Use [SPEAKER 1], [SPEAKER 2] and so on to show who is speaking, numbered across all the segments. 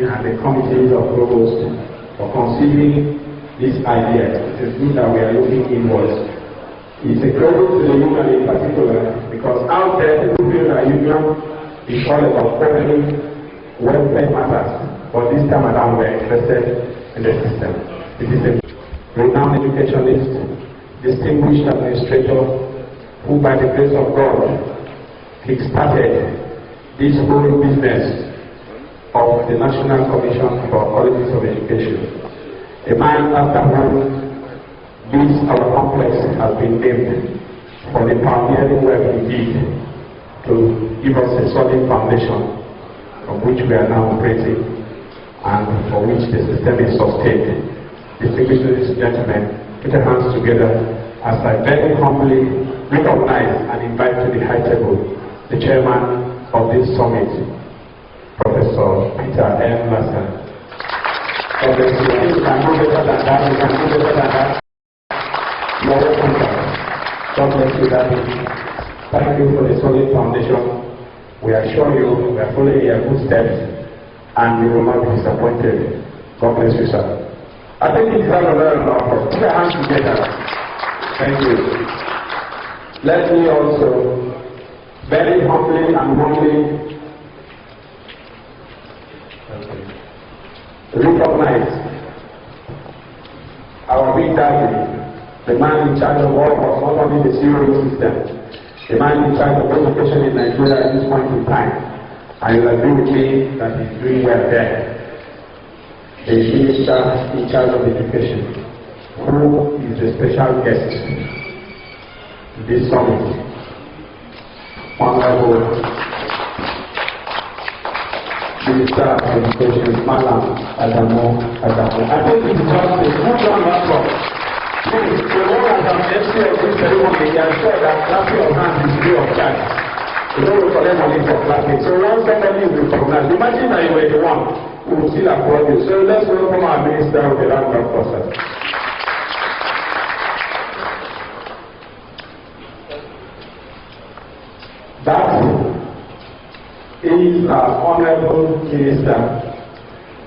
[SPEAKER 1] and the committees of provost for conceiving this idea. It is good that we are looking inwards. It's a credit to the union in particular, because out there people feel that union is all about quarterly welfare matters, but this time around we are interested in the system. It is a renowned educationist, distinguished administrator, who by the grace of God kick-started this whole business of the National Commission for Colleges of Education. A man after whom this our complex has been named for the pioneering work he did to give us a solid foundation from which we are now operating and for which the system is sustained. Distinguished ladies and gentlemen, put your hands together as I very humbly recognize and invite to the high table the chairman of this summit, Professor Peter M. Lasker. God bless you. You can do better than that. You can do better than that. You are welcome, sir. God bless you, Daddy. Thank you for the solid foundation. We assure you we are following your good steps and you will not be disappointed. God bless you, sir. I think it's time to learn about. Put your hands together. Thank you. Let me also very humbly and warmly recognize our big daddy, the man in charge of all of not only the COEASU system, the man in charge of education in Nigeria at this point in time. And you agree with me that he's doing well there. The minister in charge of education, who is a special guest to this summit, Honorable Minister of Education, Malam Adamo. I think it's just a good round of applause. Please, the one as an MC of this ceremony, they are sure that clapping of hands is free of charge. You don't look for them money for clapping. So once somebody is recognized, imagine that you were the one who will still applaud you. So let's welcome our minister with a round of applause. That is our honorable minister,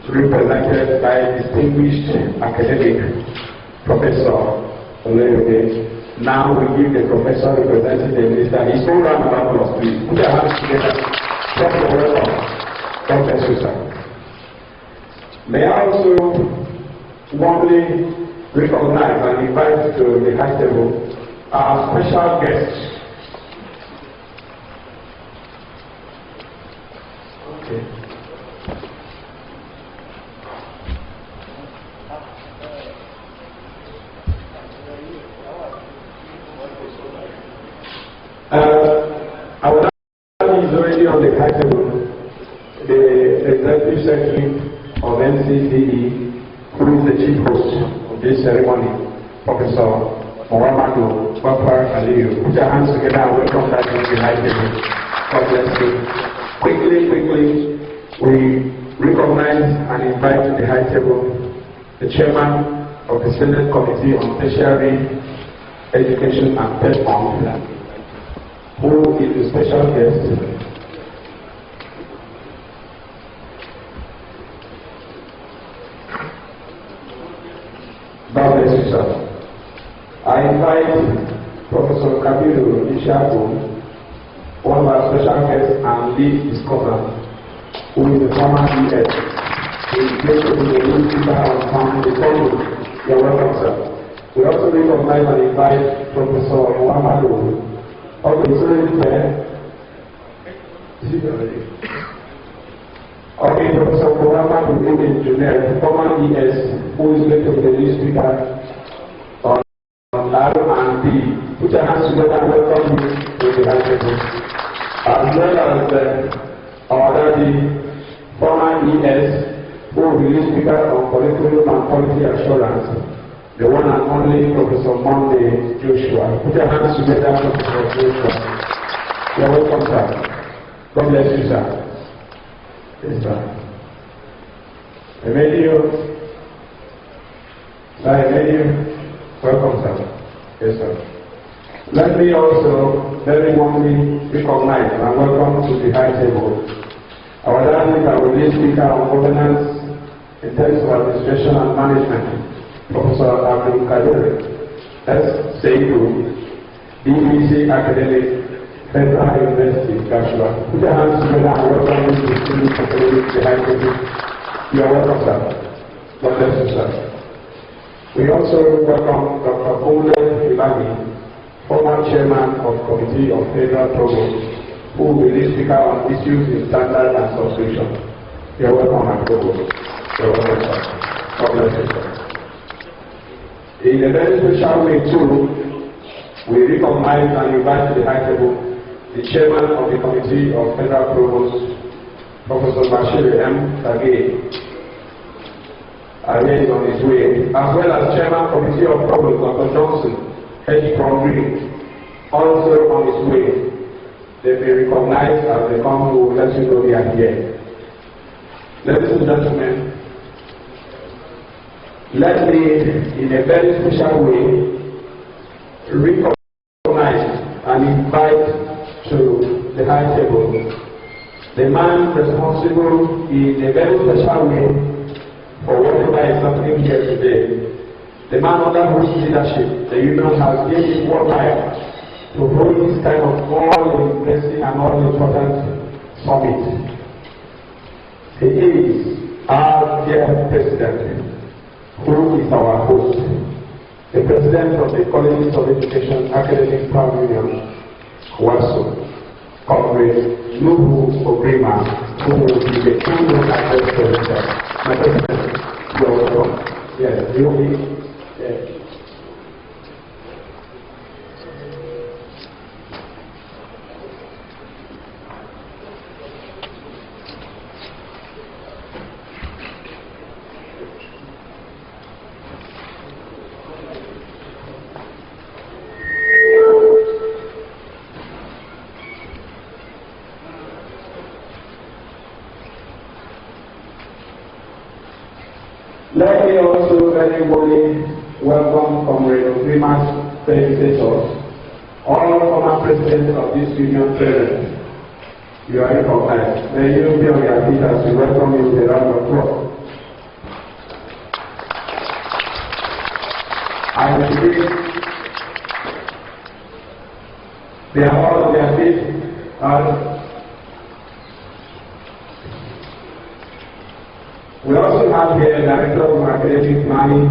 [SPEAKER 1] represented by distinguished academic Professor Oleoge. Now we give the professor representing the minister his own round of applause, please. Put your hands together. Dr. Welcome. God bless you, sir. May I also warmly recognize and invite to the high table our special guests. Our is already on the high table. The Executive Secretary of NCCE, who is the chief host of this ceremony, Professor Mohammed Bafar Aliyu. Put your hands together and welcome that to the high table. God bless you. Quickly, we recognize and invite to the high table the chairman of the Senate Committee on Tertiary Education and Third Fund, who is a special guest. God bless you, sir. I invite Professor Kabiru Ishaku, one of our special guests and lead discover, who is the former ES. He is placed to be the new speaker on the podium. You're welcome, sir. We also recognize and invite Professor Muhammadu. Okay, so it's there. Is it already? Okay, Professor Muhammadu Engineer, the former ES, who is going to be the new speaker on R&D. Put your hands together and welcome you to the high table. As well as our daddy, former ES, who will be the speaker on curriculum and quality assurance, the one and only Professor Monday Joshua. Put your hands together, Professor Joshua. You're welcome, sir. God bless you, sir. Yes, sir. Emilio. Sir Emilio. Welcome, sir. Yes, sir. Let me also very warmly recognize and welcome to the high table Our director will be speaker on governance in terms of administration and management, Professor Abdul Kadir S. Seidu, BBC Academic, Federal University, Joshua. Put your hands together and welcome you to the student academic behind you. You are welcome, sir. God bless you, sir. We also welcome Dr. Ole Ilani, former chairman of Committee of Federal Provost, who will be speaker on issues in standard and subscription. You are welcome, my provost. You are welcome, sir. God bless you, sir. In a very special way, too, we recognize and invite to the high table the chairman of the Committee of Federal Provost, Professor Bashir M. Tage, is on his way, as well as chairman Committee of Provost, Dr. Johnson H. Prongri, also on his way. They may recognize as they come to let you know they are here. Ladies and gentlemen, let me, in a very special way, recognize and invite to the high table the man responsible in a very special way for whatever is happening here today. The man under whose leadership the union has given worldwide to hold this kind of all-embracing and all-important summit. He is our dear president, who is our host, the president of the Colleges of Education Academic Staff Union, COEASU, Comrade Nuhu Ogrima, who will be the keynote address for himself. My president, you are welcome. Yes, you will be. Yes. Let me also very warmly welcome Comrade Ogrima's predecessors, all former presidents of this union present. You are recognized. May you be on your feet as we welcome you with a round of applause. I believe they are all on their feet. We also have here a director of academic planning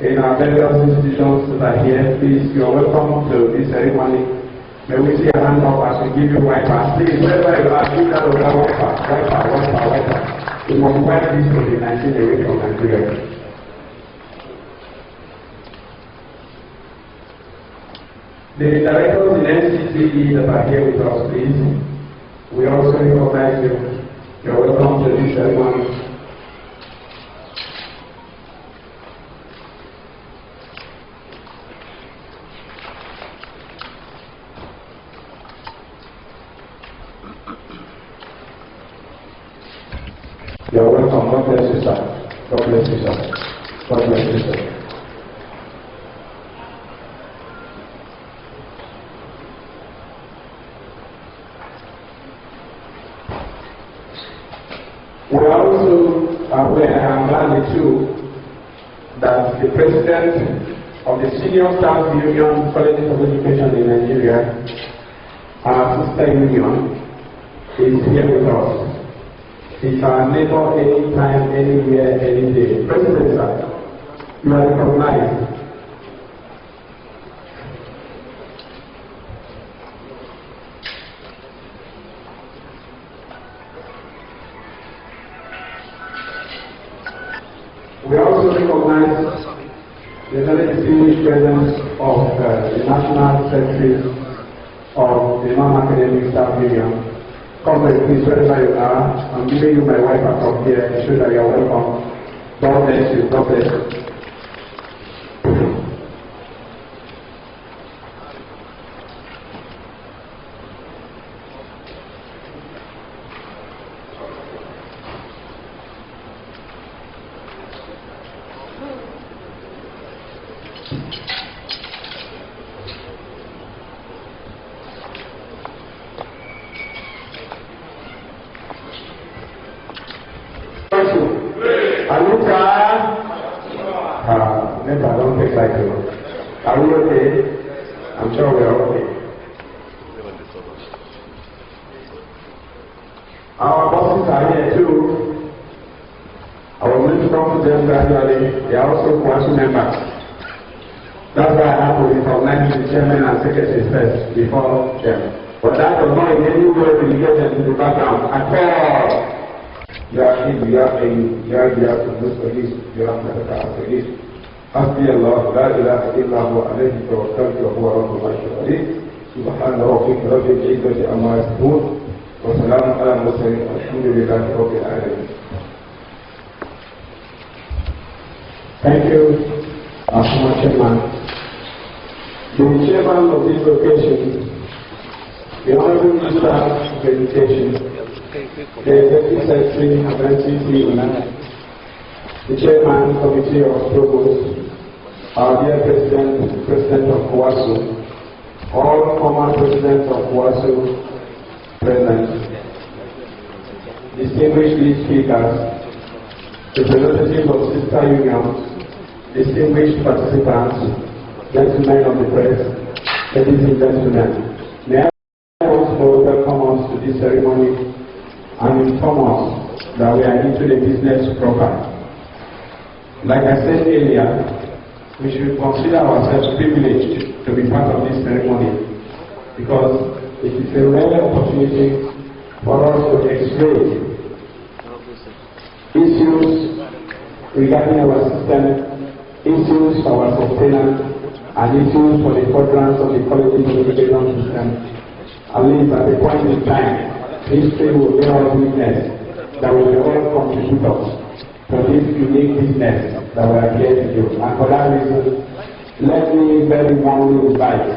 [SPEAKER 1] in our various institutions that are here. Please, you are welcome to this ceremony. May we see a hand up as we give you wipers. Please, wherever you are, give that over wiper. We must wipe this COVID-19 away from Nigeria. The directors in NCCE that are here with us, please. We also recognize you. You are welcome to this ceremony. You are welcome. God bless you, sir. God bless you, sir. God bless you, sir. We are also aware and glad too that the president of the Senior Staff Union Colleges of Education in Nigeria, our sister union, is here with us. It's our neighbor anytime, anywhere, any day. President, sir, you are recognized. We also recognize the very distinguished presence of the National Secretary of the Non-Academic Staff Union. Comrade, please, wherever you are, I'm giving you my wiper from here to show that you are welcome. God bless you. God bless you. Kwasu? Aluka? Never, I don't take like you. Are we okay? I'm sure we are okay. Our bosses are here too. I was going to come to them gradually. They are also Kwasu members. That's why I have to recognize the chairman and secretary first before them. But that does not in any way relegate them to the background at all. You are in, you are in, you are to do police, you are to police. حسبي الله لا اله الا هو عليه توكلت وهو رب العرش العظيم سبحان ربك رب العزه عما يصفون وسلام على المرسلين والحمد لله رب العالمين. Thank you, Asma Chairman. The chairman of this occasion, the Honorable Minister of Education, the Deputy Secretary of NCCE, the Chairman Committee of Provost, our dear President of COEASU, all former Presidents of COEASU present, distinguished lead speakers, representatives of sister unions, distinguished participants, gentlemen of the press, ladies and gentlemen, may I once more welcome us to this ceremony and inform us that we are into the business proper. Like I said earlier, we should consider ourselves privileged to be part of this ceremony because it is a rare opportunity for us to explore issues regarding our system, issues for our sustenance, and issues for the furtherance of the quality education system. At least at a point in time, history will bear us witness that we will all contributors to this unique business that we are here to do. And for that reason, let me very warmly invite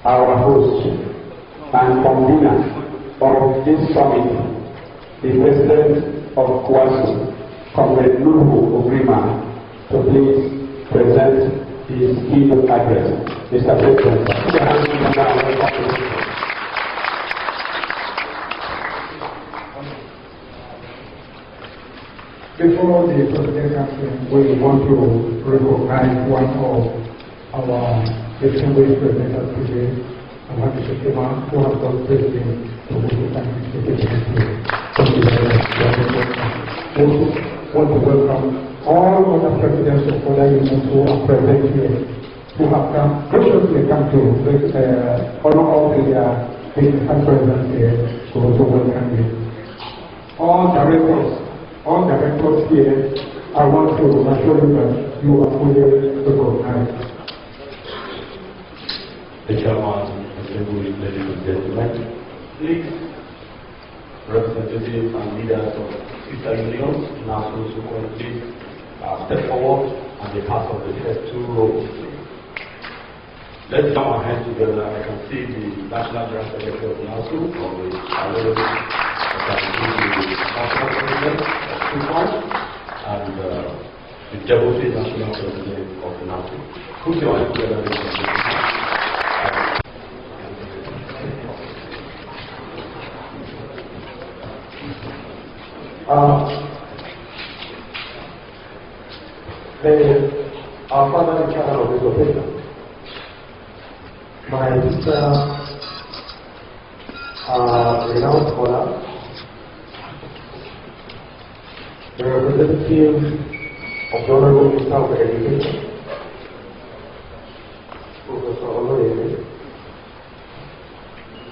[SPEAKER 1] our host and convener of this summit, the President of COEASU, Comrade Nuhu Ogrima, to please present his keynote address. Mr. President,
[SPEAKER 2] before the President comes in, we want to recognize one of our distinguished presenters today, Amadi Shekima, who has got president to want to welcome all other presidents of other unions who are present here, who have graciously come to honor all the presidents here, to also welcome you. All directors here, I want to assure you that you are fully recognized.
[SPEAKER 3] The chairman, ladies and gentlemen, please, representatives and leaders of sister unions, national please step forward and be part of the first two rows. Let's join our hands together. I can see the National General Secretary of NASU, of the National President of Sudan, and the Deputy National President of the NASU. Put your hands together.
[SPEAKER 2] Our father in charge of this occasion, my sister, renowned scholar, the representative of the Honorable Minister of Education, Professor Oloyede,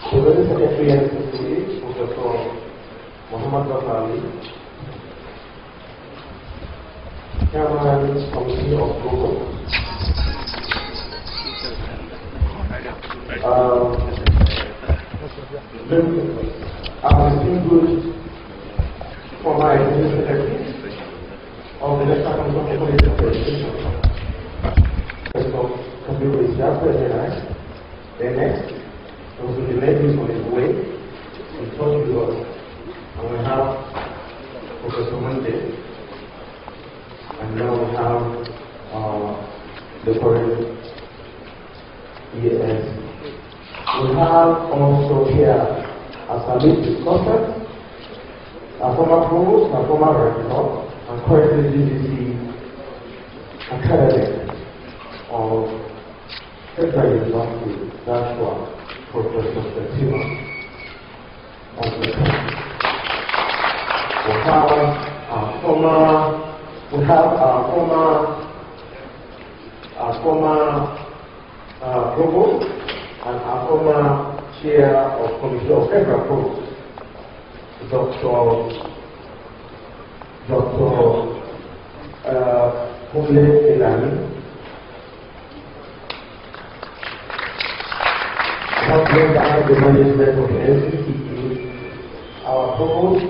[SPEAKER 2] the Secretary of NCCE, Professor Muhammad Bakali, Chairman Committee of Provost, our distinguished former Executive Secretary of the National Council of Education, Professor Kabiru Isaac, the next, also the ladies on his way, in touch with us, and we have Professor Monday. And now we have the current EAS. We have also here, as a lead discussant, a former provost, a former rector, and currently DDC academic of Federal University, Joshua, Professor Fatima. We have our former provost and our former chair of Commission of Federal Provost, Dr. Kumle Elani. The management of the NCCE, our provost,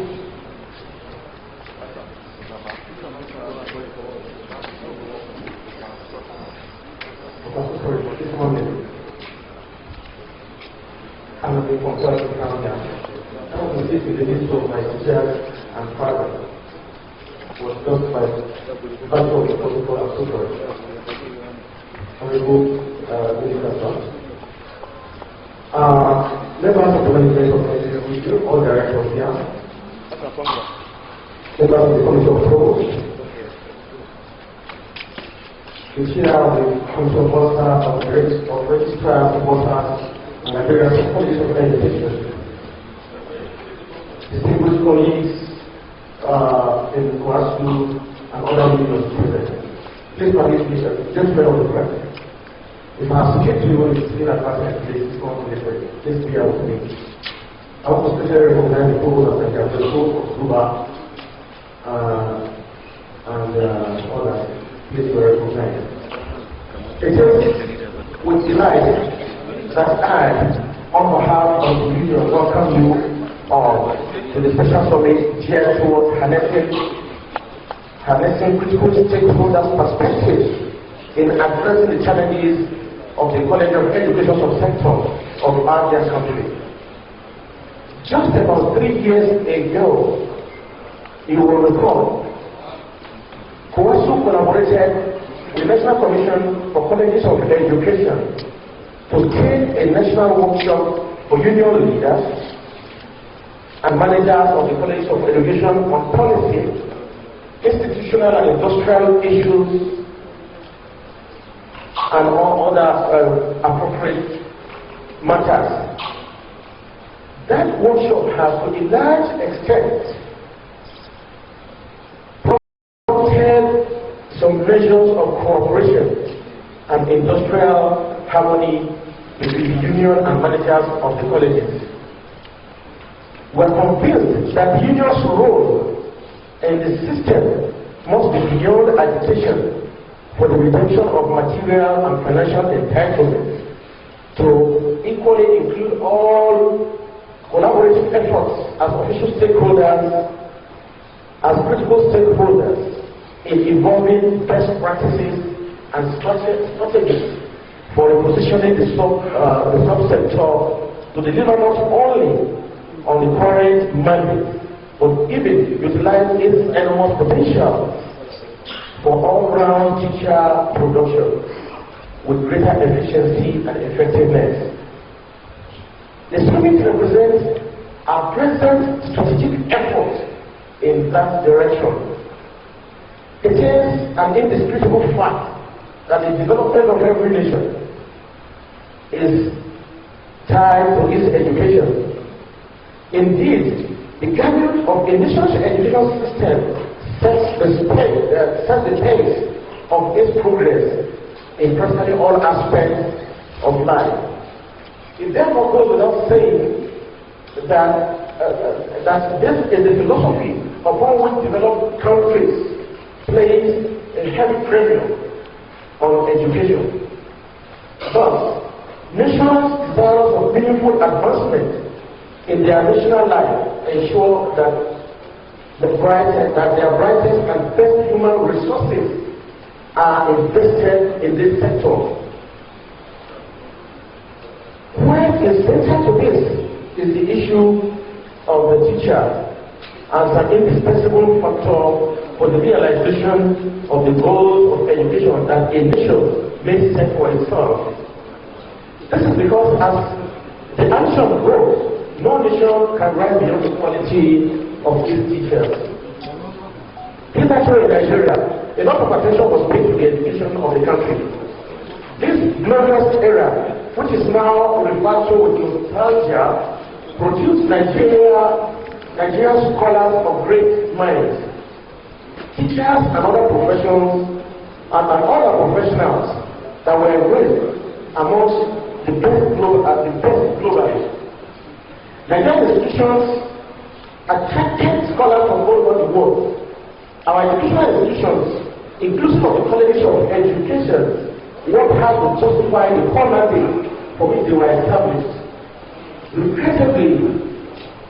[SPEAKER 2] and the consultant calendar. I want to see the list of my teachers and father was done by the Council of the Protocol and Super. Honorable Minister. Members of the management of the NCCE, all directors here, members of the Committee of Provost, the chair of the Council of Officers of Registrar Supporters, and the various colleagues of education, distinguished colleagues in COEASU and other members present. Please permit me, gentlemen of the press, if I have skipped you in the screen advertisement, please come to the press. Please be out with me. I want to especially recognize the provost and the provost of Cuba and others. Please be recognized. It is with delight that I, on behalf of the union, welcome you all to the special summit geared towards harnessing critical stakeholders' perspectives in addressing the challenges of the College of Education subsector of our dear country. Just about 3 years ago, you will recall, COEASU collaborated with the National Commission for Colleges of Education to create a national workshop for union leaders and managers of the Colleges of Education on policy, institutional and industrial issues, and all other appropriate matters. That workshop has, to a large extent, promoted some measures of cooperation and industrial harmony between the union and managers of the colleges. We are convinced that the union's role in the system must be beyond agitation for the redemption of material and financial entitlements, to equally include all collaborative efforts as official stakeholders, as critical stakeholders in evolving best practices and strategies for repositioning the subsector to deliver not only on the current mandate, but even utilize its enormous potential for all-round teacher production with greater efficiency and effectiveness. The summit represents our present strategic effort in that direction. It is an indisputable fact that the development of every nation is tied to its education. Indeed, the guidance of a nation's educational system sets the pace of its progress in practically all aspects of life. It therefore goes without saying that this is the philosophy upon which developed countries place a heavy premium on education. Thus, nations desirous of meaningful advancement in their national life ensure that their brightest and best human resources are invested in this sector. What is central to this is the issue of the teacher as an indispensable factor for the realization of the goals of education that a nation may set for itself. This is because as the action grows, no nation can rise beyond the quality
[SPEAKER 4] of these teachers. Hitherto in Nigeria, a lot of attention was paid to the education of the country. This glorious era, which is now referred to with nostalgia, produced Nigerian scholars of great minds, teachers and other professionals, and other professionals that were raised amongst the best globally. Nigerian institutions attracted scholars from all over the world. Our educational institutions, inclusive of the colleges of education, worked hard to justify the formatting for which they were established. Regrettably,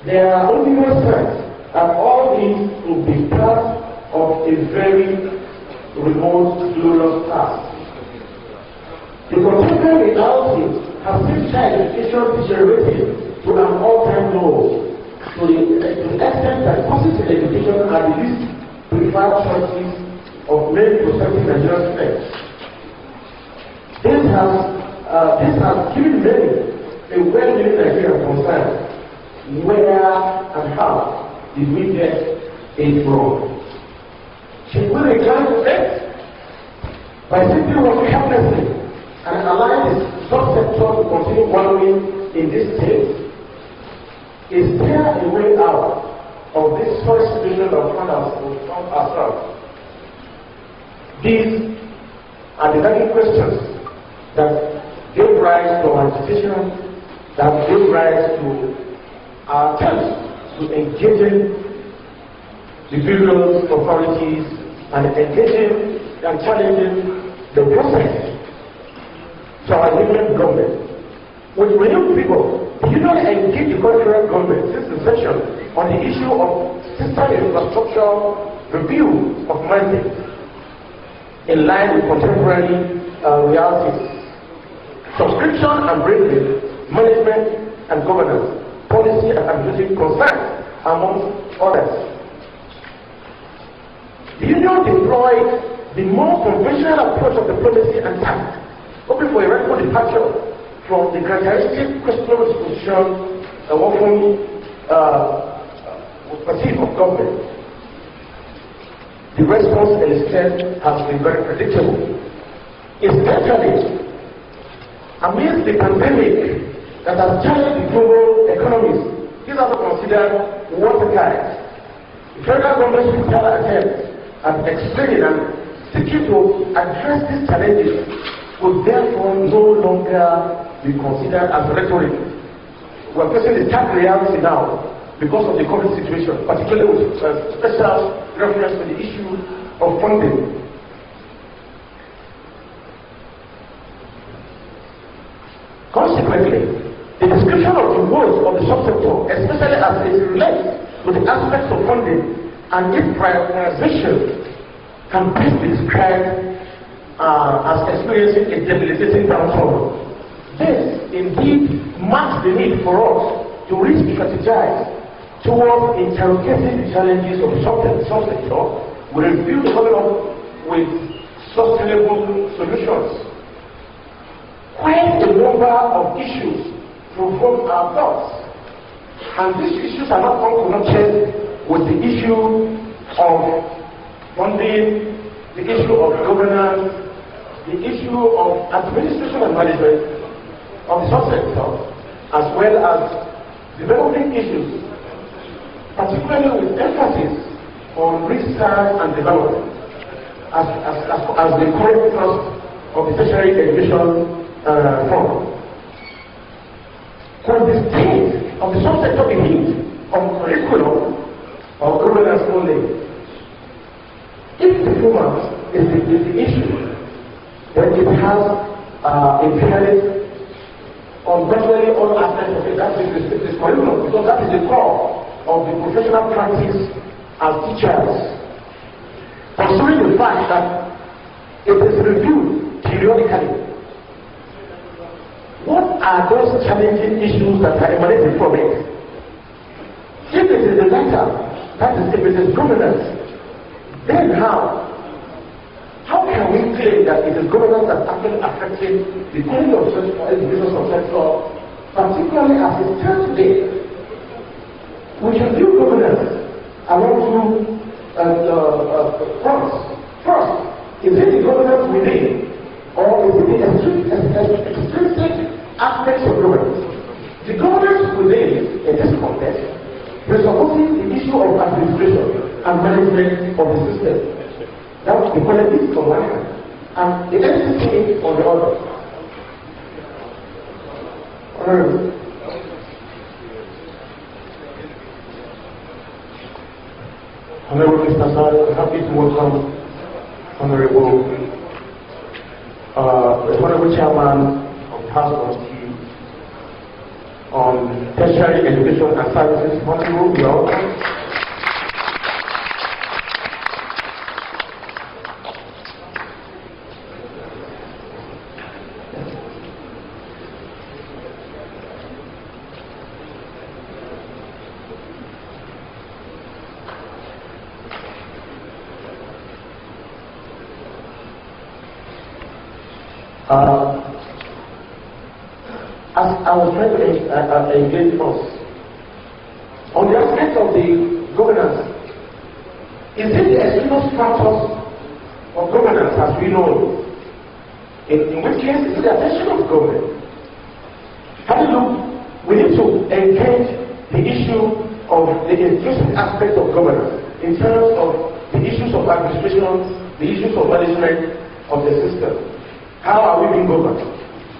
[SPEAKER 4] there are only no signs that all these will be part of a very remote, glorious past. The contemporary reality has seen child education deteriorating to an all-time low, to the extent that courses in education are the least preferred choices of many prospective Nigerian students. This has given many a well-meaning Nigerian concern: where and how did we get it wrong? Should we recline to death by simply working helplessly and allow this subsector to continue wallowing in this state? Is there a way out of this sorry situation that we found ourselves? These are the very questions that gave rise to our institution, that gave rise to our attempts to engaging the various authorities and engaging and challenging the process to our union government. With renewed people, the union engaged the federal government since inception on the issue of system infrastructure review of mandate in line with contemporary realities. Subscription and bravery, management and governance, policy and administrative concerns, among others. The union deployed the more conventional approach of diplomacy and tact, hoping for a radical departure from the characteristic questionable disposition that often was perceived of government. The response elicited has been very predictable. Especially amidst the pandemic that has challenged the global economies, these are considered water guides. The federal government's particular attempt at explaining and seeking to address these challenges would therefore no longer be considered as rhetoric. We are facing the stark reality now because of the COVID situation, particularly with special reference to the issue of funding. Consequently, the description of the woes of the subsector, especially as it relates to the aspects of funding and its prioritization, can best be described as experiencing a debilitating downturn. This indeed marks the need for us to re-strategize towards interrogating the challenges of the subsector. We review the coming up with sustainable solutions. Quite a number of issues provoke our thoughts, and these issues are not unconnected with the issue of funding, the issue of governance, the issue of administration and management of the subsector, as well as developing issues, particularly with emphasis on research and development as the current thrust of the tertiary education fund. Could the state of the subsector be hit on curriculum or governance only? If performance is the issue, then it has impaired on virtually all aspects of it. That is the curriculum, because that is the core of the professional practice as teachers. Considering the fact that it is reviewed periodically, what are those challenging issues that are emanating from it? If it is the latter, that is, if it is governance, then how can we claim that it is governance that actually affecting the quality of education sector, particularly as it stands today? We should view governance two fronts. First, is it the governance within, or is it the extrinsic aspects of governance? The governance within, in this context, presupposes the issue of administration and management of the system. That's the politics on one hand, and the NCC on the other. Honorable Mr. Sir, I'm happy to welcome Honorable Chairman of the House Committee on Tertiary Education and Services. Honorable, you are welcome. As I was trying to engage us, on the aspect of the governance, is it the external factors of governance as we know? In which case, is it the attention of government? We need to engage the issue of the inclusive aspect of governance in terms of the issues of administration, the issues of management of the system. How are we being governed?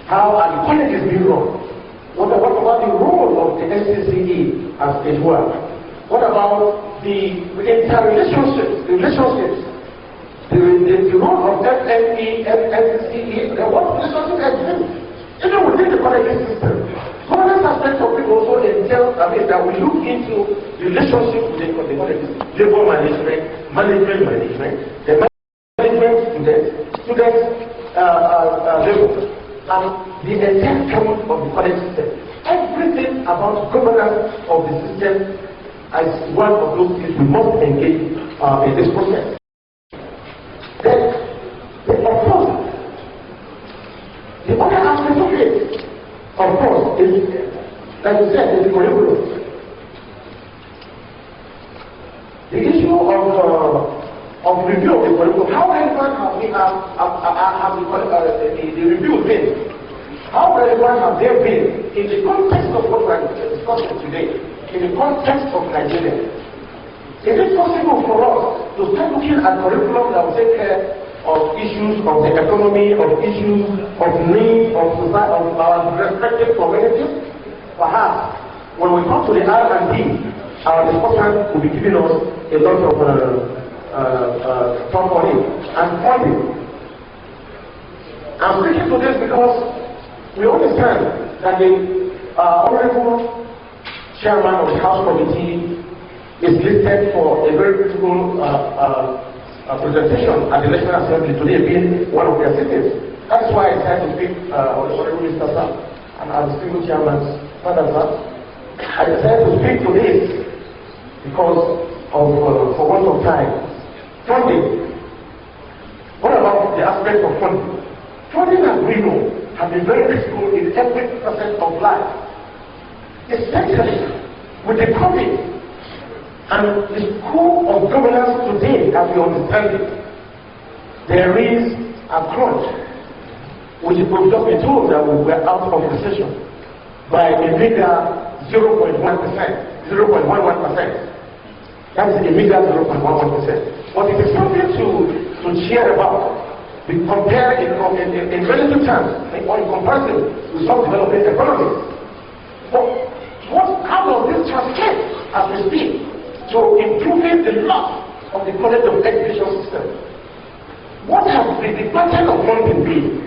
[SPEAKER 4] How are the colleges being run? What about the role of the NCCE as it were? What about the interrelationships, the role of FME, NCCE, what relationship exists even within the colleges system? Governance aspects of it also entail, that we look into the relationship with the colleges, labor management, the management students level, and the entire count of the college system. Everything about governance of the system is one of those things we must engage in this process. Then, of course, the other aspect of it, of course, is, like you said, is the curriculum. The issue of review of the curriculum. How relevant have the review been? How relevant have they been in the context of what we are discussing today, in the context of Nigeria? Is it possible for us to start looking at curriculum that will take care of issues of the economy, of issues of needs of society, of our respective communities? Perhaps when we come to the R&D, our discussion will be giving us a lot of talk on it and funding. I'm speaking to this because we understand that the Honorable Chairman of the House Committee is listed for a very critical presentation at the National Assembly today, being one of their sittings. That's why I decided to speak on the Honorable Mr. Sir and as the single chairman's father, sir. I decided to speak to this because of for want of time. Funding. What about the aspect of funding? Funding, as we know, has been very critical in every facet of life. Especially with the COVID and the scope of governance today, as we understand it, there is a crunch, which we've just been told that we were out of recession by a bigger 0.1%, 0.11%. That is a bigger 0.11%. But it is something to cheer about. We compare it in relative terms, or in comparison with some developing economies. But how does this translate as we speak to improving the lot of the quality of education system? What has been the pattern of funding been?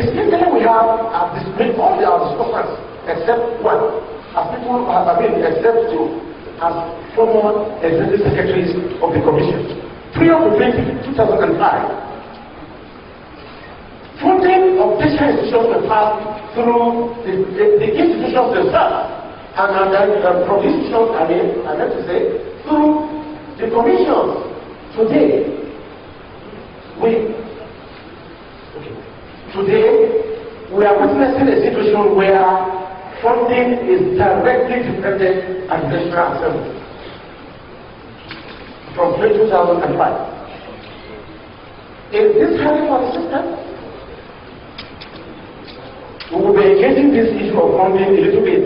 [SPEAKER 4] Especially we have made all our discussions except one, except two, as former executive secretaries of the commission. Prior to 2005, funding of tertiary institutions was passed through the institutions themselves, and from the institutions, I meant to say, through the commissions. Today, we are witnessing a situation where funding is directly dependent on the National Assembly. from 2005. Is this highly consistent? We will be engaging this issue of funding a little bit.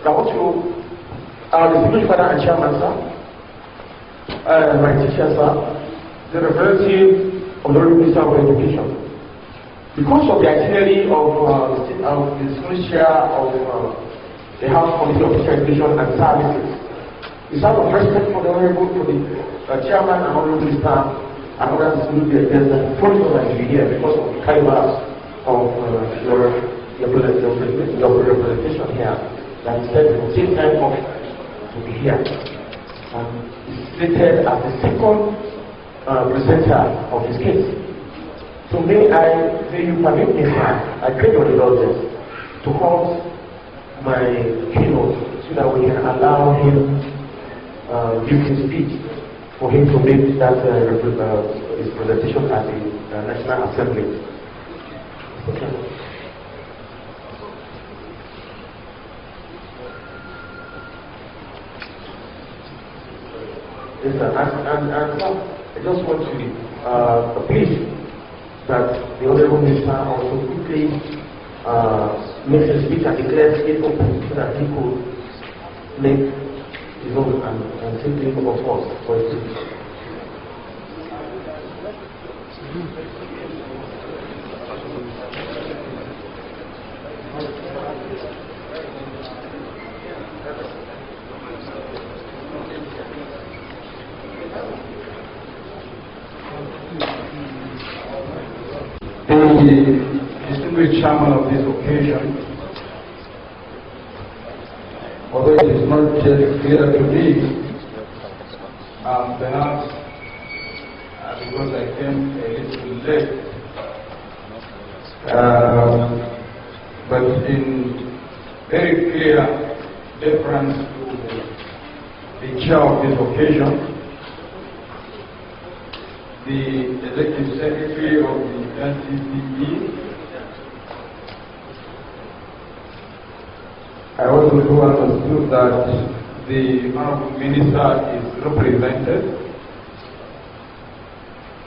[SPEAKER 4] I want to, the Distinguished Father and Chairman, sir, my teacher, sir, the representative of the Minister of Education. Because of the itinerary of the Distinguished Chair of the House Committee of Teacher Education and Services, it's out of respect for the Honorable, for the Chairman and Honorable Minister and others who will be attended, fully to be here because of the caliber of your representation here. That is said it will take time off to be here. And is stated as the second presenter of his case. So may you permit me, sir, I crave your indulgence to hold my keynote so that we can allow him give his speech for him to make that his presentation at the National Assembly. Okay. Yes, sir. And I just want to please that the Honorable Minister also quickly makes a speech and declares it open so that he could make his own and simply of course for his speech.
[SPEAKER 2] The distinguished chairman of this occasion, although it is not just clear to me, perhaps because I came a little late, but in very clear deference to the chair of this occasion, the Executive Secretary of the NCCE, I also do understood that the Honorable Minister is represented.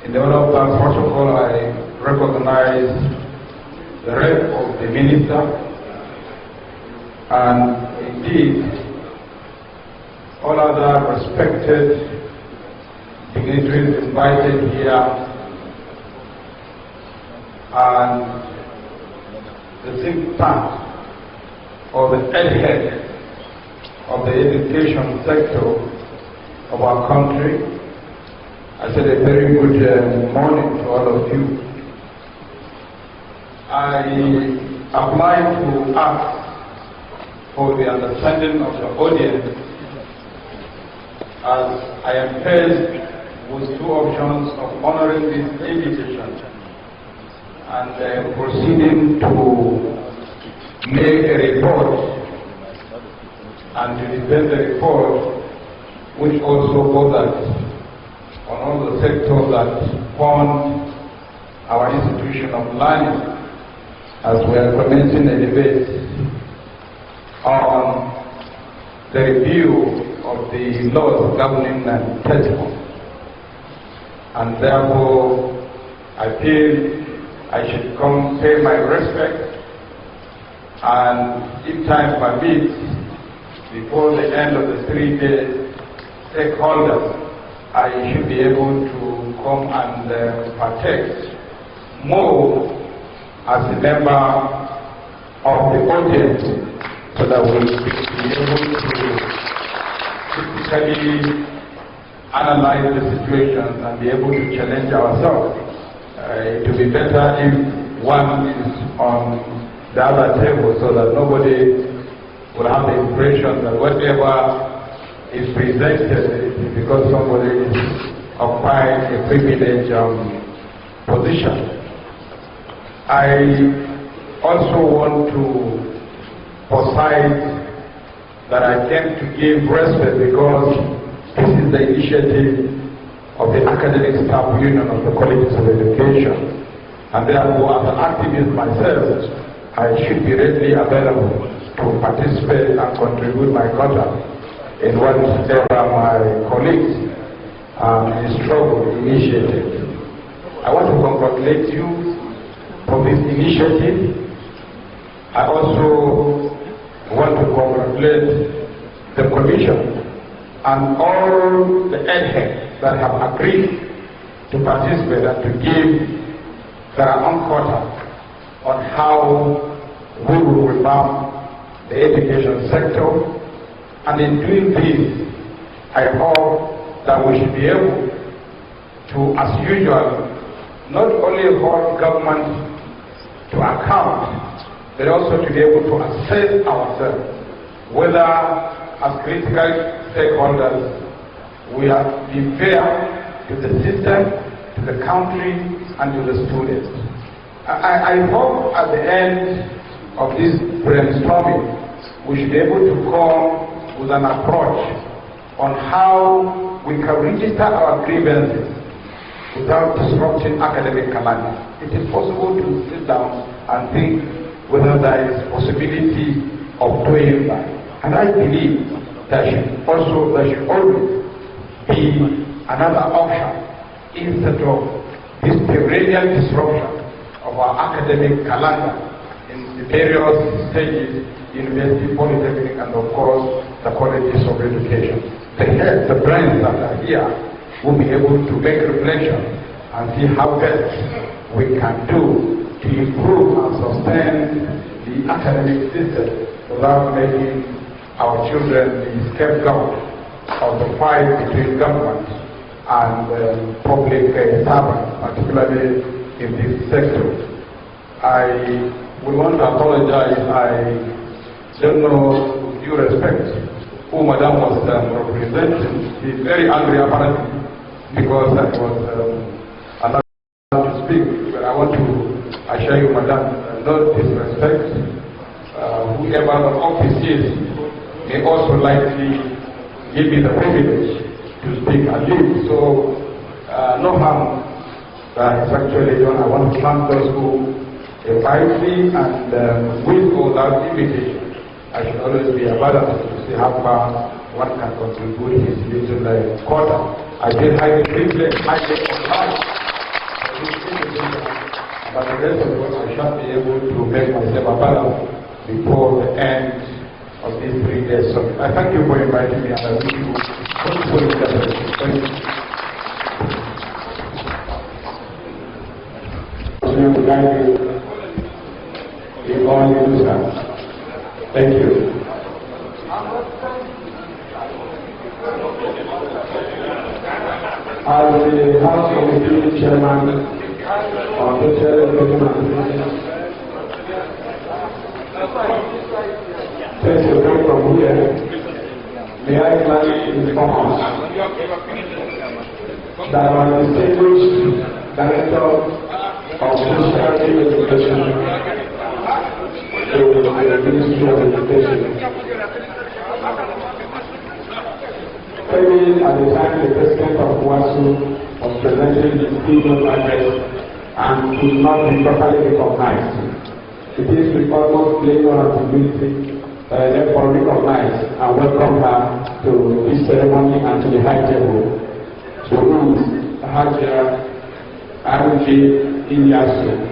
[SPEAKER 2] In the order of that protocol, I recognize the rep of the Minister, and indeed all other respected dignitaries invited here, and the think tank or the head of the education sector of our country. I said a very good morning to all of you. I applied to ask for the understanding of the audience as I am faced with two options of honoring this invitation and proceeding to make a report and to defend the report, which also bothers on all the sectors that fund our institution of learning, as we are commencing a debate on the review of the laws governing textbooks. And therefore, I feel I should come pay my respect, and if time permits, before the end of the 3 days, stakeholders, I should be able to come and partake more as a member of the audience, so that we be able to critically analyze the situation and be able to challenge ourselves. It would be better if one is on the other table, so that nobody will have the impression that whatever is presented is because somebody is occupying a privileged position. I also want to emphasize that I came to give respect because this is the initiative of the Academic Staff Union of the Colleges of Education, and therefore as an activist myself, I should be readily available to participate and contribute my quota in whatever my colleagues
[SPEAKER 1] struggle initiated. I want to congratulate you for this initiative. I also want to congratulate the Commission and all the heads that have agreed to participate and to give their own quota on how we will revamp the education sector. And in doing this, I hope that we should be able to, as usual, not only hold government to account, but also to be able to assess ourselves whether as critical stakeholders we have been fair to the system, to the country, and to the students. I hope at the end of this brainstorming we should be able to come with an approach on how we can register our grievances without disrupting academic calendar. It is possible to sit down and think whether there is possibility of doing that. And I believe there should always be another option instead of this perennial disruption of our academic calendar in the various stages, university, polytechnic, and of course the colleges of education. The heads, the brains that are here will be able to make reflection and see how best we can do to improve and sustain the academic system without making our children the scapegoat of the fight between government and public servants, particularly in this sector. We want to apologize. I don't know, with due respect, who Madam was representing. She's very angry apparently because I was allowed to speak. But I want to assure you, Madam, no disrespect. Whoever the office is may also likely give me the privilege to speak and leave. So no harm that is actually done. I want to thank those who invite me and with or without invitation. I should always be available to see how far one can contribute his little quota. I feel highly privileged, highly honored for this invitation, but the rest of us I shall be able to make myself available before the end of these 3 days. So I thank you for inviting me and I wish you wonderful interpretation. Thank you. To guide you in all you do, sir. Thank you. As the House Committee Chairman on Social Education and since you come from here, may I gladly inform us that our distinguished Director of Social Education to the Ministry of Education. Maybe at the time the President of COEASU was presenting his keynote address and could not be properly recognized. It is with almost pleasure and humility that I therefore recognize and welcome her to this ceremony and to the high table, to whom Hajia Arunji Ilyasu,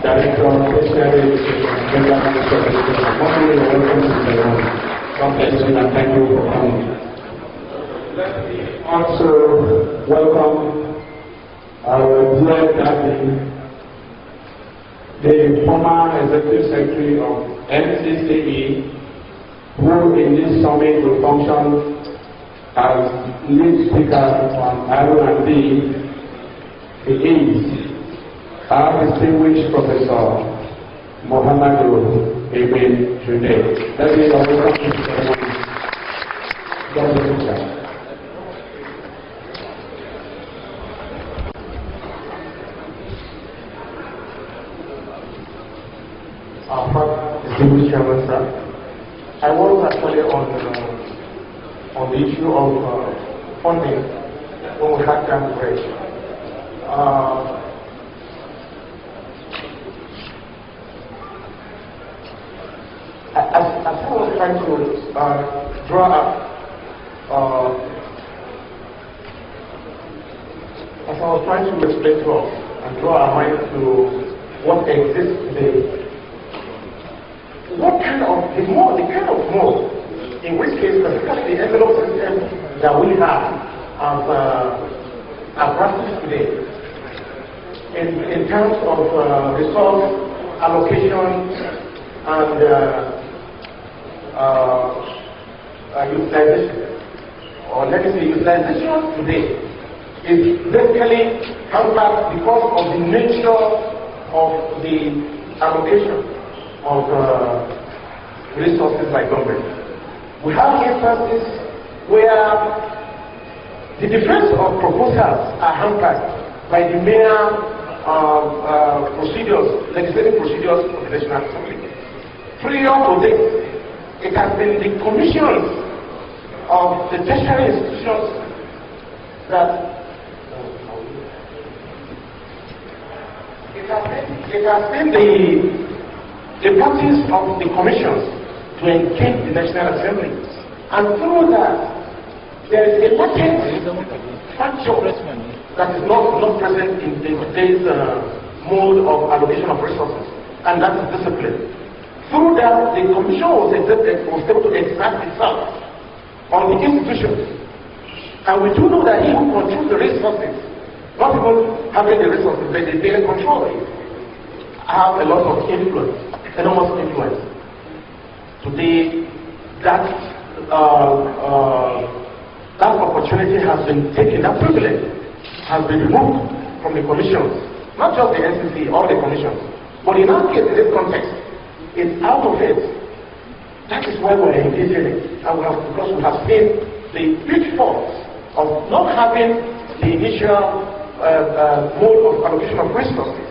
[SPEAKER 1] Director of Tertiary Education and Federal Ministry of Education. Warmly welcome to the ceremony. God bless you and thank you for coming. Let me also welcome our dear Daddy, the former Executive Secretary of NCCE, who in this summit will function as lead speaker on R&D. He is our distinguished Professor Mohammed Ibn today. Let me welcome to the ceremony. God bless you.
[SPEAKER 4] Our first distinguished chairman, sir. I was actually on the issue of funding when we had time to wait. As I was trying to draw up trying to explain to us and draw our minds to what exists today. What kind of the kind of mode, in which case specifically the envelope system that we have as practice today, in terms of resource allocation and utilization, or let me say utilization today, is basically hampered because of the nature of the allocation of resources by government. We have instances where the difference of proposals are hampered by the mere legislative procedures of the National Assembly. Prior to this, it has been the commissions of the tertiary institutions that it has been the practice of the commissions to engage the National Assembly, and through that there is a latent factor that is not present in today's mode of allocation of resources, and that is discipline. Through that, the commission was able to exert itself on the institutions, and we do know that he who controls the resources, not even having the resources, but the daily control it, have a lot of influence, enormous influence. Today, that opportunity has been taken, that privilege has been removed from the commissions, not just the NCC, all the commissions. But in our case, in this context, it's out of it. That is why we're engaging it, and because we have seen the pitfalls of not having the initial mode of allocation of resources.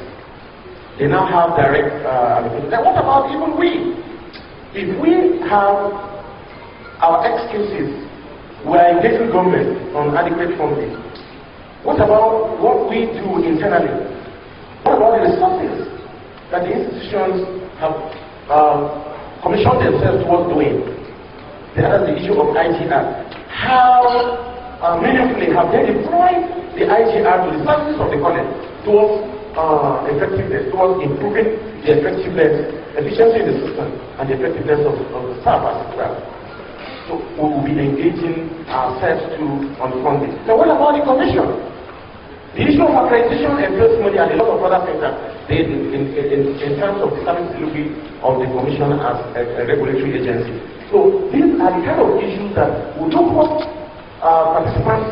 [SPEAKER 4] They now have direct allocation. Now, what about even we? If we have our excuses, we are engaging government on adequate funding. What about what we do internally? What about the resources that the institutions have commissioned themselves towards doing? There is the issue of IGR. How meaningfully have they deployed the IGR to the services of the college towards effectiveness, towards improving the effectiveness, efficiency in the system, and the effectiveness of the staff as well? So we will be engaging ourselves on funding. Now, what about the commission? The issue of accreditation and money and a lot of other things that they in terms of the service delivery of the commission as a regulatory agency. So these are the kind of issues that we don't want participants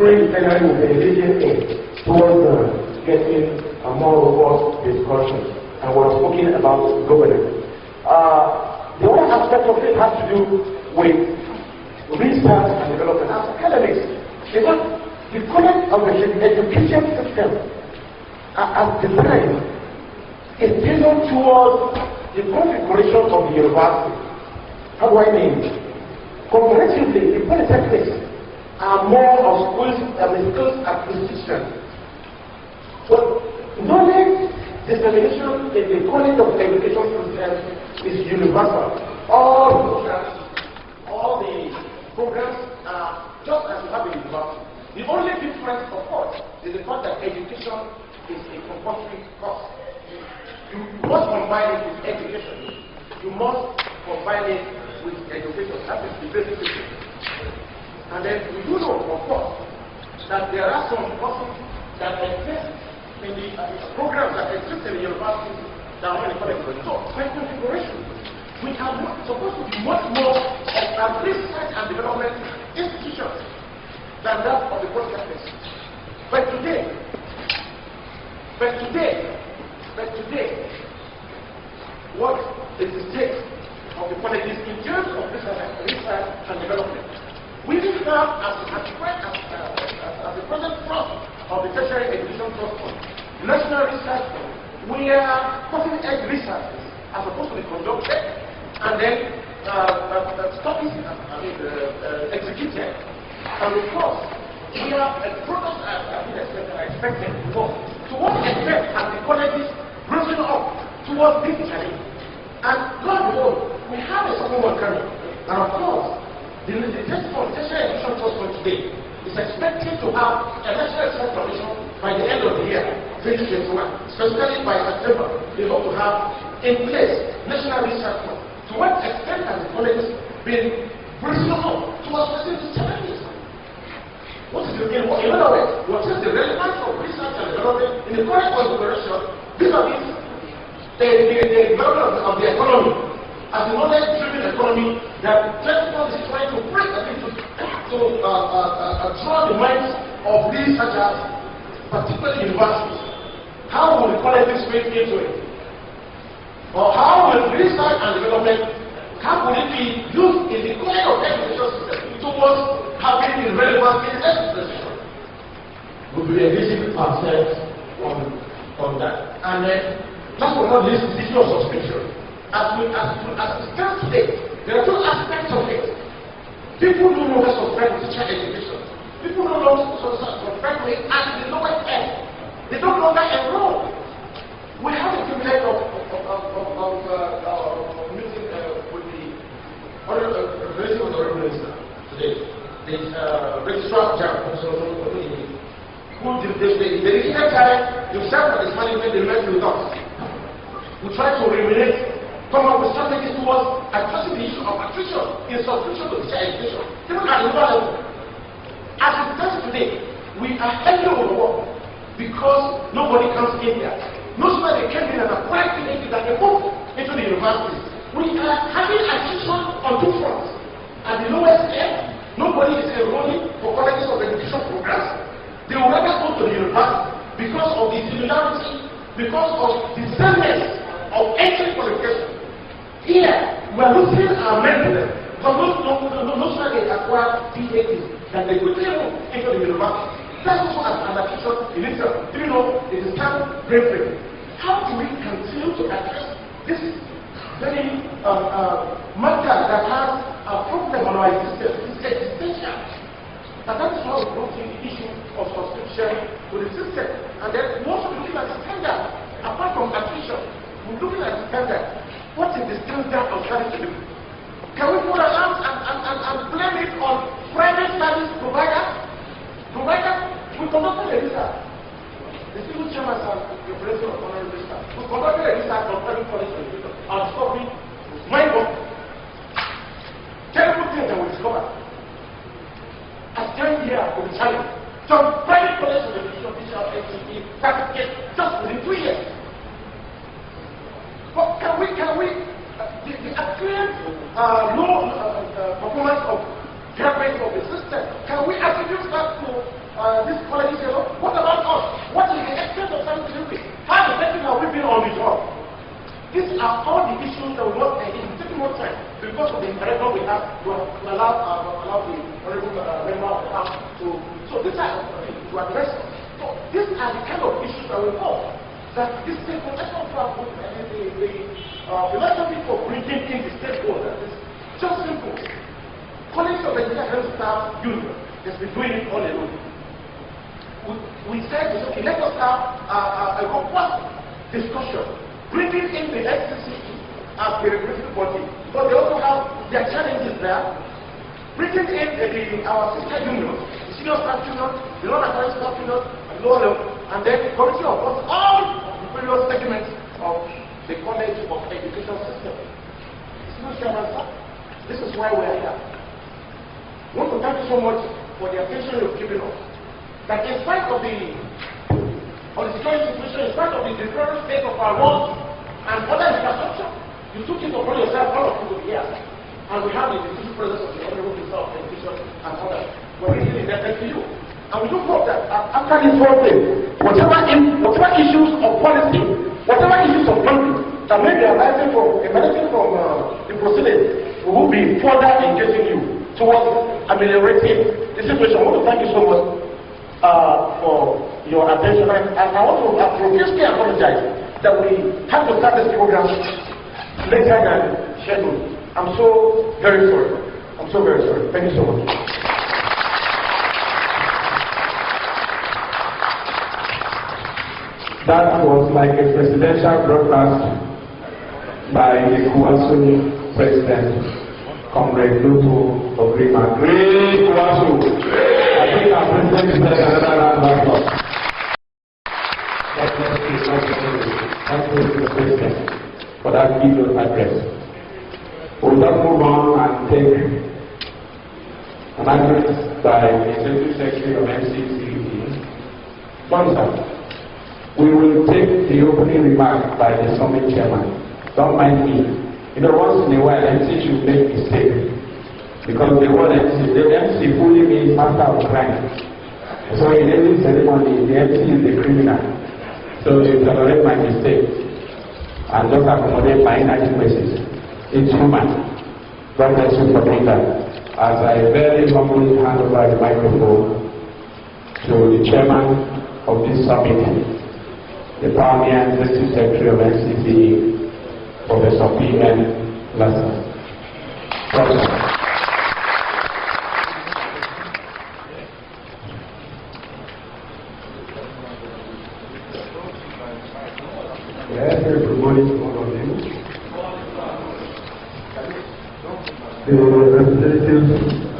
[SPEAKER 4] during the plenary will be engaging in towards getting a more robust discussion. And we're talking about governance. The other aspect of it has to do with research and development as academics. Because the content of the education system as designed is tailored towards the configuration of the university. How do I mean? Comparatively, the polytechnics are more of skills acquisition. But knowledge dissemination in the college of education system is universal. All the programs are just as you have in university. The only difference, of course, is the fact that education is a compulsory course. You must combine it with education. You must combine it with education. That is the basic thing. And then we do know, of course, that there are some courses that exist in the programs that exist in the universities that are in college. So, by configuration, we are supposed to be much more of a research and development institution than that of the polytechnics. But today, what is the state of the colleges in terms of research and development? We will have as the present thrust of the tertiary education trust fund, national research fund, where cutting-edge researches are supposed to be conducted and then studies executed. And of course, we have a product are expected to go. To what extent have the colleges risen up towards this challenge? And God knows, we have a certain work coming. And of course, the tertiary education trust fund today is expected to have a national research foundation by the end of the year, 2021, especially by September, they hope to have in place national research fund. To what extent has the college been reasonable towards facing these challenges? What is the in other words, what is the relevance of research and development in the current configuration vis-a-vis the development of the economy as a knowledge-driven economy that Technical is trying to break to draw the minds of researchers, particularly universities. How will the colleges fit into it? Or how will research and development, how will it be used in the kind of education system towards having the relevance in education? We'll be engaging ourselves on that. And last but not least, the issue of subscription. As it stands today, there are two aspects of it. People don't know how to subscribe to teacher education. People don't know how to subscribe to it at the lowest end. They don't longer enroll. We have the privilege of meeting with the Honorable Minister today. The Registrar of JAM, who dedicated time himself and his management, they met with us. We try to eliminate, come up with strategies towards addressing the issue of attrition in subscription to teacher education, even at the lower level. As it stands today, we are heavily overworked because nobody comes in here. No sooner they came in and applied to that they moved into the university. We are having attrition on two fronts. At the lowest end, nobody is enrolling for colleges of education programs. They will rather go to the university because of the similarity, because of the sameness of entry qualification. Here, we are losing our mentors. Because no sooner they acquire PhDs than they quickly move into the university. That's also an attrition in itself. Do you know, it is time bravery. How do we continue to address this very matter that has a problem on our existence? It's existential. And that is how we brought in the issue of subscription to the system. And then we also looking at the standard. Apart from attrition, we're looking at the standard. What is the standard of service? Can we put our arms and blame it on private service providers? We conducted a research. The civil chairman and the president of honorary research. We conducted a research on private college education and discovered mind-boggling. Terrible things that we discovered. As 10 years of the challenge, some private college education teacher HCP certificate just within 2 years. But can we the apparent low performance of graduates of the system, can we attribute that to this colleges? What about us? What is the extent of service delivery? How effective have we been on the job? These are all the issues that we want, and it's taking more time because of the imperative we have to allow the honorable member of the House to. So these are to address. So these are the kind of issues that we know that this stakeholder the philosophy for bringing in the stakeholder is just simple. College of Education Staff Union has been doing it all alone. We said, okay, let us have a robust discussion, bringing in the XCCE as the representative body, but they also have their challenges there. Bringing in our sister unions, the senior staff union, the non-academic staff union, and lower level, and then the committee of all the various segments of the college of education system. Senior chairman, sir, this is why we are here. I want to thank you so much for the attention you've given us. That in spite of the security situation, in spite of the deplorable state of our roads and other infrastructure, you took it upon yourself, all of you to be here. And we have the distinguished presence of the Honorable Minister of Education and others. We're really indebted to you. And we do hope that after this whole thing, whatever issues of policy, whatever issues of country that may be arising from the proceedings, we will be further engaging you towards ameliorating the situation. I want to thank you so much for your attention. And I want to profusely apologize that we have to start this program later than scheduled. I'm so very sorry. I'm so very sorry. Thank you so much.
[SPEAKER 1] That was like a presidential broadcast by the COEASU president, Comrade Lutu Ogrima. Great COEASU! I think our president is another round of applause.
[SPEAKER 3] Thank you, Mr. President, for that keynote address. We'll just move on and take an address by the Executive Secretary of NCCE. Sponsor. We will take the opening remark by the summit chairman. Don't mind me. You know, once in a while, MC should make mistakes. Because the word MC fully means master of crime. So in every ceremony, the MC is the criminal. So you tolerate my mistake and just accommodate my inadequacies. It's human. God bless you for doing that. As I very humbly hand over the microphone to the chairman of this summit, the Pioneer Executive Secretary of NCCE, Professor P.N. Lassa.
[SPEAKER 5] Good morning to all of you. The representatives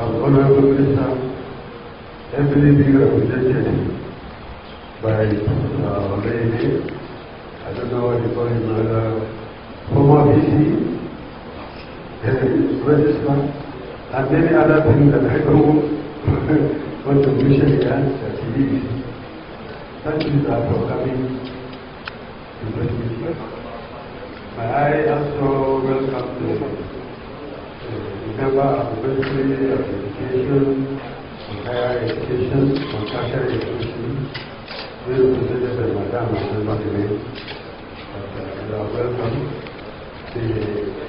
[SPEAKER 5] of Honorable Minister, heavily being represented by lady, I don't know what you call him, former VC, registrar, and many other things that I don't want to mention here that he did. Thank you for coming. I also welcome the member of the Ministry of Education, on Higher Education, on Tertiary Education, represented by Madam and Madeleine. You are welcome. The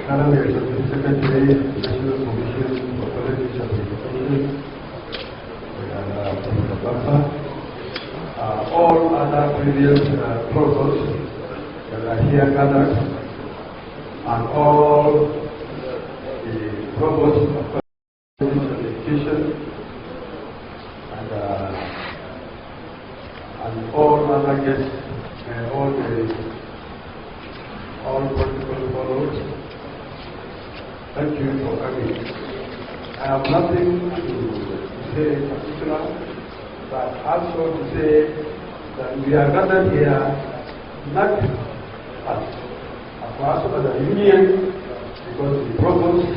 [SPEAKER 5] current Executive Secretary of the National Commission for Colleges of Education, Professor Baffa, all other previous provosts that are here gathered, and all the provosts of colleges of education, and all other guests, all protocol followers. Thank you for coming. I have nothing to say in particular, but also to say that we are gathered here not as a union, because the provosts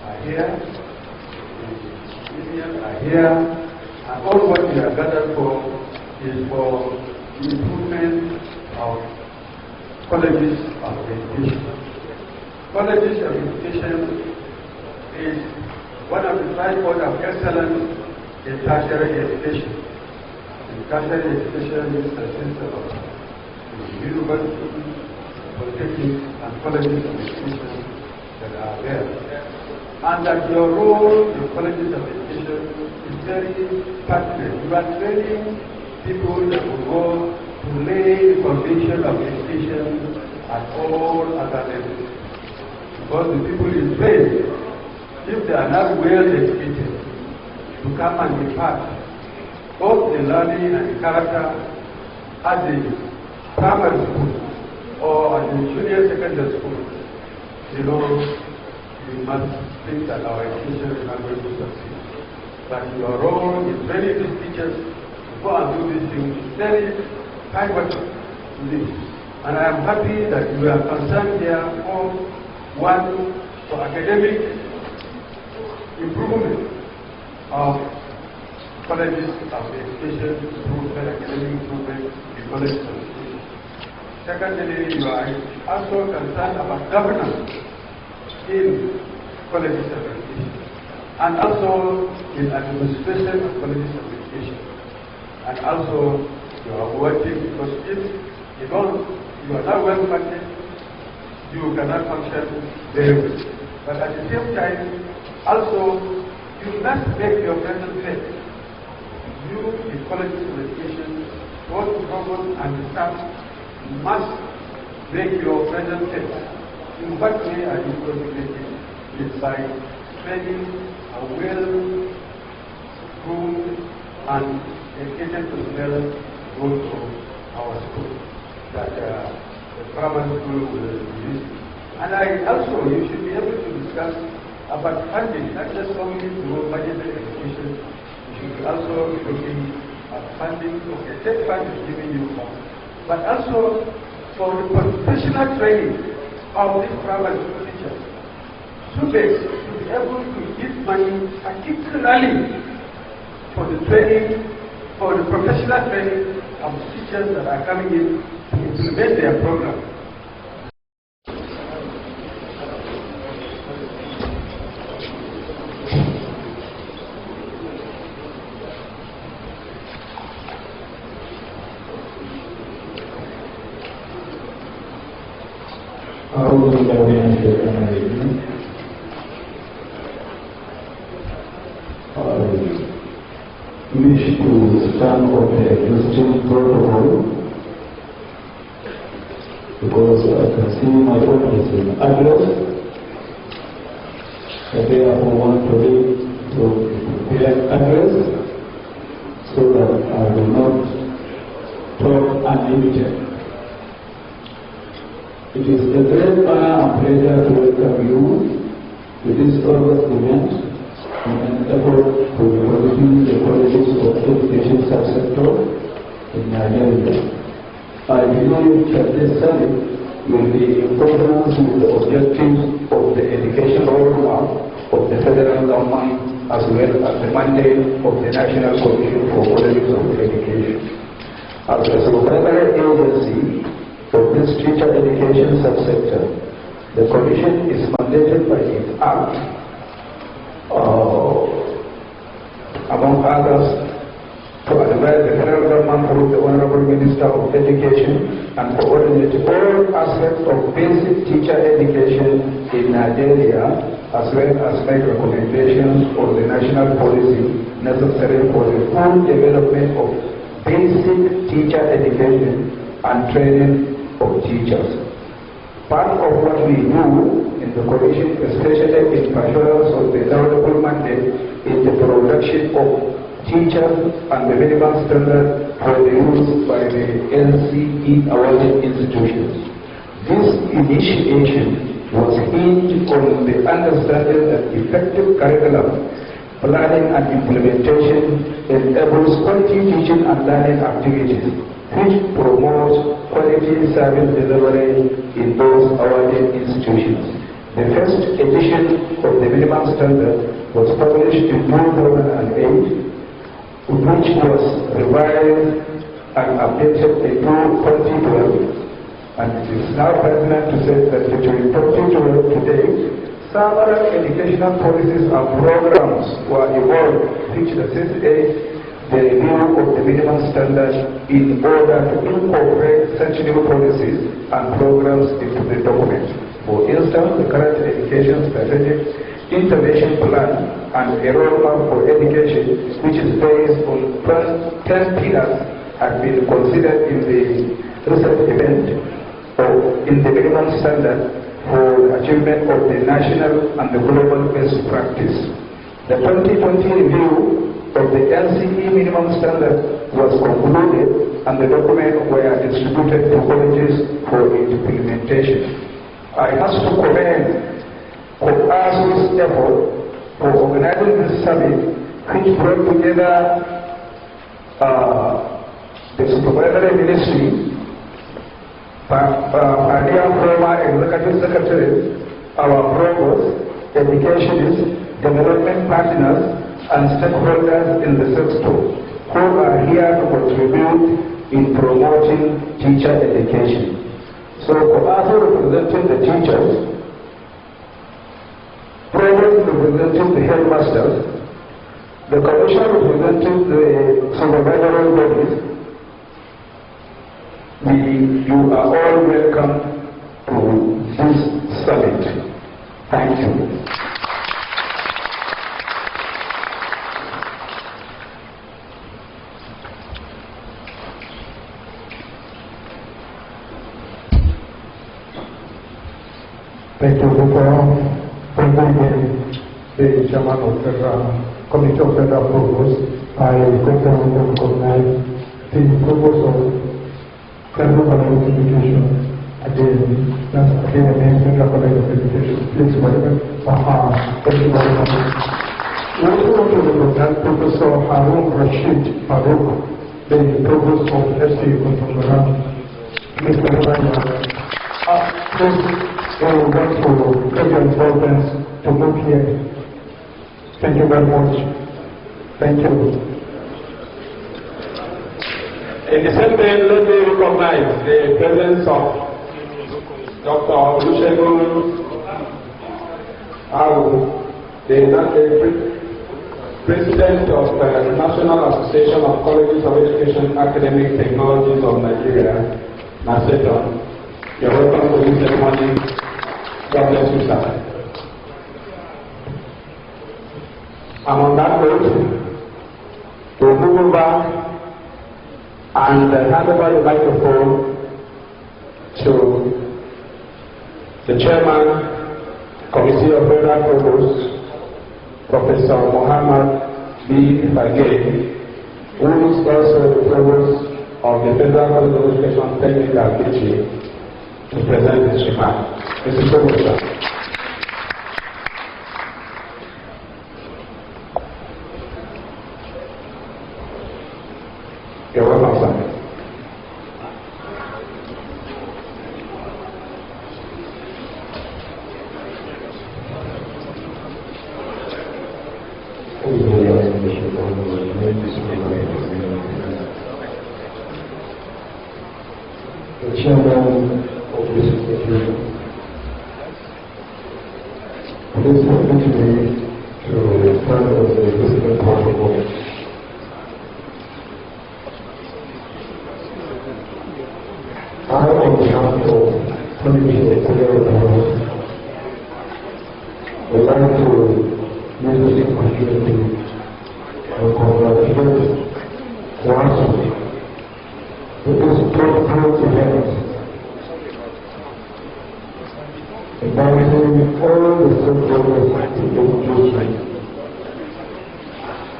[SPEAKER 5] are here, the union are here, and all what we are gathered for is for the improvement of colleges of education. Colleges of education is one of the tripods of excellence in tertiary education. In tertiary education is the system of universities, polytechnics, and colleges of education that are there. And that your role in colleges of education is very pertinent. You are training people that will go to lay the foundation of education at all other levels. Because the people in trained, if they are not well educated, to come and impart both the learning and the character at the primary school or at the junior secondary school, you know, you must think that our education is not going to succeed. But your role in training these teachers to go and do these things is very pivotal to this. And I am happy that you are concerned here for one, for academic improvement of colleges of education, improvement, academic improvement in colleges of education. Secondly, you are also concerned about governance in colleges of education, and also in administration of colleges of education. And also, you are working, because if you are not well funded, you cannot function very well. But at the same time, also, you must make your presence felt. You, in colleges of education, both the provost and the staff, must make your presence felt. In what way are you going to make it? It's by training a well-groomed and educated personnel go to our school, that the primary school will use. And also, you should be able to discuss about funding, not just only through budgetary education. You should also be looking at funding. Okay, state fund is giving you funds, but also for the professional training of these private teachers. Students should be able to give money particularly for the training, for the professional training of teachers that are coming in to implement their program.
[SPEAKER 2] Wish to stand on the existing protocol because I can see my phone is in address. I therefore want to read the address so that I will not talk unlimited. It is a great honor and pleasure to welcome you to this August event in an effort to developing the qualities of education subsector in Nigeria. I believe that this summit will be in accordance with the objectives of the educational roadmap of the federal government as well as the mandate of the National Commission for Qualities of Education. As a supervisory agency for this teacher education subsector, the Commission is mandated by its Act among others, to advise the federal government through the Honorable Minister of Education and coordinate all aspects of basic teacher education in Nigeria, as well as make recommendations on the national policy necessary for the full development of basic teacher education and training of teachers. Part of what we do in the Commission, especially in pursuance of the laudable mandate, is the production of teachers and the minimum standard for the use by the LCE awarded institutions. This initiation was hinged on the understanding that effective curriculum, planning and implementation enables quality teaching and learning activities, which promotes quality service delivery in those awarded institutions. The first edition of the minimum standard was published in 2008, which was revised and updated in 2012, and it is now pertinent to say that between 2012 to date, several educational policies and programs were evolved, which necessitate the review of the minimum standard in order to incorporate such new policies and programs into the document. For instance, the current education strategic intervention plan and a roadmap for education, which is based on 10 pillars, have been considered in the recent event in the minimum standard for the achievement of the national and the global best practice. The 2020 review of the LCE minimum standard was concluded and the documents were distributed to colleges for implementation. I must commend COEASU's effort for organizing this summit, which brought together the supervisory ministry, our dear former executive secretary, our provost, educationists, development partners, and stakeholders in the sector who are here to contribute in promoting teacher education. So COEASU representing the teachers, provost representing the headmasters, the commission representing the supervisory bodies, you are all welcome to this summit. Thank you. Thank you for presenting the chairman of the Committee of Federal Provost. I welcome and recognize the provost of Federal College of Education. Again, Federal College of Education. Please welcome. Thank you very much. We also want to recognize Professor Harun Rashid Farouk, the provost of FCA Contemporary. Please, we would like to get your involvement to move here. Thank you very much. Thank you.
[SPEAKER 1] In the same vein, let me recognize the presence of Dr. Olusegun Awu, the President of the National Association of Colleges of Education Academic Technologies of Nigeria, NASETON. You're welcome to this ceremony. God bless you, sir. And on that note, we'll move over and hand over the microphone to the Chairman, Committee of Federal Provost, Professor Muhammad B. Fagé, who is also the Provost of the Federal College of Education Technical Teaching, to present his remark. Mr. Provost. You're welcome, sir.
[SPEAKER 2] The chairman of this institution, please permit me to stand as the visiting protocol. I, on behalf of Committee of COEASU, would like to use this opportunity to congratulate COEASU for this profound event, inviting all the stakeholders in education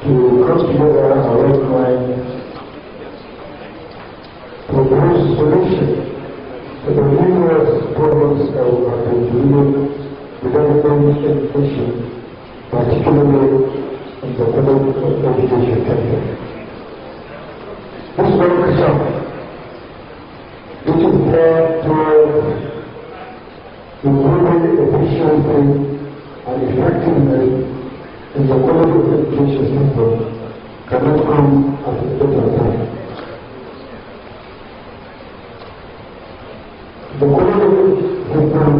[SPEAKER 2] to come together and recognize propose solutions to the numerous problems that we have been dealing with education, particularly in the public education sector. This workshop, which is there to improving efficiency and effectiveness in the quality of education system, cannot come at a better time. The quality system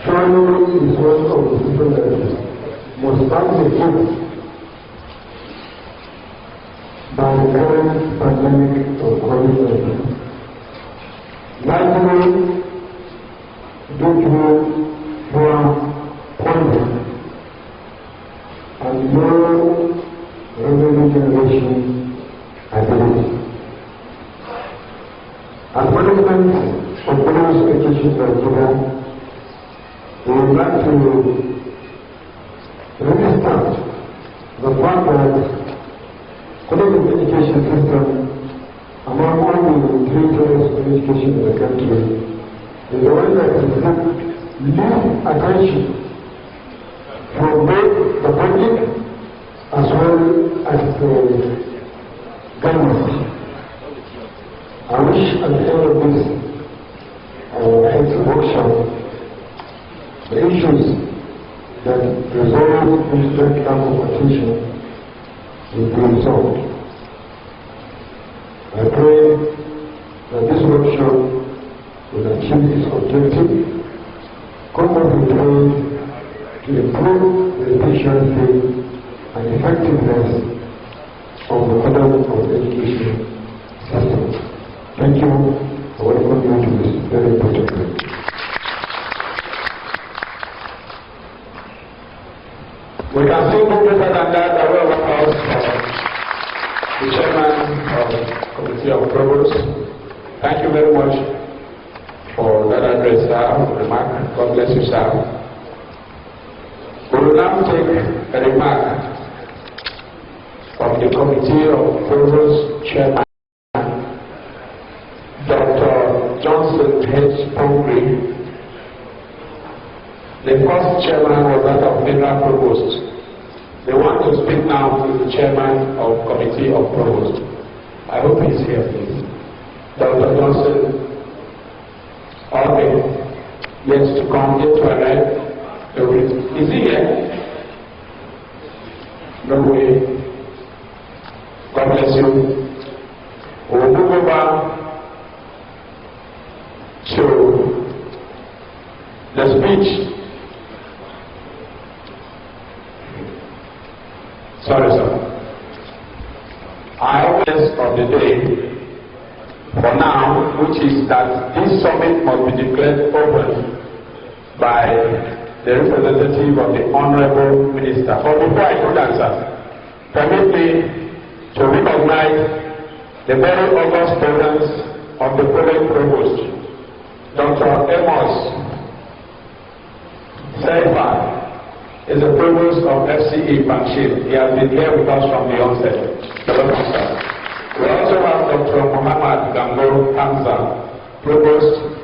[SPEAKER 2] surely is one of the system that most badly hit by the current pandemic of COVID-19. Likely due to poor funding and low revenue generation ability. As management of those education Nigeria, we would like to restart the fact that quality education system among all the three pillars of education in the country is the one that is least attention from both the public as well as the government. I wish at the end of this health workshop, the issues that resolve this lack of attention will be resolved. I pray that this workshop will achieve its objective, come up with ways to improve the efficiency and effectiveness of the federal education system. Thank you. I welcome you to this very important day.
[SPEAKER 1] We can still do better than that. I will welcome the Chairman of the Committee of Provost. Thank you very much for that address, sir, remark. God bless you, sir. We will now take a remark from the Committee of Provost Chairman, Dr. Johnson H. Pongri. The first chairman was that of Federal Provost. The one to speak now is the Chairman of Committee of Provost. I hope he's here, please. Dr. Johnson colleagues to come here to arrive. Is he here? No way. God bless you. We'll move over to the speech. Sorry, sir. Our awareness of the day for now, which is that this summit must be declared open by the representative of the Honorable Minister. But before I do that, sir, permit me to recognize the very august presence of the following provost, Dr. Amos Seifa is the provost of FCE Banshir. He has been here with us from the onset. Welcome, sir. We also have Dr. Muhammad Gambo Hamza, provost,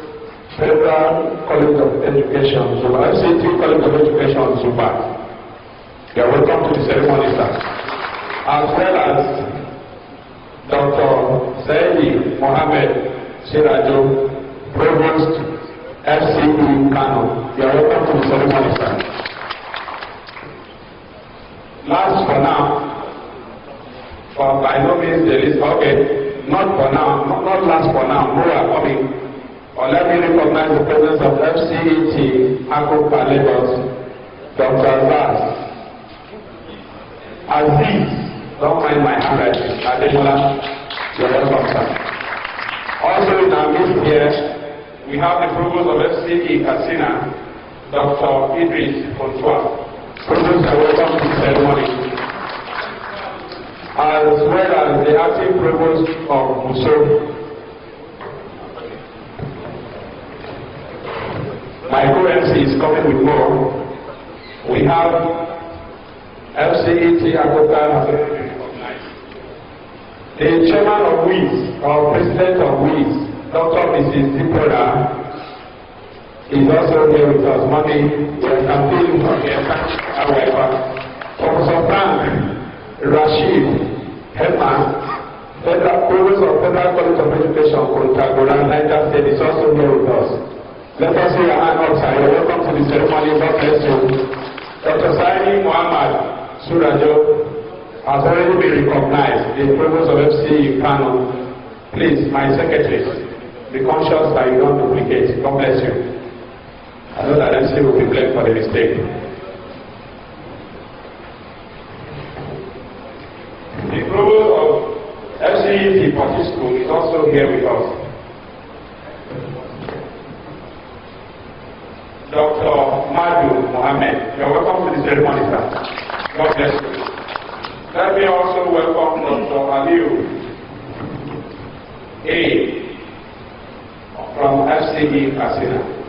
[SPEAKER 1] Federal College of Education, Zuba, FCT College of Education, Zuba. You are welcome to the ceremony, sir. As well as Dr. Saidi Mohammed Sirajo, provost, FCE Kano. You are welcome to the ceremony, sir. Last for now, but by no means the least, okay, not for now, not last for now, who are coming. Or let me recognize the presence of FCET, Akupa Lagos, Dr. Zaz, Aziz, don't mind my handwriting, Ademola, you're welcome, sir. Also in our midst here, we have the provost of FCE Katsina, Dr. Idris Fontua. Provost are welcome to the ceremony, as well as the acting provost of Muso. My co-MC is coming with more. We have FCET Akotan, the chairman of WIS, or president of WIS, Dr. Mrs. Dipora, is also here with us. Mommy, we are campaigning for here. However, Professor Frank Rashid Herman, Federal Provost of Federal College of Education, Kontagora, Niger State, is also here with us. Let us see your hand up, sir. You're welcome to the ceremony. God bless you. Dr. Saini Muhammad Surajo has already been recognized, the Provost of FCE Kano. Please, my secretary, be conscious that you don't duplicate. God bless you. I know that MC will be blamed for the mistake. The provost of FCET Party School is also here with us. Dr. Madu Mohammed, you are welcome to the ceremony, sir. God bless you. Let me also welcome Dr. Aliu A. from FCE Katsina.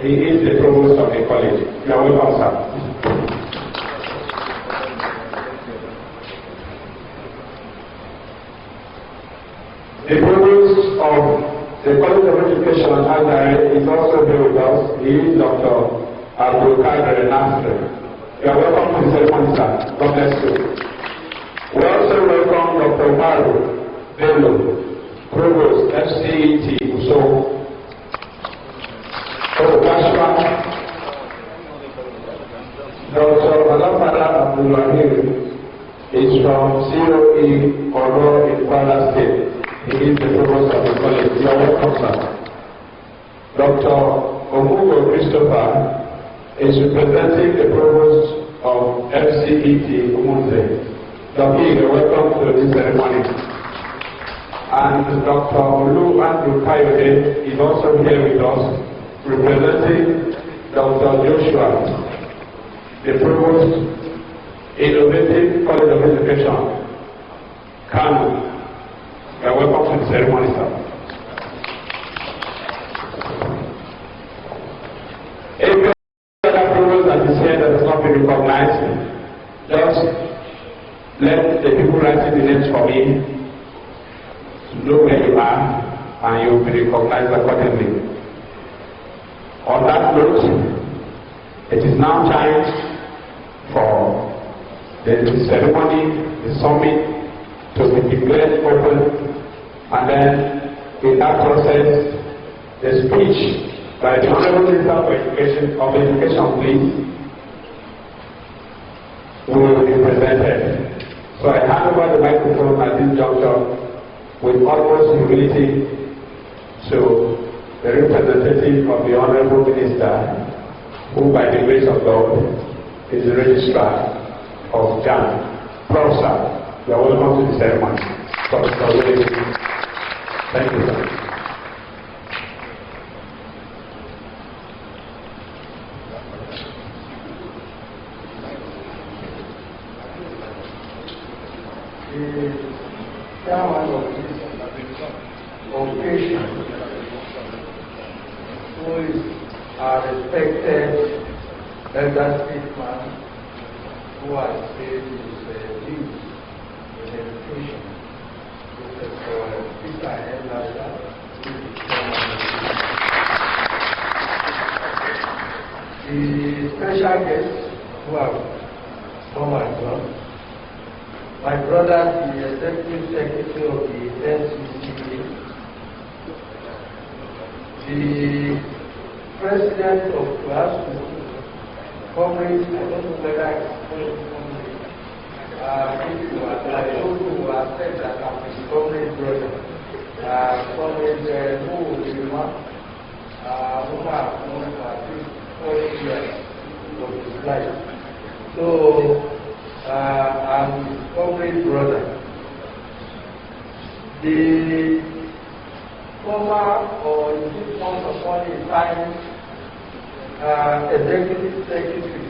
[SPEAKER 1] He is the provost of the college. You are welcome, sir. The provost of the College of Education Azare is also here with us. He is Dr. Abdul Kader Nasr. You are welcome to the ceremony, sir. God bless you. We also welcome Dr. Maru Bello, provost, FCET, Uso. Dr. Alafara Abdulrahim is from COE Oro in Kwara State. He is the provost of the college. You are welcome, sir. Dr. Omugo Christopher is representing the provost of FCET Umunze. Dr. you are welcome to this ceremony. And Dr. Olu Andrew Kayode is also here with us, representing Dr. Joshua, the provost, Innovative College of Education, Kano. You are welcome to the ceremony, sir. Every other provost that is here that has not been recognized, just let the people writing the names for me to know where you are, and you will be recognized accordingly. On that note, it is now time for the ceremony, the summit, to be declared open, and then in that process, the speech by the Honorable Minister of Education, please, will be presented. So I hand over the microphone at this juncture with utmost humility to the representative of the Honorable Minister, who by the grace of God is the registrar of JAM. Professor, you are welcome to the ceremony. Professor William. Thank you, sir.
[SPEAKER 5] The chairman of this occasion, who is a respected elder statesman who has said his views in education, Professor Peter Elder, the special guests who have come and gone. My brother, the Executive Secretary of the NCCA, the President of COEASU, Comrade, I don't know whether it's those who have said that I'm his comrade brother, Comrade whom I've known for at least 40 years of his life. So, I'm his comrade brother. The former, or in this once upon a time, Executive Secretary,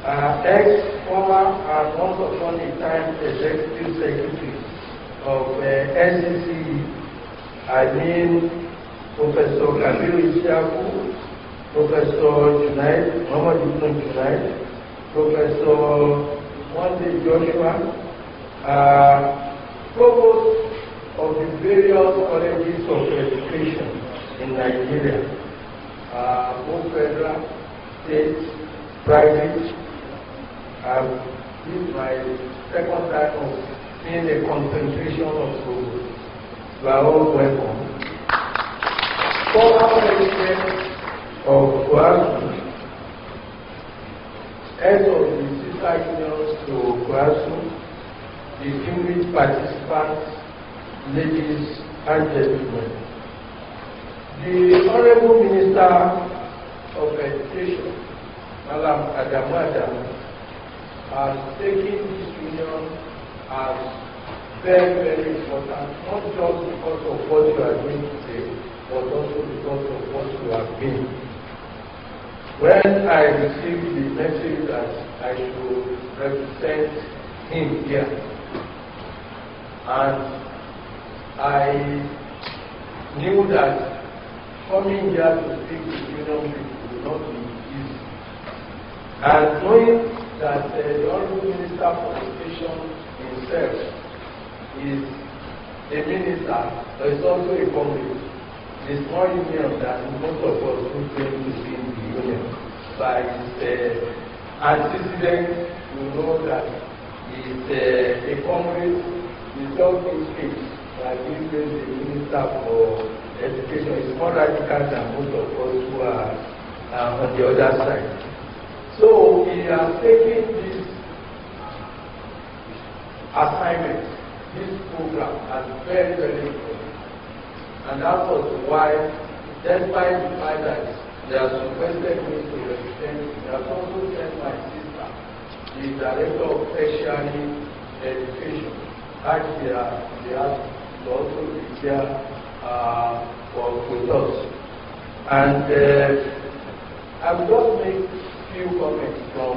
[SPEAKER 5] ex-former and once upon a time Executive Secretary of NCCE, I mean Professor Kabiru Isiaku, Professor Junaid, Muhammad Ibn Junaid, Professor Monday Joshua, provost of the various colleges of education in Nigeria, both federal, state, private. This is my second time of seeing a concentration of provosts. You are all welcome. Former President of COEASU, head of the sister unions to COEASU, distinguished participants, ladies and gentlemen. The Honorable Minister of Education, Malam Adamu Adamu, has taken this union as very, very important, not just because of what you are doing today, but also because of what you have been. When I received the message that I should represent him here, and I knew that coming here to speak to union people would not be easy. And knowing that the Honorable Minister for Education himself is a minister, but is also a comrade. It's more union than most of us who claim to be in the union. By his antecedents, you know that he's a comrade, he's just in speech, like he is the Minister for Education. Is more radical than most of us who are on the other side. So he has taken this assignment, this program, as very, very important. And that was why, despite the fact that they have requested me to represent, they have also sent my sister, the Director of Tertiary Education, actually they have to also be here with us. And I will just make a few comments from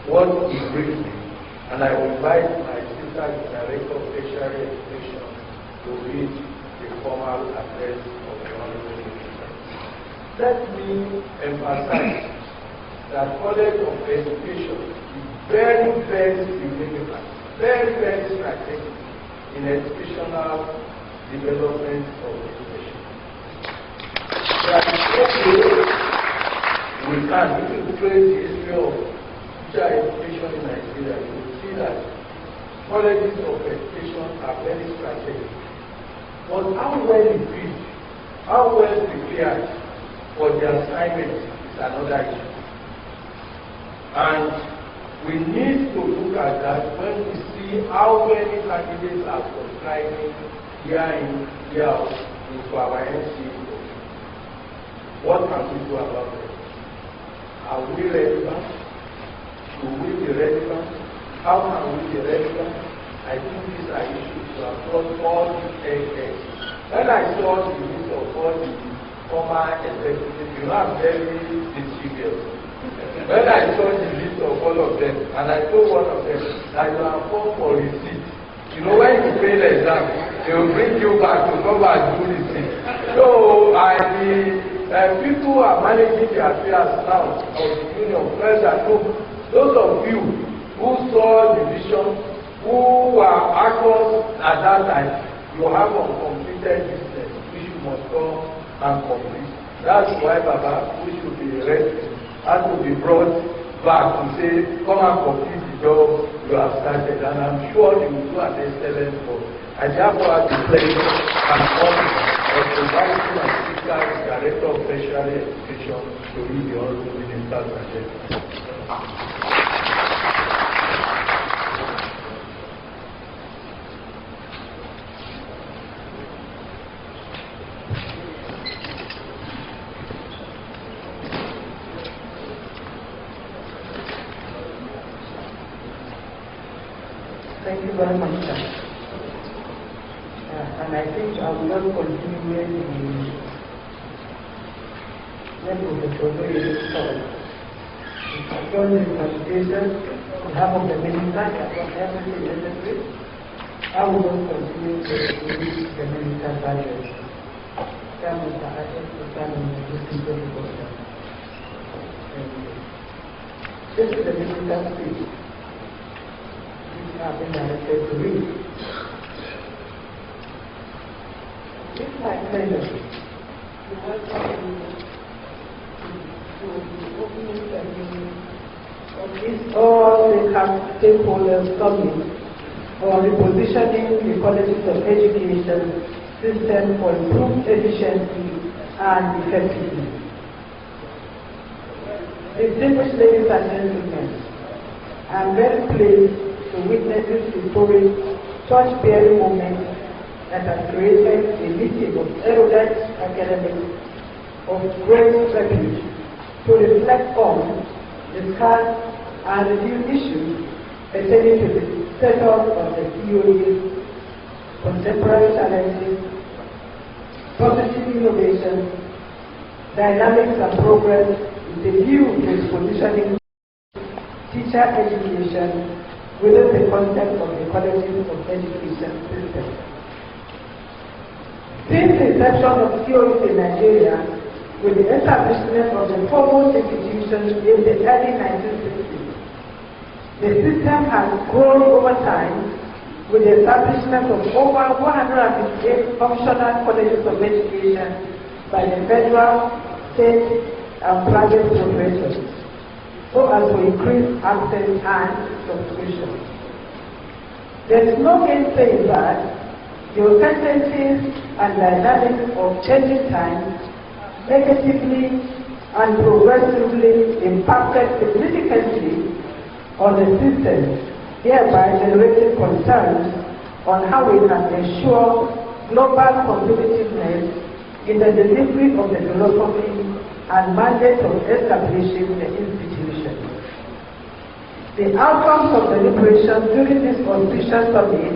[SPEAKER 5] what he briefed me, and I will invite my sister, the Director of Tertiary Education, to read formal address of the Honorable Minister. Let me emphasize that College of Education is very, very significant, very, very strategic in educational development of education. There is no way we can, if you trace the history of teacher education in Nigeria, you will see that colleges of education are very strategic. But how well equipped, how well prepared for the assignment is another issue. And we need to look at that when we see how many candidates are subscribing year in, year out into our NCA. What can we do about it? Are we relevant? Should we be relevant? How can we be relevant? I think these are issues to across all the areas. When I saw the list of all the former executives, you know, I'm very distributed. When I saw the list of all of them, and I told one of them that you are formed for receipt. You know, when you fail the exam, they will bring you back to come and do receipt. So, people who are managing the affairs now of the union, first and those of you who saw the vision, who were actors at that time, you have uncompleted business which you must come and complete. That's why Baba, we should be resting, has to be brought back to say, come and complete the job you have started. And I'm sure you will do an excellent job. I therefore have the pleasure and honor of inviting my speaker, Director of Tertiary Education, to read the Honorable Minister's agenda.
[SPEAKER 6] Thank you very much, sir. And I think I will not continue where Professor Odoye started. During the presentation, on behalf of the minister, and everything necessary, I will not continue to read the minister's address. Mr. Ashes to stand on the distinguished reporter. This is the minister's speech. Have been directed to read. It's my pleasure to welcome you to the opening ceremony of this All-Stakeholder Summit on repositioning the colleges of education system for improved efficiency and effectiveness. Distinguished ladies and gentlemen, I am very pleased to witness this historic church-bearing moment that has created a meeting of erudite academics of great repute to reflect on, discuss, and review issues pertaining to the status of the COEASU, contemporary challenges, positive innovation, dynamics and progress with a view to its positioning teacher education within the context of the colleges of education system. Since the inception of COEASU in Nigeria, with the establishment of the foremost institutions in the early 1960s, the system has grown over time with the establishment of over 158 functional colleges of education by the federal, state, and private corporations, so as to increase access and subscription. There is no gainsaying that the uncertainties and dynamics of changing times negatively and progressively impacted significantly on the system, thereby generating concerns on how we can ensure global competitiveness in the delivery of the philosophy and mandate of establishing the institution. The outcomes of deliberations during this auspicious summit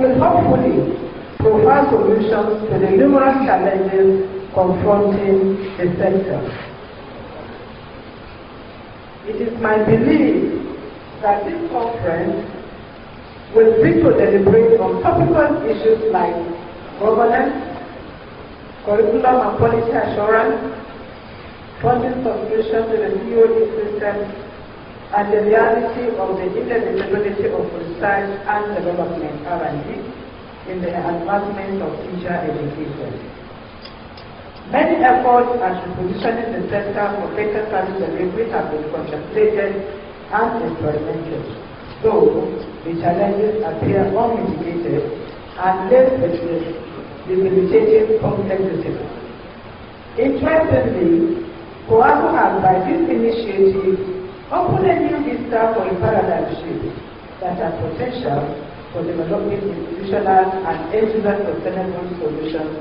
[SPEAKER 6] will hopefully provide solutions to the numerous challenges confronting the sector. It is my belief that this conference will seek to deliberate on topical issues like governance, curriculum and policy assurance, funding subscription to the COEASU system, and the reality of the inevitability of research and development R&D in the advancement of teacher education. Many efforts at repositioning the sector for better service delivery have been contemplated and experimented, though the challenges appear unmitigated and less debilitating complexity. Interestingly, COEASU has, by this initiative, opened a new vista for a paradigm shift that has potential for developing institutional and end-user sustainable solutions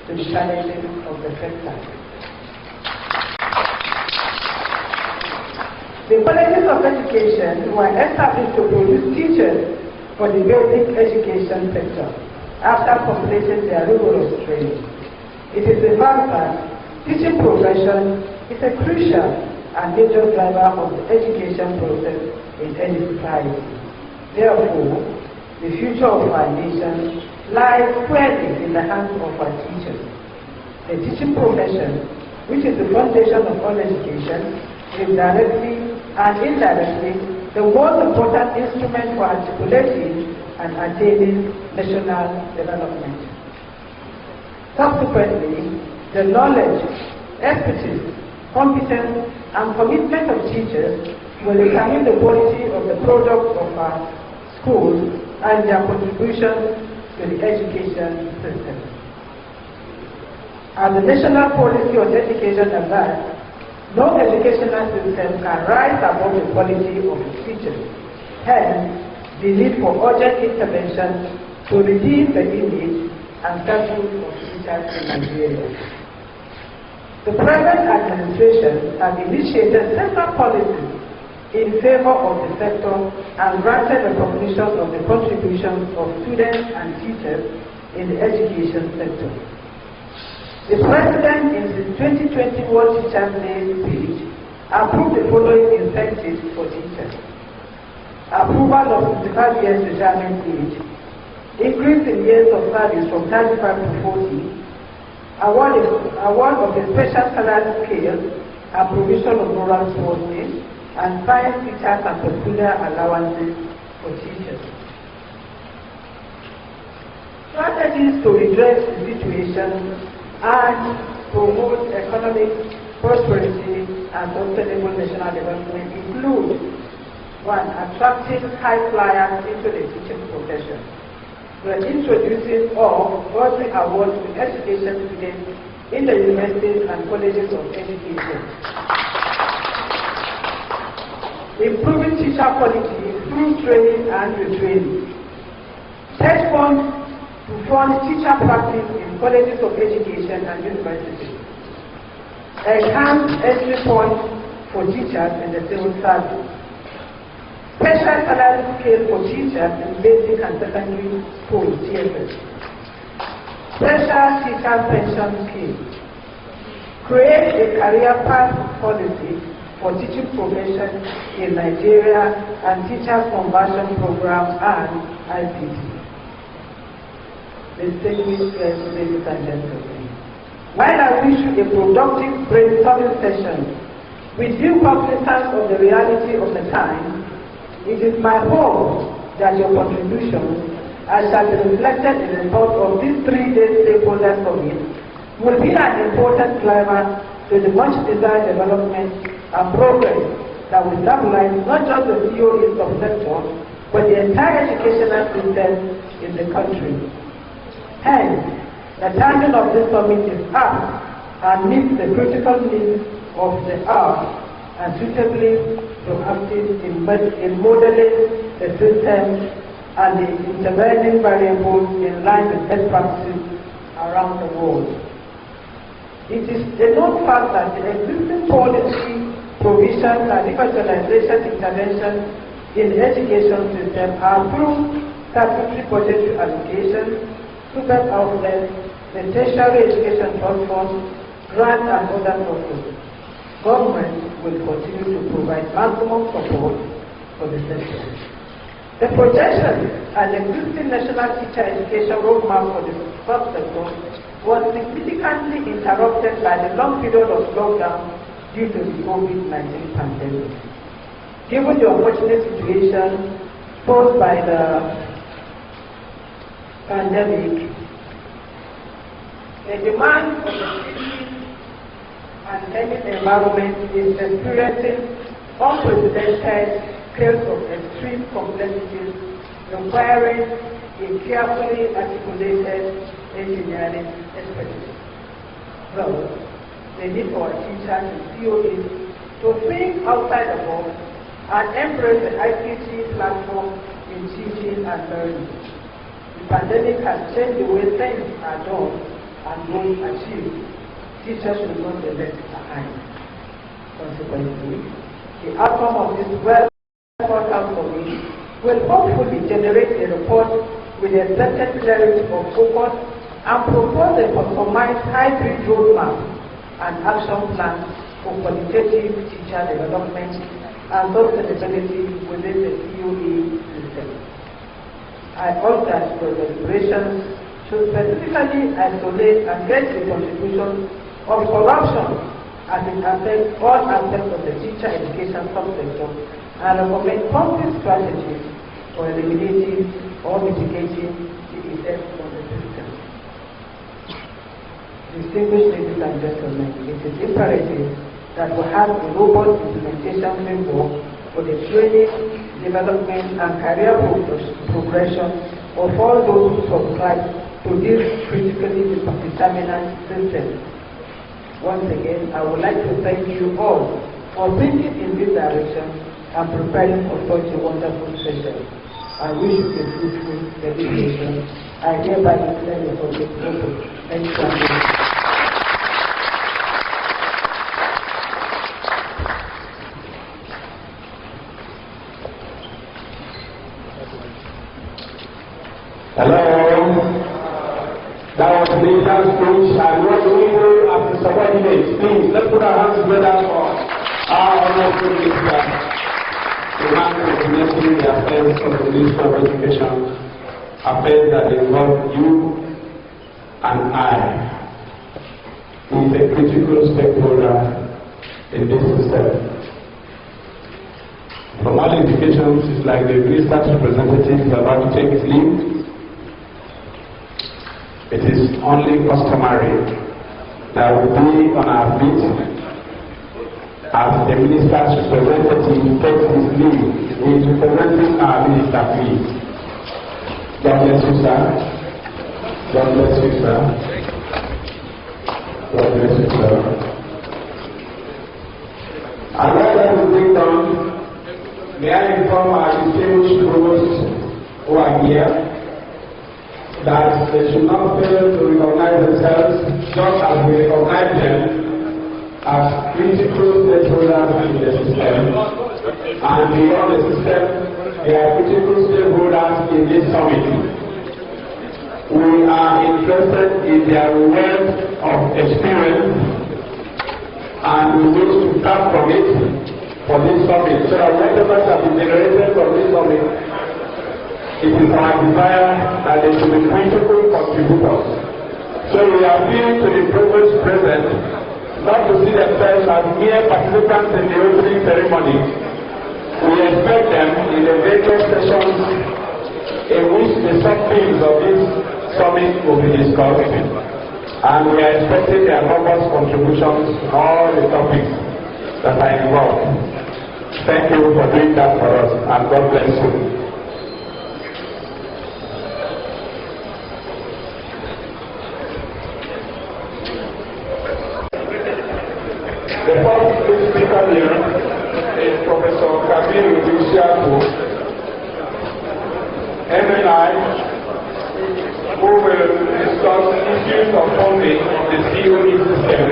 [SPEAKER 6] to the challenges of the sector. The colleges of education were established to produce teachers for the basic education sector after completing their rigorous training. It is a fact that teaching profession is a crucial and major driver of the education process in any society. Therefore, the future of our nation lies squarely in the hands of our teachers. The teaching profession, which is the foundation of all education, is directly and indirectly the most important instrument for articulating and attaining national development. Subsequently, the knowledge, expertise, competence, and commitment of teachers will determine the quality of the product of our schools and their contribution to the education system. As the national policy on education advanced, no educational system can rise above the quality of its teachers. Hence, the need for urgent intervention to redeem the image and status of teachers in Nigeria. The present administration has initiated several policies in favor of the sector and granted recognition of the contributions of students and teachers in the education sector. The President, in his 2020 World Teachers' Day speech, approved the following incentives for teachers: approval of 55 years retirement age, increase in years of service from 35 to 40, award of a special salary scale, and provision of moral support, and science teachers and peculiar allowances for teachers. Strategies to redress the situation and promote economic prosperity and sustainable national development include: 1. Attracting high flyers into the teaching profession. We are introducing or awarding awards to education students in the universities and colleges of education. Improving teacher quality through training and retraining. Take funds to fund teacher practice in colleges of education and universities. Enhance entry points for teachers in the civil service. Special salary scale for teachers in basic and secondary schools, TFS. Special teacher pension scheme. Create a career path policy for teaching profession in Nigeria and teachers conversion program and ICT. Distinguished guests, ladies and gentlemen, while I wish you a productive brainstorming session with due cognizance of the reality of the time, it is my hope that your contributions, as shall be reflected in the result of this 3-day stakeholder summit, will be an important driver to the much-desired development and progress that will stabilize not just the COE subsector, but the entire educational system in the country. Hence, the timing of this summit is apt and meets the critical needs of the hour and suitably proactive in modeling the system and the intervening variables in line with best practices around the world. It is a known fact that the existing policy provisions and revitalization interventions in the education system are through statutory budgetary allocation, super outlets, the tertiary education trust fund, grants and other sources. Government will continue to provide maximum support for the sector. The projection and existing national teacher education roadmap for the subsector was significantly interrupted by the long period of lockdown due to the COVID-19 pandemic. Given the unfortunate situation posed by the pandemic, the demand for the teaching and learning environment is experiencing unprecedented scales of extreme complexities, requiring a carefully articulated engineering expertise. Thus, the need for our teachers and COEs to think outside the box and embrace the ICT platform in teaching and learning. The pandemic has changed the way things are done and goals achieved. Teachers should not be left behind. Consequently, the outcome of this well-thought-out committee will hopefully generate a report with a certain clarity of focus and propose a customized hybrid roadmap and action plan for qualitative teacher development and sustainability within the COE system. I urge that your deliberations should specifically isolate and get the contribution of corruption as it affects all aspects of the teacher education subsector and recommend concrete strategies for eliminating or mitigating the effects of the system. Distinguished ladies and gentlemen, it is imperative that we have a robust implementation framework for the training, development, and career progression of all those who subscribe to this critically determinant system. Once again, I would like to thank you all for thinking in this direction and preparing for such a wonderful session. I wish you a fruitful dedication. I hereby declare the subject open. Thank you.
[SPEAKER 1] Hello. That was the leader's speech, and what do we do as the subordinates? Please, let's put our hands together for our honorable minister, the man coordinating the affairs of the Ministry of Education, affairs that involve you and I. He is a critical stakeholder in this system. From all indications, it's like the minister's representative is about to take his leave. It is only customary that we be on our feet as the minister's representative takes his leave. He is representing our minister, please. God bless you, sir. God bless you, sir. God bless you, sir. And what that is being done, may I inform our distinguished provosts who are here that they should not fail to recognize themselves just as we recognize them as critical stakeholders in the system. And beyond the system, they are critical stakeholders in this summit. We are interested in their wealth of experience and we wish to tap from it for this summit. So that whatever shall be generated from this summit, it is our desire that they should be critical contributors. So we appeal to the provost present not to see themselves as mere participants in the opening ceremony. We expect them in the various sessions in which the sub-themes of this summit will be discussed, and we are expecting their robust contributions on all the topics that are involved. Thank you for doing that for us, and God bless you. The first speaker here is Professor Kabiru Isiaku, MNI, who will discuss issues of funding of the COE system.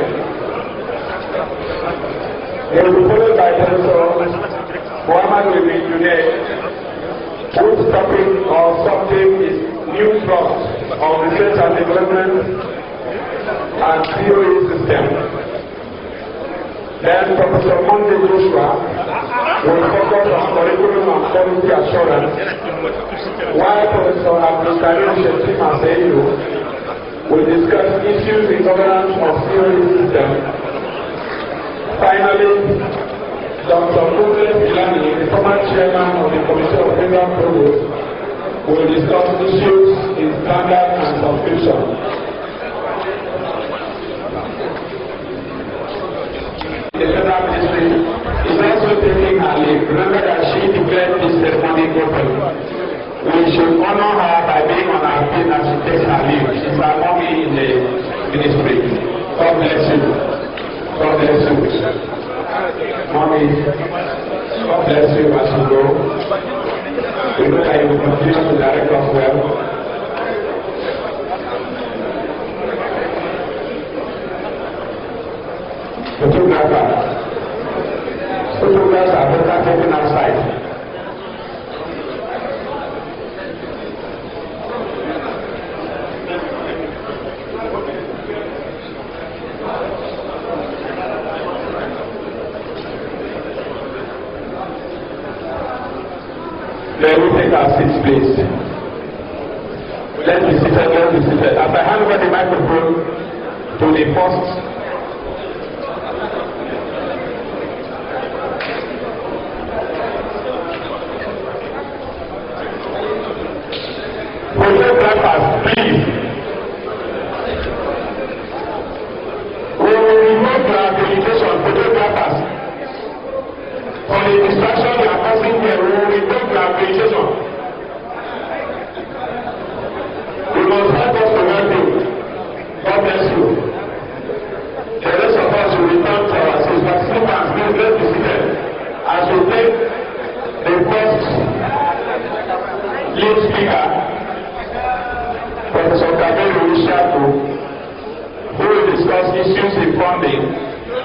[SPEAKER 1] He will be followed by Professor Muhammad Wimi Junaid, whose topic or subject is New Trust on Research and Development and COE system. Then Professor Monday Joshua will focus on curriculum and quality assurance, while Professor Abdul Karim Shetima Seidu will discuss issues in governance of COE system. Finally, Dr. Kudle Filani, the former chairman of the Committee of Federal Provost, will discuss issues in standard and subscription. The federal ministry is also taking her leave. Remember that she declared this ceremony open. We should honor her by being on our feet as she takes her leave. She's our mommy in the ministry. God bless you. Mommy, God bless you as you go. We know that you will continue to direct us well. Photographs are better taken outside. Let me take our seats, please. Let's be seated, let's be seated. As I hand over the microphone to the first photographers, please. We will remove your habilitation, photographers. For the distraction you are causing here, we will remove your habilitation. We must help us to help you. God bless you. The rest of us will return to our seats. Participants, please let's be seated. As we take the first lead speaker, Professor Kabiru Ishaku, who will discuss issues in funding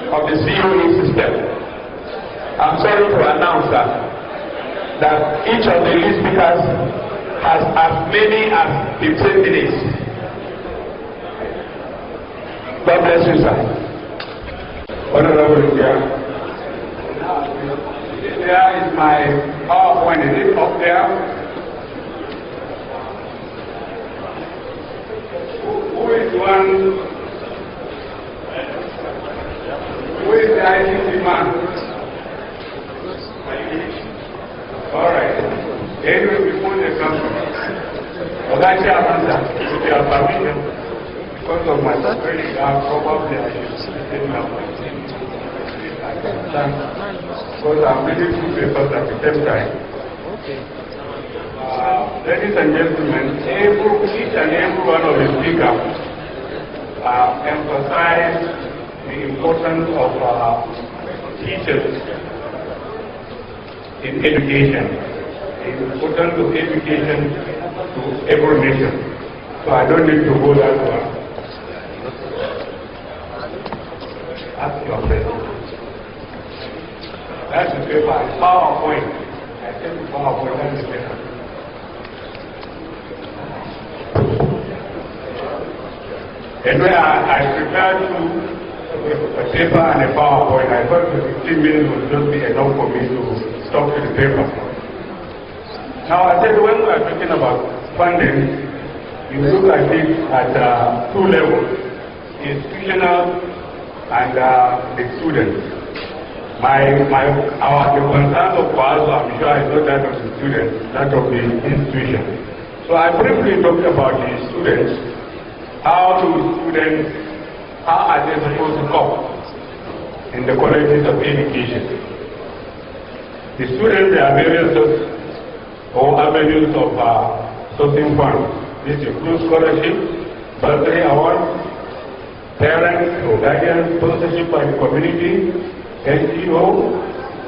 [SPEAKER 1] of the COE system. I'm sorry to announce that each of the lead speakers has as many as 15 minutes. God bless you, sir. Honorable India.
[SPEAKER 5] There is my PowerPoint. Is it up there? Who is the ICT man? All right. Anyway, before they come, with your permission, because of my training, probably I should sit now. Because I'm reading two papers at the same time. Ladies and gentlemen, each and every one of the speakers emphasized the importance of teachers in education, the importance of education to every nation. So I don't need to go that far. Ask your question. That's the paper, PowerPoint. I said the PowerPoint, that's the paper. Anyway, I prepared a paper and a PowerPoint. I thought the 15 minutes would just be enough for me to talk to the paper. Now, I said when we are talking about funding, you look at it at two levels, institutional and the students. The concern of COEASU, I'm sure it's not that of the students, that of the institution. So I briefly talked about the students. How are they supposed to cope in the colleges of education? The students, there are various avenues of sourcing funds. This includes scholarship, bursary awards, parents or guardians, sponsorship by the community, NGO,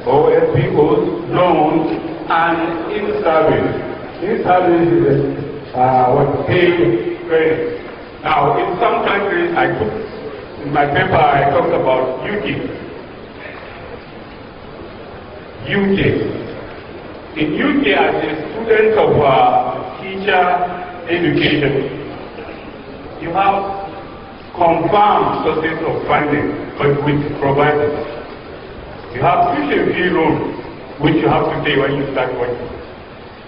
[SPEAKER 5] OSPOs, loans, and in-service. In-service is what paid training. Now, in some countries, in my paper, I talked about UK. In UK, as a student of teacher education, you have confirmed sources of funding, but with providers. You have tuition fee loan, which you have to pay when you start working.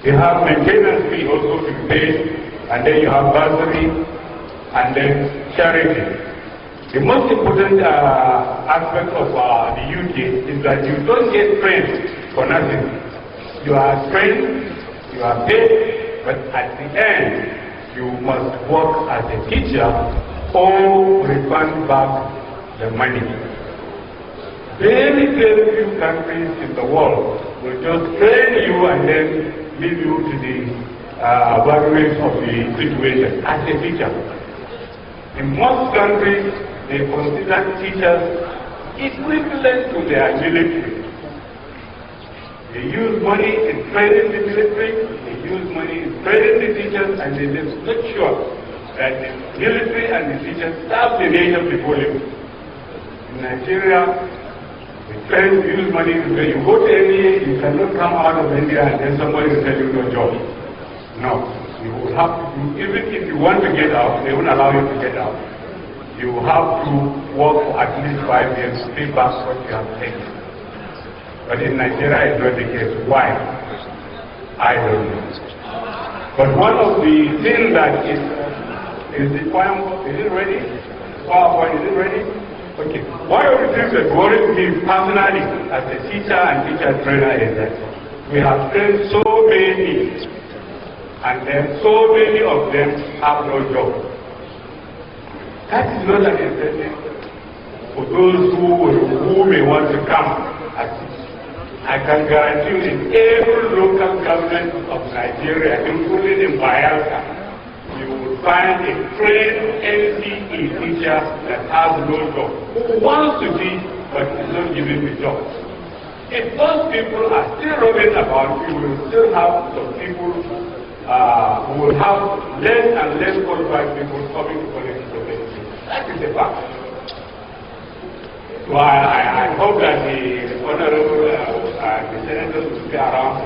[SPEAKER 5] You have maintenance fee also to pay, and then you have bursary, and then charity. The most important aspect of the UK is that you don't get trained for nothing. You are trained, you are paid, but at the end, you must work as a teacher or refund back the money. Very, very few countries in the world will just train you and then leave you to the evaluation of the situation as a teacher. In most countries, they consider teachers
[SPEAKER 3] equivalent to their military. They use money in training the military, they use money in training the teachers, and they just make sure that the military and the teachers serve the nation before living. In Nigeria, the parents use money to say, you go to India, you cannot come out of India and then somebody will tell you no job. No. You will have to do, even if you want to get out, they won't allow you to get out. You have to work for at least 5 years to pay back what you have taken. But in Nigeria, it's not the case. Why? I don't know. But one of the things that is the PowerPoint, is it ready? PowerPoint, is it ready? Okay. One of the things that worries me personally as a teacher and teacher trainer is that we have trained so many, and then so many of them have no job. That is not an incentive for those who may want to come and teach. I can guarantee you in every local government of Nigeria, including in Bayelsa, you will find a trained NCE teacher that has no job, who wants to teach but is not given the job. If those people are still roaming about, you will still have some people who will have less and less qualified people coming to college to college. That is the fact. So I hope that the honorable the senators will be around.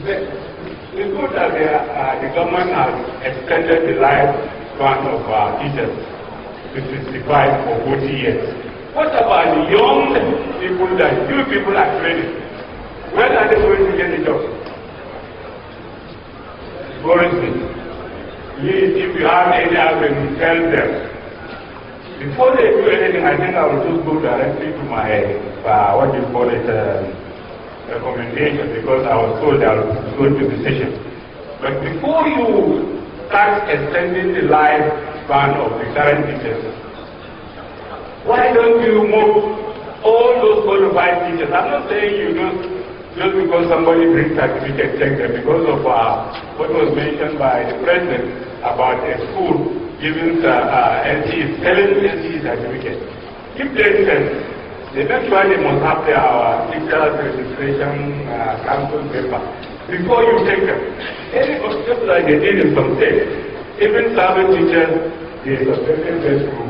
[SPEAKER 3] It's good that the government has extended the lifespan of teachers to 65 or 40 years. What about the young people that you people are training? When are they going to get a job? Worries me. Please, if you have any avenue, tell them. Before they do anything, I think I will just go directly to my, what do you call it, recommendation, because I was told I was going to the session. But before you start extending the lifespan of the current teachers, why don't you move all those qualified teachers? I'm not saying you don't, just because somebody brings certificate, check them, because of what was mentioned by the president about a school giving NCE, selling NCE certificate. If they send, they make sure they must have their teacher's registration council paper before you take them. Just like they did in some states, even serving teachers, they subjected them to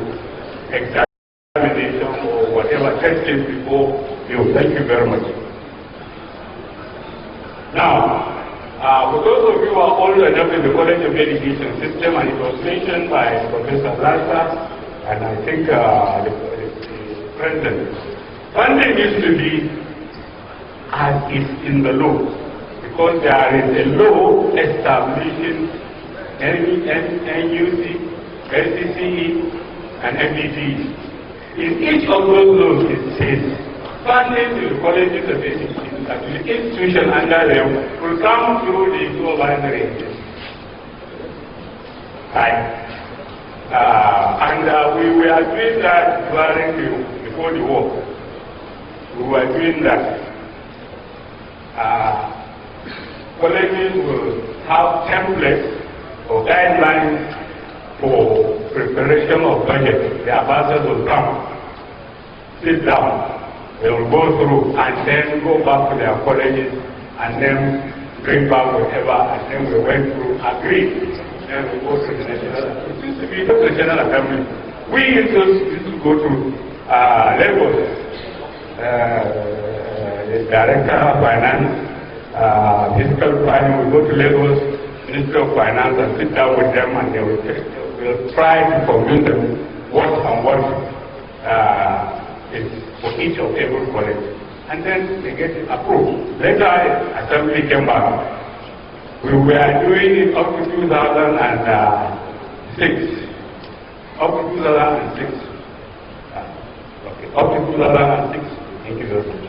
[SPEAKER 3] examination or whatever testing before you. Thank you very much. Now, for those of you who are old enough in the College of Education system, and it was mentioned by Professor Lassa, and I think the President, funding needs to be as is in the law, because there is a law establishing NUC, LCCE, and MDTE. In each of those laws, it says funding to the colleges of education, the institution under them, will come through the supervisory agency. Right. We were doing that before the war. We were doing that. Colleges will have templates or guidelines for preparation of budget. The advisors will come, sit down. They will go through and then go back to their colleges and then bring back whatever, and then we went through, agreed, then we go to the National Assembly. It used to be the National Assembly. We used to go to Lagos, the Director of Finance, Fiscal Planning, we go to Lagos, Minister of Finance, and sit down with them, and they will try to convince them what and what is for each of every college, and then they get it approved. Later, Assembly came back. We were doing it up to 2006. Up to 2006. Okay, up to 2006. Thank you very much.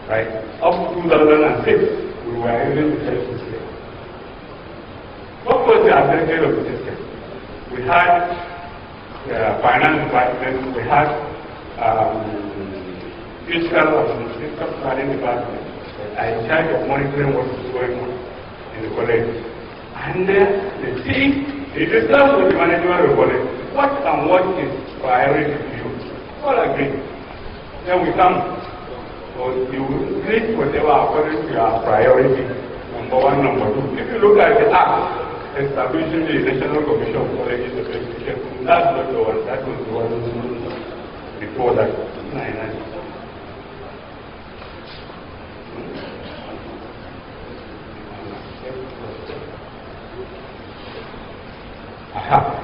[SPEAKER 3] Right? Up to 2006, we were able to test the system. What was the advantage of the system? We had finance department, we had fiscal planning department are in charge of monitoring what is going on in the college. And they discuss with the management of the college what and what is priority to you. All agree.
[SPEAKER 5] then we come. So you list whatever according to your priority, number one, number two. If you look at the act establishing the National Commission for Colleges of Education, that's not the one, that was the one before that, 1999.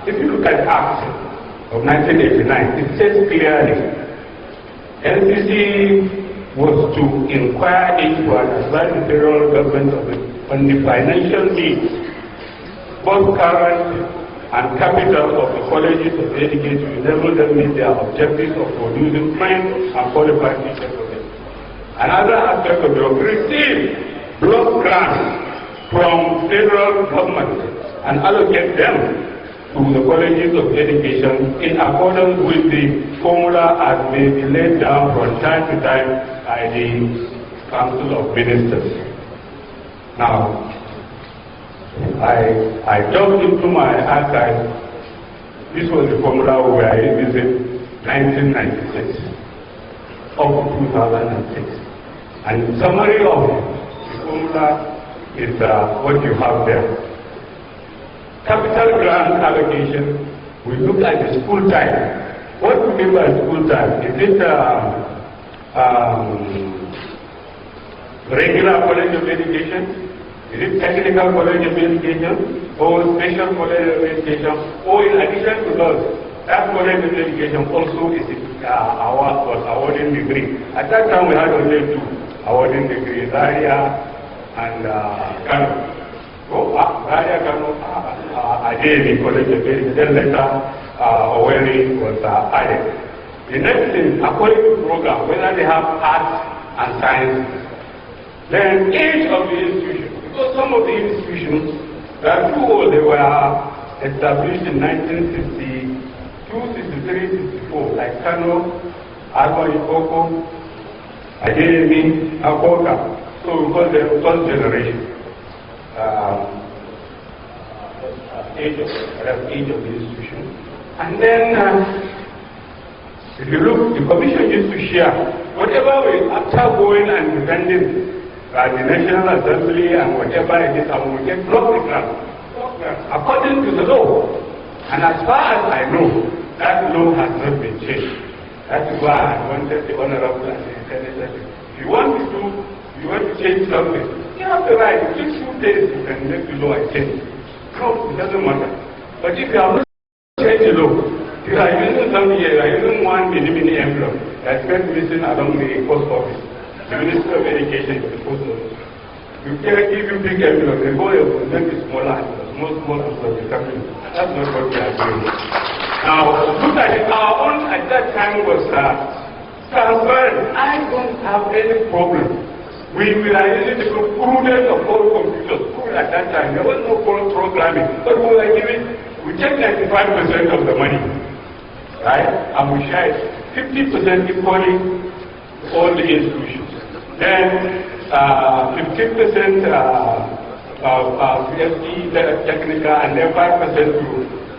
[SPEAKER 5] If you look at the Act of 1989, it says clearly, NCC was to inquire into and advise the federal government on the financial needs, both current and capital, of the colleges of education to enable them meet their objectives of producing trained and qualified teachers for them. Another aspect of the receive block grants from federal government and allocate them to the colleges of education in accordance with the formula as may be laid down from time to time by the Council of Ministers. Now, I dug into my archive. This was the formula we were using 1996 up to 2006. And the summary of the formula is what you have there. Capital grant allocation, we look at the school time. What do we mean by school time? Is it regular college of education? Is it technical college of education? Or special college of education? Or in addition to those, that college of education also is was awarding degree. At that time we had only two awarding degrees, Zaria and Kano. So Zaria, Kano, Adeli College of Education, then later Oweri was added. The next thing, according to the program, whether they have arts and science, then each of the institutions, because some of the institutions, they are too old, they were established in 1962, 63, 64, like Kano, Arwa Ikoko, Adeli, Akoka. So we call them first generation. Age of the institution. And then, if you look, the commission used to share whatever we, after going and defending the National Assembly and whatever it is, and we get block the grant according to the law. And as far as I know, that law has not been changed. That is why I wanted the Honorable and the Senator. If you want to change something, you have the right. In just 2 days you can make the law and change. No, it doesn't matter. But if you have not changed the law, you are using something, you are using one mini envelope that's going to be seen along the post office. The Minister of Education is the post office. You can't give you big envelope, they go and make it smaller and smaller so the country. That's not what we are doing. Now, look at it. Our own at that time was transparent. I don't have any problem. We are using the prudence of all computers. At that time, there was no programming. But we take 95% of the money, right? And we share 50% equally to all the institutions. Then 15% of PSE, technical, and then 5% to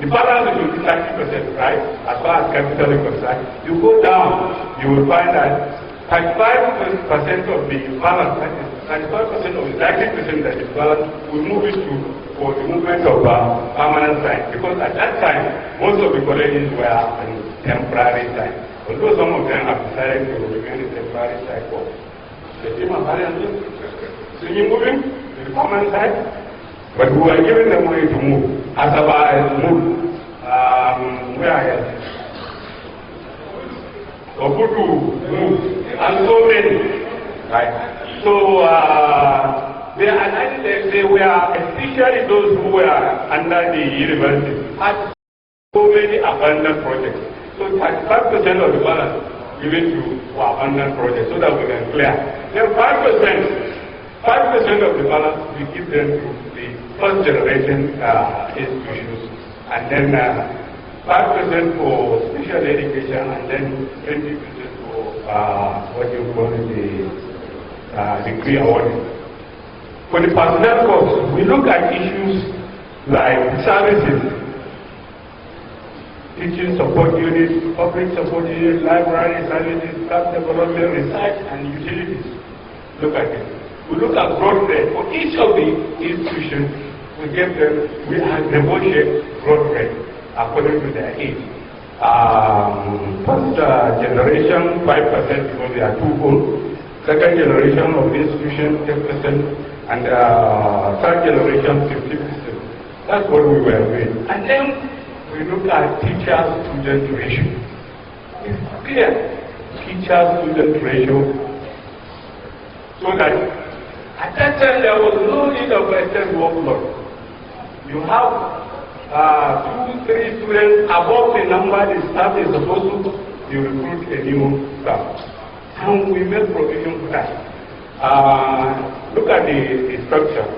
[SPEAKER 5] the balance will be 30%, right? As far as capital is concerned. You go down, you will find that 35% of the balance, 35% of the 30% that is balance, we move it to for the movement of permanent site. Because at that time, most of the colleges were on temporary site. Although some of them have decided to remain in temporary site for the team of variants. So you're moving to the permanent site, but we are giving them money to move. As about move, where are you? Obudu move, and so many, right? So they were, especially those who were under the university, had so many abandoned projects. So 35% of the balance given to abandoned projects so that we can clear. Then 5% of the balance we give them to the first generation institutions, and then 5% for special education, and then 20% for what you call the degree awarding. For the personnel costs, we look at issues like services. teaching support units, public support units, library services, staff development, research, and utilities. Look at it. We look at growth rate. For each of the institutions, we have negotiated growth rate according to their age. First generation, 5% because they are too old. Second generation of institution, 10%. And third generation, 50%. That's what we were doing. And then we look at teacher-student ratio. It's clear. Teacher-student ratio. So that at that time there was no need of excess workload. You have 2, 3 students above the number the staff is supposed to, you recruit a new staff. And we make provision for that. Look at the structure.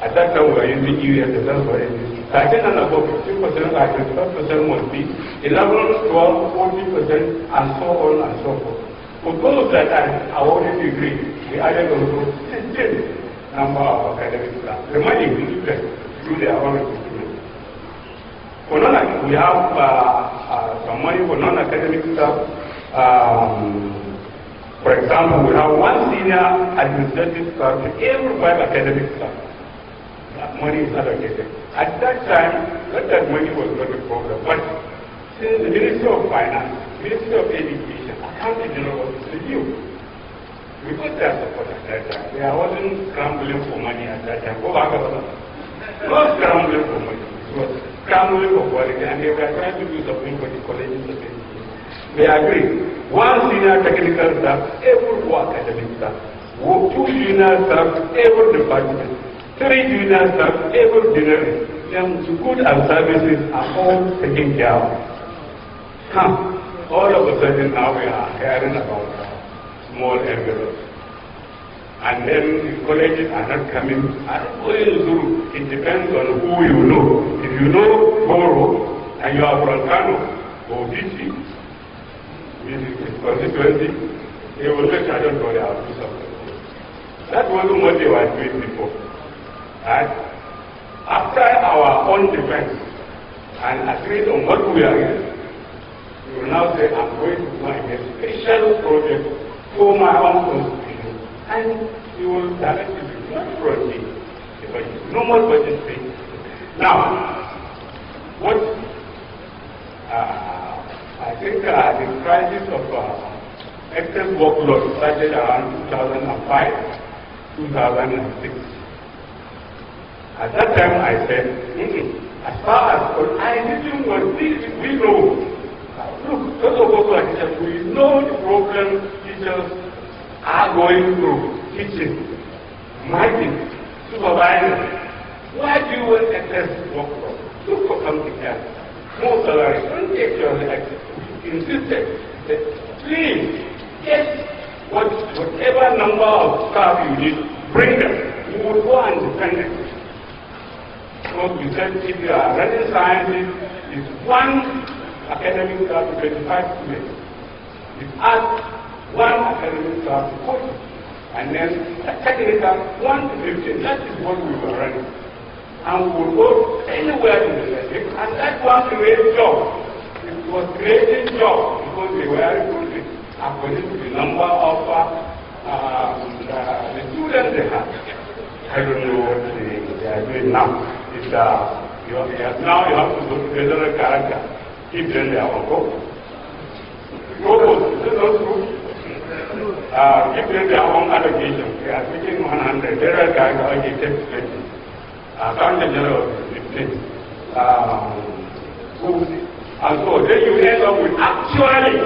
[SPEAKER 5] At that time we were using USS, that's what it is. 13 and above 15%, 25% must be 11, 12, 40%, and so on and so forth. For those that are awarded degree, we added also 16 number of academic staff. The money we use them through their own recruitment. For we have some money for non-academic staff. For example, we have 1 senior administrative staff to every 5 academic staff. That money is allocated. At that time, that money was not a problem. But since the Ministry of Finance, Ministry of Education, Accounting General was reviewed, we got their support at that time. There wasn't scrambling for money at that time. No scrambling for money. It was scrambling for quality, and they were trying to do something for the colleges of education. We agree. 1 senior technical staff, every 4 academic staff. 2 junior staff, every department. 3 junior staff, every general. Then good and services are all taken care of. All of a sudden now we are hearing about small envelopes. And then the colleges are not coming and going through. It depends on who you know. If you know Boro and you are from Kano or DC, constituency, they will say, I don't know, I'll do something. That wasn't what they were doing before. And after our own defense and agreed on what we are in, we will now say, I'm going to find a special project for my own constitution. And you will directly be not from the budget, normal budget thing. Now, what I think the crisis of excess workload started around 2005, 2006. At that time I said, as far as I didn't want we know. Look, those of us who are teachers, we know the problem teachers are going through. Teaching, writing, supervising. Why do you want excess workload? Look for something else. More salary. Don't take your access. Insisted that please get whatever number of staff you need, bring them. We will go and defend them. Because we said if you are running sciences, it's 1 academic staff to 25 students. You add 1 academic staff to 40. And then technical 1 to 15. That is what we were running. And we will go anywhere in the district, and that one created job. It was creating jobs because they were recruited according to the number of the students they have. I don't know what they are doing now. It's, now you have to go to general character. Keep them there on go. Is it not true? Give them their own allocation. They are taking 100. General character only takes 20. Accountant General 15. And so then you end up with actually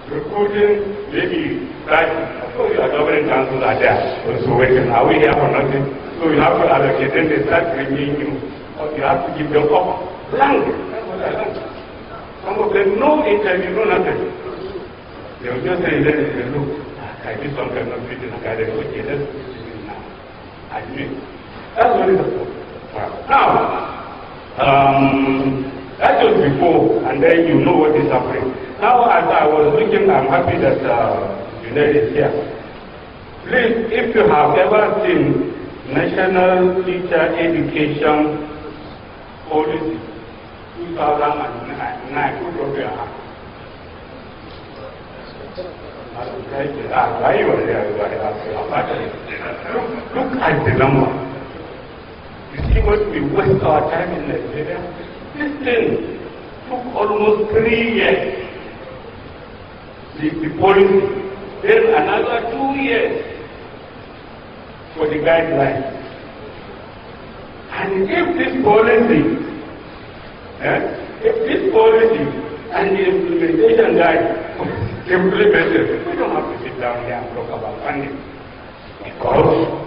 [SPEAKER 5] recruiting maybe right. Of course, your governing councils are there. So waiting. Are we here for nothing? So you have to allocate. Then they start bringing you. You have to give them up. Blank. That's what I learned. Some of them no interview, no nothing. They will just say, look, I did some kind of meeting academy. Okay, let's do it now. I do it. That's what it is. Now, that was before, and then you know what is happening. Now, as I was looking, I'm happy that Junaid is here. Please, if you have ever seen National Teacher Education Policy 2009,
[SPEAKER 3] Look at the number. You see what we waste our time in Nigeria? This thing took almost 3 years. The policy, then another 2 years for the guidelines. And if this policy and the implementation guide implemented, we don't have to sit down here and talk about funding. Because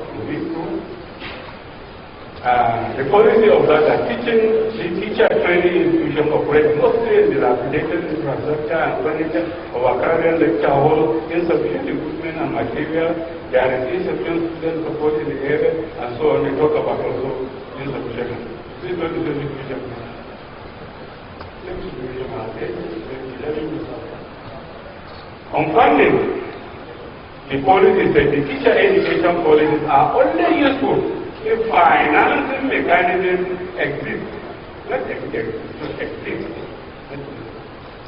[SPEAKER 3] the policy of that teacher training institution operates mostly in dilapidated infrastructure and furniture of our current lecture hall, insufficient equipment and material, there is insufficient student support in the area, and so on. We talk about also insufficient. This is not insufficient. On funding, the policies and the teacher education policies are only useful if financing mechanisms exist,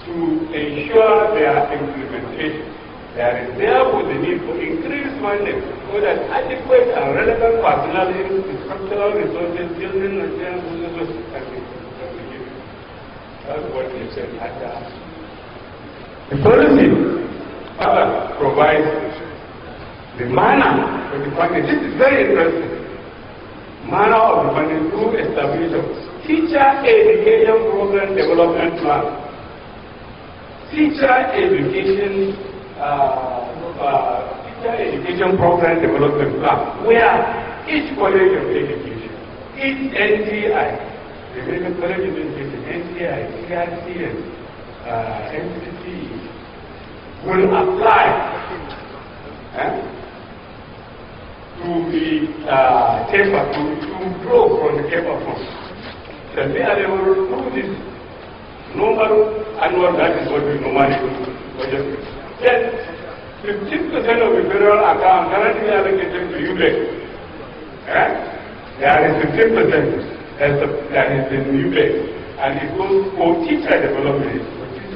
[SPEAKER 3] to ensure their implementation. There is therefore the need for increased funding so that adequate and relevant personnel, structural resources, building and resources can be given. That's what they said. The policy provides the manner for the funding. This is very interesting. Manner of the funding through establishment. Teacher education program development plan. Teacher education program development plan, where each college of education, each NTI, the American College of Education, NTI, CRCS, NCC, will apply to the taper, to draw from the taper fund. So they are able to do this normal annual, that is what we normally do. Then 15% of the federal account currently allocated to UBEC. There is 15% that is in UBEC, and it goes for teacher development. It's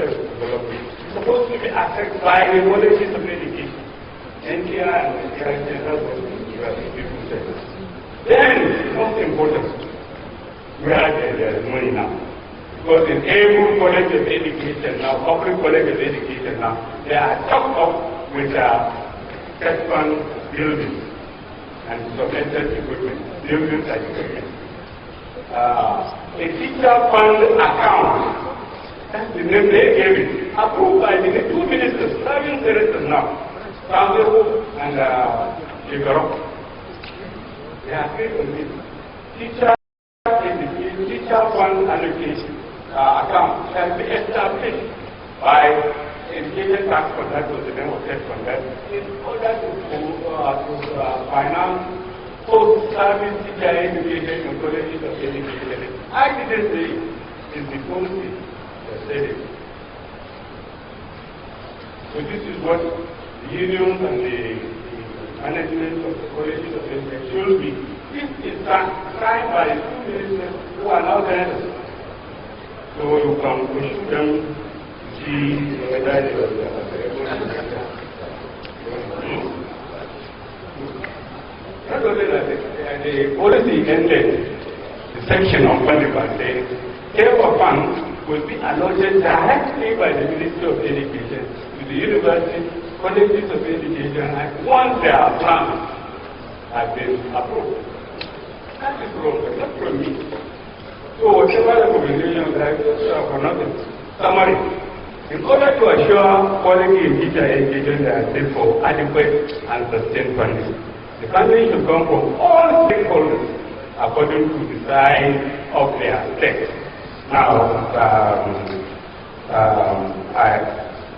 [SPEAKER 3] supposed to be assessed by the colleges of education. NTR and then, most important, where there is money now. Because in every college of education now, public college of education now, they are chopped up with test fund buildings and submitted equipment, buildings and equipment. A teacher fund account, that's the name they gave it, approved by the two ministers, serving directors now, Sandevo and Shigaro. They are agreed on this. Teacher fund allocation account shall be established by education tax fund, that was the name of that fund, in order to finance post-service teacher education in colleges of education. I didn't say it. It's the policy that said it. So this is what the unions and the management of the colleges of education should be. This is signed by the two ministers who are now there. So you can push them to see whether they are not only that, the policy ended the section on funding by saying CARE fund will be allotted directly by the Ministry of Education to the universities, colleges of education, and once their plans have been approved. That is wrong, but not from me. So whatever recommendations I just for nothing. Summary. In order to assure quality in teacher education, there are therefore adequate and sustained funding. The funding should come from all stakeholders according to the size of their state. Now,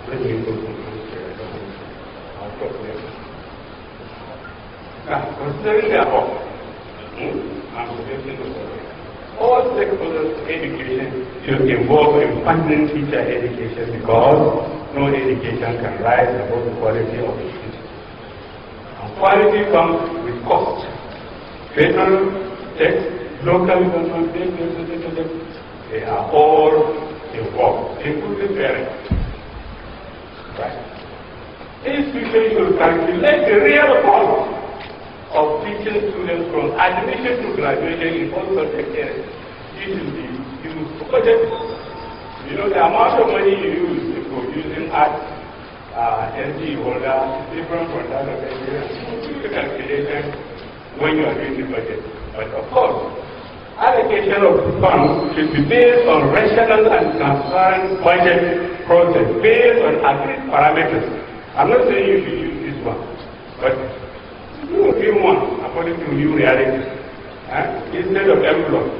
[SPEAKER 3] let me go to now, considering the above, all stakeholders education should involve in funding teacher education because no education can rise above the quality of education. And quality comes with cost. Federal, state, local government, they are all involved, including parents. Right? Institutions should calculate the real cost of teaching students from admission to graduation in all subject areas. It should be used for budget. You know, the amount of money you use in producing art, NG holder is different from that of Nigeria. You do the calculation when you are doing the budget. But of course, allocation of funds should be based on rational and transparent budget process, based on agreed parameters. I'm not saying you should use this one, but do a new one according to new reality. Instead of envelope,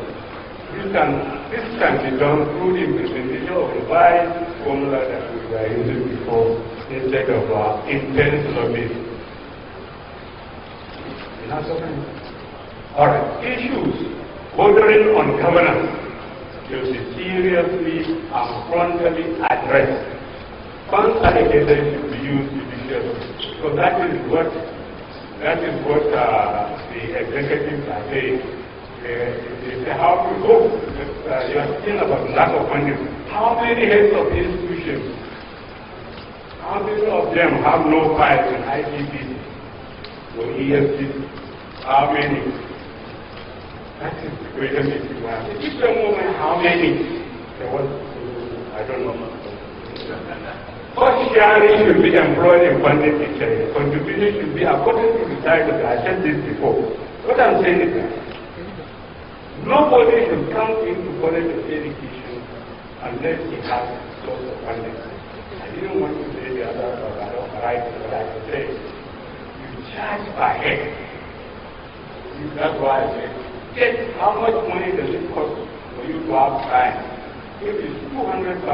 [SPEAKER 3] this can be done through the implementation of revised formula that we were using before, instead of intense lobbying. All right, issues bordering on governance should be seriously and frontally addressed. Funds allocated should be used judiciously. So that is what the executives are saying. They say how to go. You are speaking about lack of funding. How many heads of institutions, how many of them have no files in ICT or EFC? How many? That is the question that you have. Each moment, how many? There was, I don't know. Cost sharing should be employed in funding teaching. Contribution should be according to the title. I said this before. What I'm saying is that nobody should come into college of education unless he has source of funding. I didn't want to say the other, or I don't write, but I can say you charge per head. That's why I said, guess how much money does it cost for you to have time? If it's 200,000,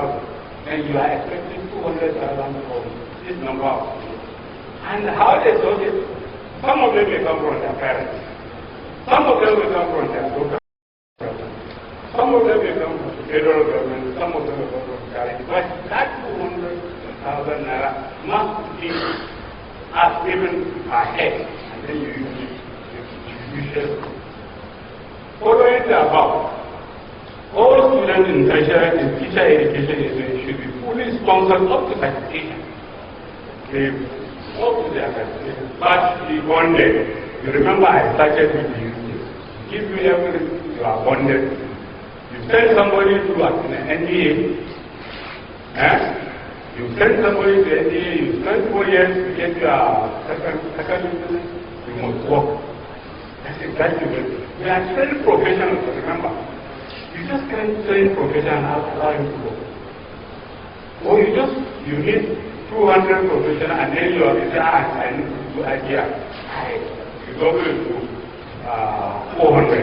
[SPEAKER 3] and you are expecting 200,000 from this number of people. And how they source it? Some of them may come from their parents. Some of them will come from their local government. Some of them may come from the federal government. Some of them will come from charity. But that 200,000 naira must be as given per head. And then you use it. Following the above, all students in tertiary and teacher education should be fully sponsored up to certification. They up to their certification, but be bonded. You remember I started with you. Give you everything, you are bonded. You send somebody to an NDA, you send somebody to NDA, you spend 4 years to get your second, you must work. That's exactly what it is. We are trained professionals, remember. You just can't train professional and allow him to go. Or you need 200 professionals and then you are I need to do idea. You go to 400.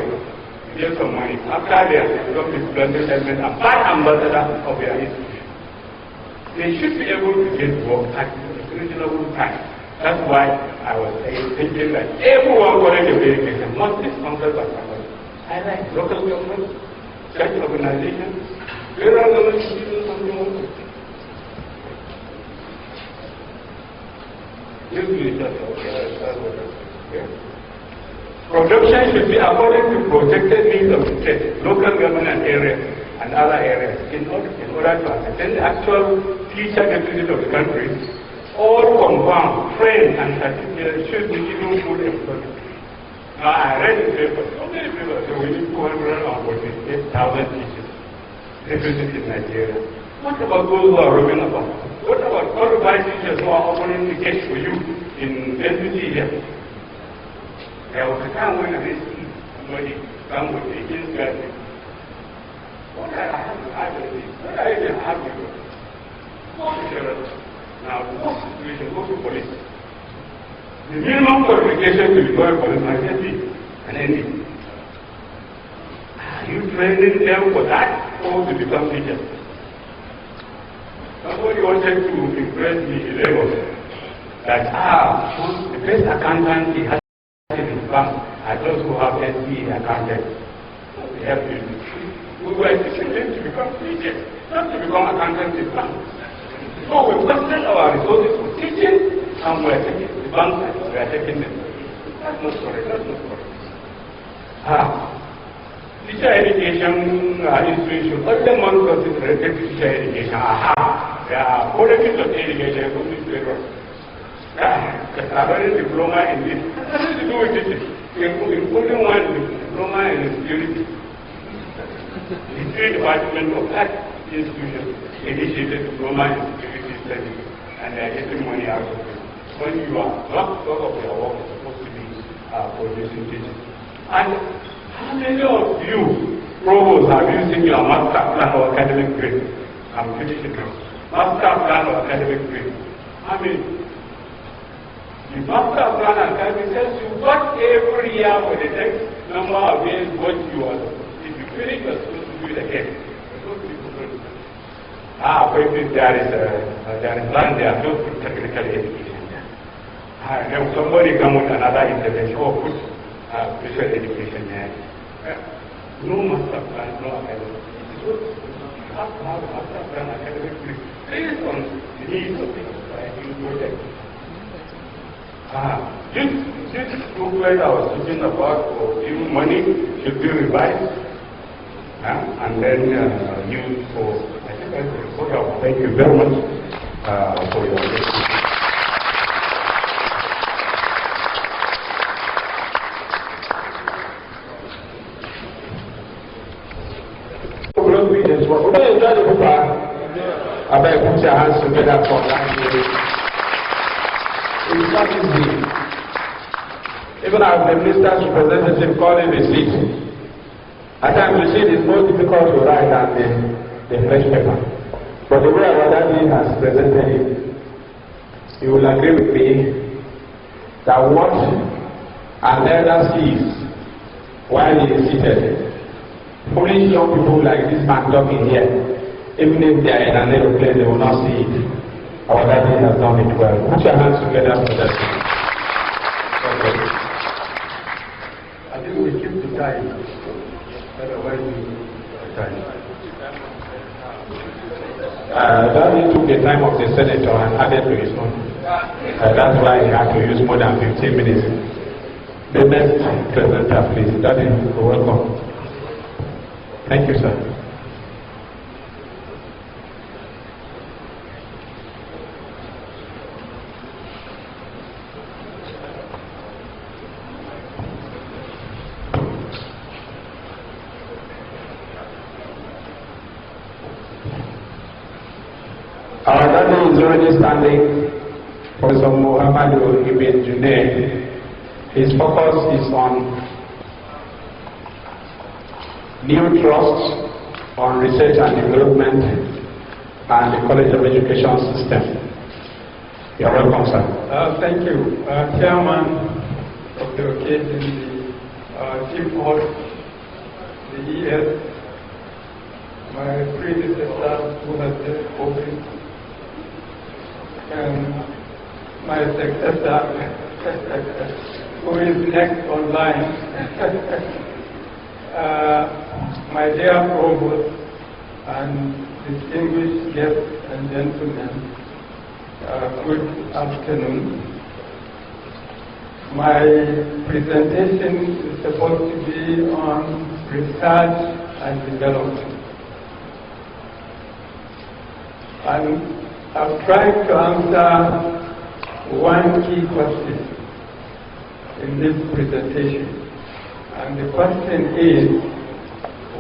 [SPEAKER 3] You get some money. After that, you go to splendid element and bad ambassador of your institution. They should be able to get work at a reasonable time. That's why I was thinking that everyone college of education must be sponsored by somebody. I like local government, church organizations, federal government should do something also. Production should be according to projected needs of the state, local government areas, and other areas in order to ascertain the actual teacher deficit of the country. All confirmed, trained, and certificated should be given full employment. Now, I read the paper. So many people say we need 248,000 teachers deficit in Nigeria. What about those who are roaming about? What about qualified teachers who are opening the gates for you in NCC here? There was a time when I see somebody come with 18 graduates. What I have to add is, what I even have to do? Now, what situation? Go to police. The minimum qualification to become a policeman can be an ending. Are you training them for that or to become teachers? Somebody wanted to impress me in Lagos that the best accountant he has in his bank are those who have SBA accountant. They have to. We were teaching them to become teachers, not to become accountants in bank. So we wasted our resources for teaching and we are taking the bank and we are taking them. That's not correct. That's not correct.
[SPEAKER 5] teacher education institution, all the money concentrated teacher education. Aha, yeah, politics of education, I got a diploma in this. Nothing to do with it, including one diploma in security. The Security Department of that institution initiated diploma in security studies, and they are getting money out of it. When you are not part of your work, it's supposed to be producing teaching. And how many of you, provosts, have you seen your master plan or academic grade? I'm finishing now. Master plan or academic grade. I mean, the master plan academic tells you what every year for the next number of years what you are. If you finish, you're supposed to do it again. But there is land there, no technical education there. Then somebody come with another intervention or put special education there. No master plan, no academic. You have to have a master plan academic based on the needs of the society project. This booklet I was talking about for giving money should be revised and then used for, I think that's the report. Thank you very much for your attention.
[SPEAKER 1] I beg put your hands together for that. It's not easy. Even as the minister's representative calling the seat, at times the seat is more difficult to write than the fresh paper. But the way our daddy has presented it, you will agree with me that what an elder sees while he is seated, foolish young people like this man talking here, even if they are in an aeroplane, they will not see it. Our daddy has done it well. Put your hands together for that. Okay.
[SPEAKER 5] I think we keep the time. Otherwise, we time.
[SPEAKER 1] Daddy took the time of the senator and added to his own. That's why he had to use more than 15 minutes. The next presenter, please. Daddy, you're welcome. Thank you, sir. Our daddy is already standing. Professor Muhammadu Ibn Junaid. His focus is on new trust, on research and development, and the College of Education system. You're welcome, sir.
[SPEAKER 7] Thank you. Chairman of the occasion, the Chief Host, the ES, my predecessor who has just spoken, and my successor who is next online, my dear Provost and distinguished guests and gentlemen, good afternoon. My presentation is supposed to be on research and development. And I've tried to answer one key question in this presentation. And the question is,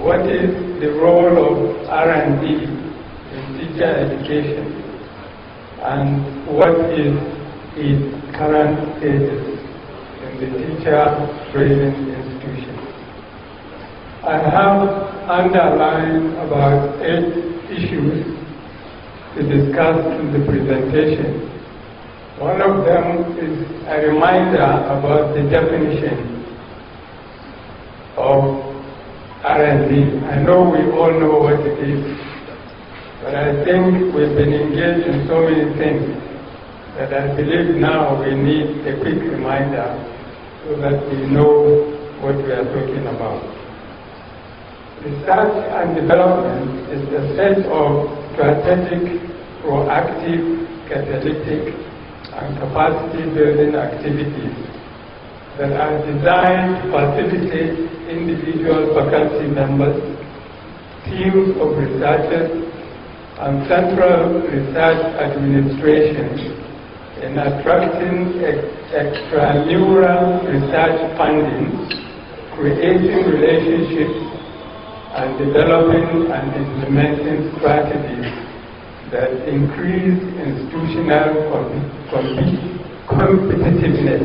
[SPEAKER 7] what is the role of R&D in teacher education? And what is its current status in the teacher training institution? I have underlined about 8 issues to discuss in the presentation. One of them is a reminder about the definition of R&D. I know we all know what it is, but I think we've been engaged in so many things that I believe now we need a quick reminder so that we know what we are talking about. Research and development is a set of strategic, proactive, catalytic, and capacity building activities that are designed to facilitate individual faculty members, teams of researchers, and central research administration in attracting extramural research funding, creating relationships, and developing and implementing strategies that increase institutional competitiveness.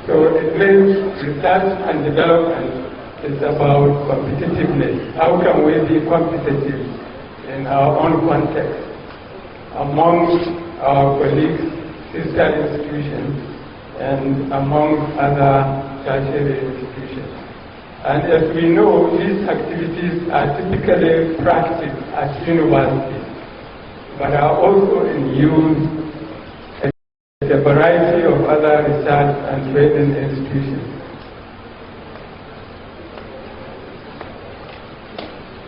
[SPEAKER 7] So it means research and development is about competitiveness. How can we be competitive in our own context among our colleagues, sister institutions, and among other tertiary institutions? And as we know, these activities are typically practiced at universities, but are also in use at a variety of other research and training institutions.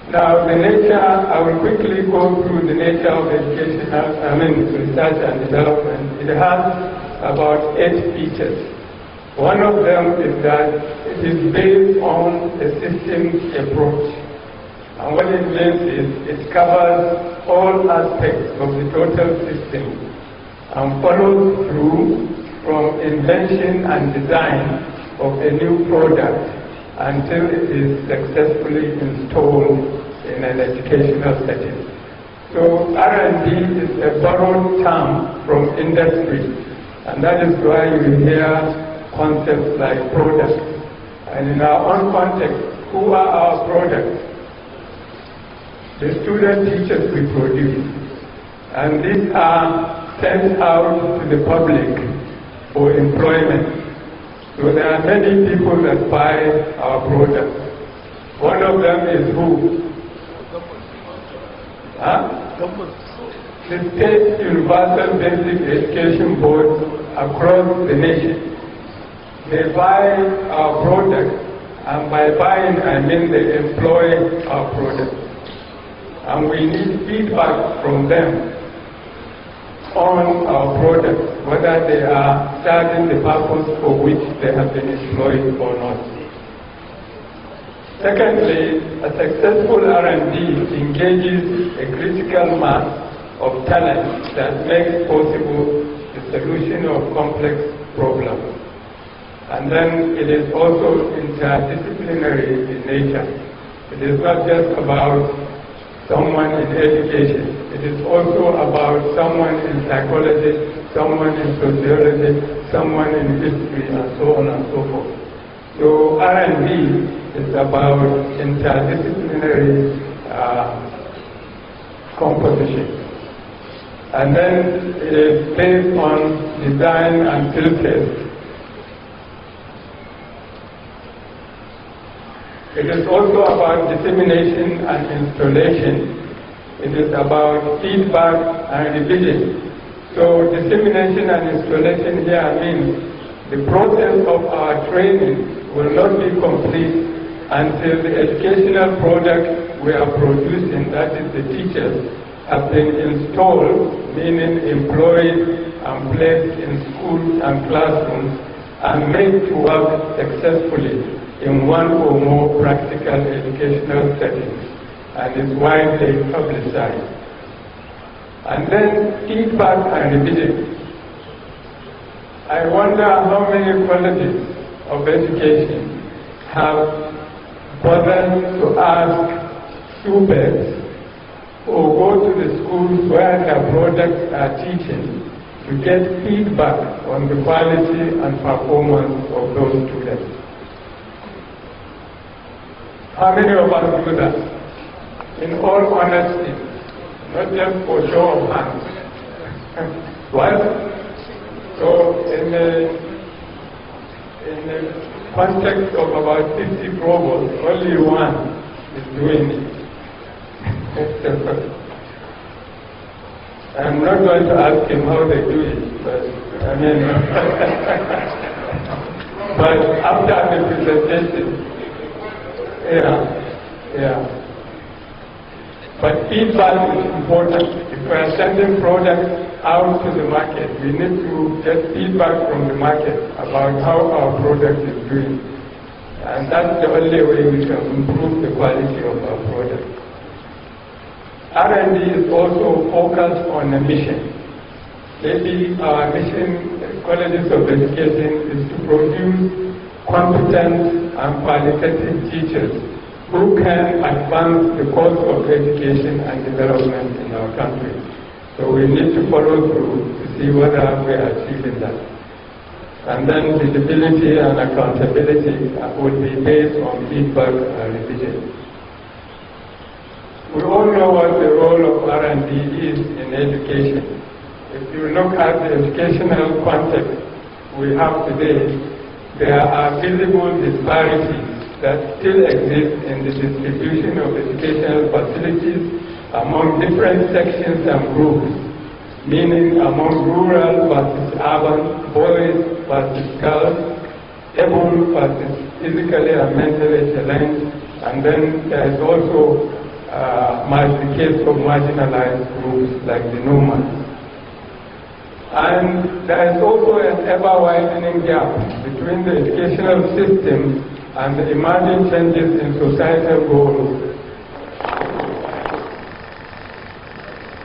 [SPEAKER 7] Now, the nature, I will quickly go through the nature of research and development. It has about 8 features. One of them is that it is based on a systems approach. And what it means is it covers all aspects of the total system and follows through from invention and design of a new product until it is successfully installed in an educational setting. So R&D is a borrowed term from industry, and that is why you hear concepts like products. And in our own context, who are our products? The student teachers we produce. And these are sent out to the public for employment. So there are many people that buy our products. One of them is who? The state universal basic education board across the nation. They buy our products, and by buying I mean they employ our products. And we need feedback from them on our products, whether they are serving the purpose for which they have been employed or not. Secondly, a successful R&D engages a critical mass of talent that makes possible the solution of complex problems. And then it is also interdisciplinary in nature. It is not just about someone in education. It is also about someone in psychology, someone in sociology, someone in history, and so on and so forth. So R&D is about interdisciplinary composition. And then it is based on design and field test. It is also about dissemination and installation. It is about feedback and revision. So dissemination and installation here means the process of our training will not be complete until the educational product we are producing, that is the teachers, have been installed, meaning employed and placed in schools and classrooms and made to work successfully in one or more practical educational settings, and is widely publicized. And then feedback and revision. I wonder how many colleges of education have bothered to ask students or go to the schools where their products are teaching to get feedback on the quality and performance of those students. How many of us do that? In all honesty, not just for show of hands. What? So in the context of about 50 provosts, only one is doing it. I'm not going to ask him how they do it, but I mean, but after the presentation, yeah. But feedback is important. If we are sending products out to the market, we need to get feedback from the market about how our product is doing. And that's the only way we can improve the quality of our product. R&D is also focused on a mission. Maybe our mission, colleges of education, is to produce competent and qualitative teachers who can advance the cause of education and development in our country. So we need to follow through to see whether we are achieving that. And then visibility and accountability will be based on feedback and revision. We all know what the role of R&D is in education. If you look at the educational context we have today, there are visible disparities that still exist in the distribution of educational facilities among different sections and groups, meaning among rural versus urban, boys versus girls, able versus physically and mentally challenged, and then there is also the case of marginalized groups like the nomads. And there is also an ever-widening gap between the educational system and the emerging changes in societal goals,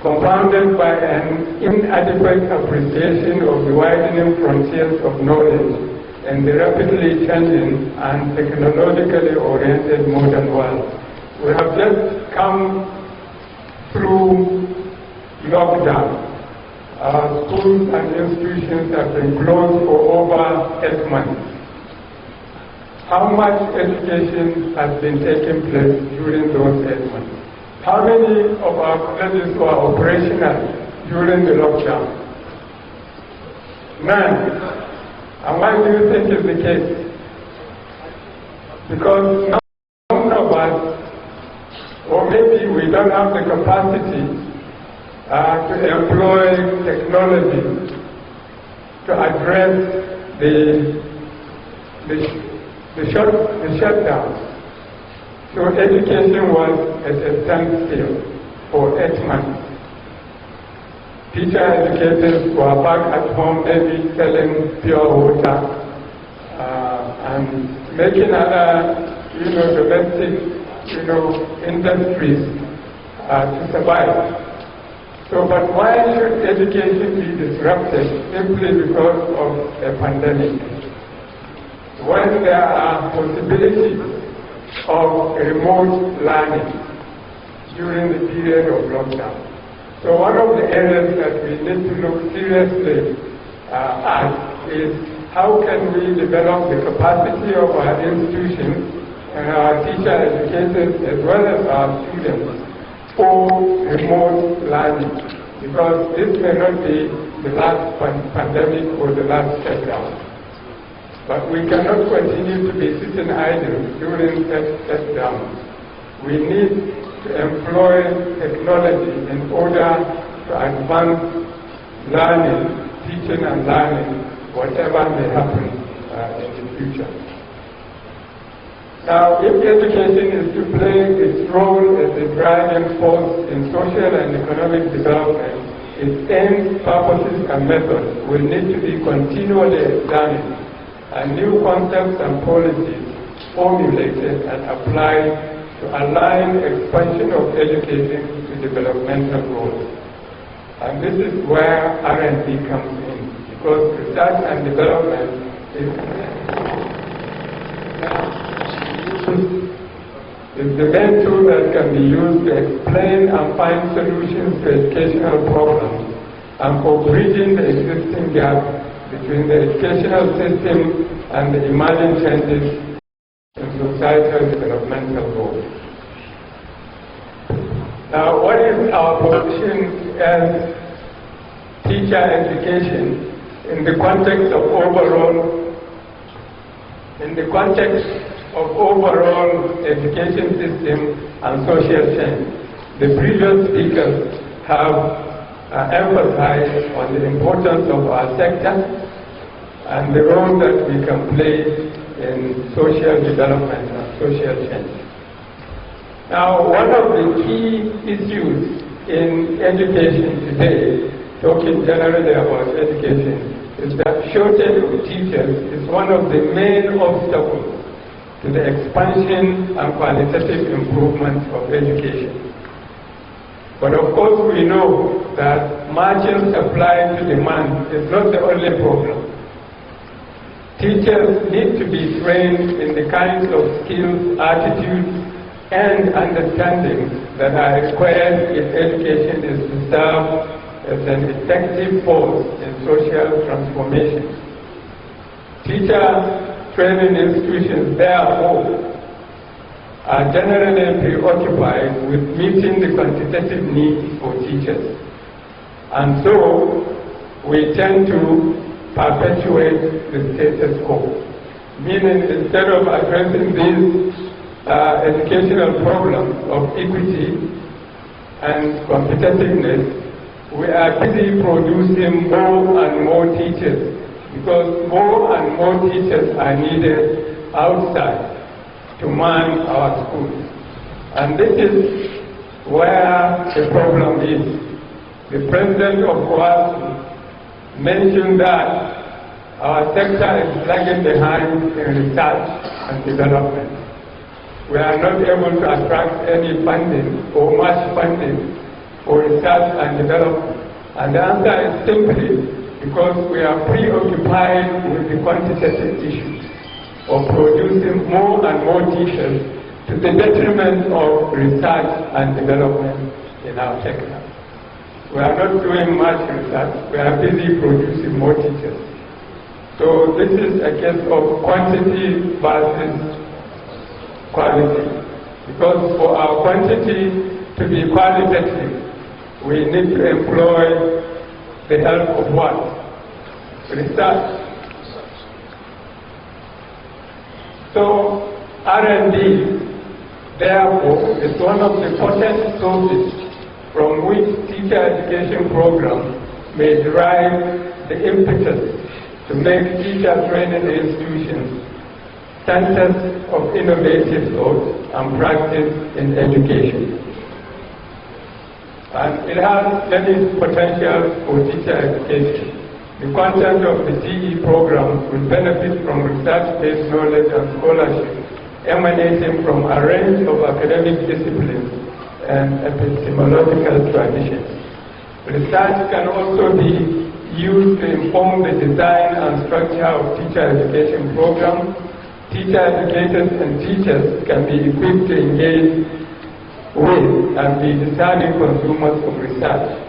[SPEAKER 7] compounded by an inadequate appreciation of the widening frontiers of knowledge in the rapidly changing and technologically oriented modern world. We have just come through lockdown. Our schools and institutions have been closed for over 8 months. How much education has been taking place during those 8 months? How many of our colleges were operational during the lockdown? None. And why do you think is the case? Because none of us, or maybe we don't have the capacity to employ technology to address the shutdown. So education was at a standstill for 8 months. Teacher educators were back at home, maybe selling pure water and making other, domestic, industries to survive. So, but why should education be disrupted simply because of a pandemic? When there are possibilities of remote learning during the period of lockdown. So one of the areas that we need to look seriously at is how can we develop the capacity of our institutions and our teacher educators as well as our students for remote learning, because this may not be the last pandemic or the last shutdown. But we cannot continue to be sitting idle during shutdown. We need to employ technology in order to advance learning, teaching and learning, whatever may happen in the future. Now, if education is to play its role as a driving force in social and economic development, its aims, purposes and methods will need to be continually examined and new concepts and policies formulated and applied to align expansion of education to developmental goals. And this is where R&D comes in, because research and development is the main tool that can be used to explain and find solutions to educational problems and for bridging the existing gap between the educational system and the emerging changes in societal developmental goals. Now, what is our position as teacher education in the context of overall education system and social change? The previous speakers have emphasized on the importance of our sector and the role that we can play in social development and social change. Now, one of the key issues in education today, talking generally about education, is that shortage of teachers is one of the main obstacles to the expansion and qualitative improvement of education. But of course we know that matching supply to demand is not the only problem. Teachers need to be trained in the kinds of skills, attitudes, and understandings that are required if education is to serve as an effective force in social transformation. Teacher training institutions, therefore, are generally preoccupied with meeting the quantitative needs for teachers. And so, we tend to perpetuate the status quo. Meaning, instead of addressing these educational problems of equity and competitiveness, we are busy producing more and more teachers, because more and more teachers are needed outside to man our schools. And this is where the problem is. The president of COEASU mentioned that our sector is lagging behind in research and development. We are not able to attract any funding or much funding for research and development. And the answer is simply because we are preoccupied with the quantitative issues of producing more and more teachers to the detriment of research and development in our sector. We are not doing much research, we are busy producing more teachers. So this is a case of quantity versus quality. Because for our quantity to be qualitative, we need to employ the help of what? Research. So R&D, therefore, is one of the potent sources from which teacher education programs may derive the impetus to make teacher training institutions centers of innovative thought and practice in education. And it has many potentials for teacher education. The content of the TE program will benefit from research-based knowledge and scholarship emanating from a range of academic disciplines and epistemological traditions. Research can also be used to inform the design and structure of teacher education programs. Teacher educators and teachers can be equipped to engage with and be discerning consumers of research.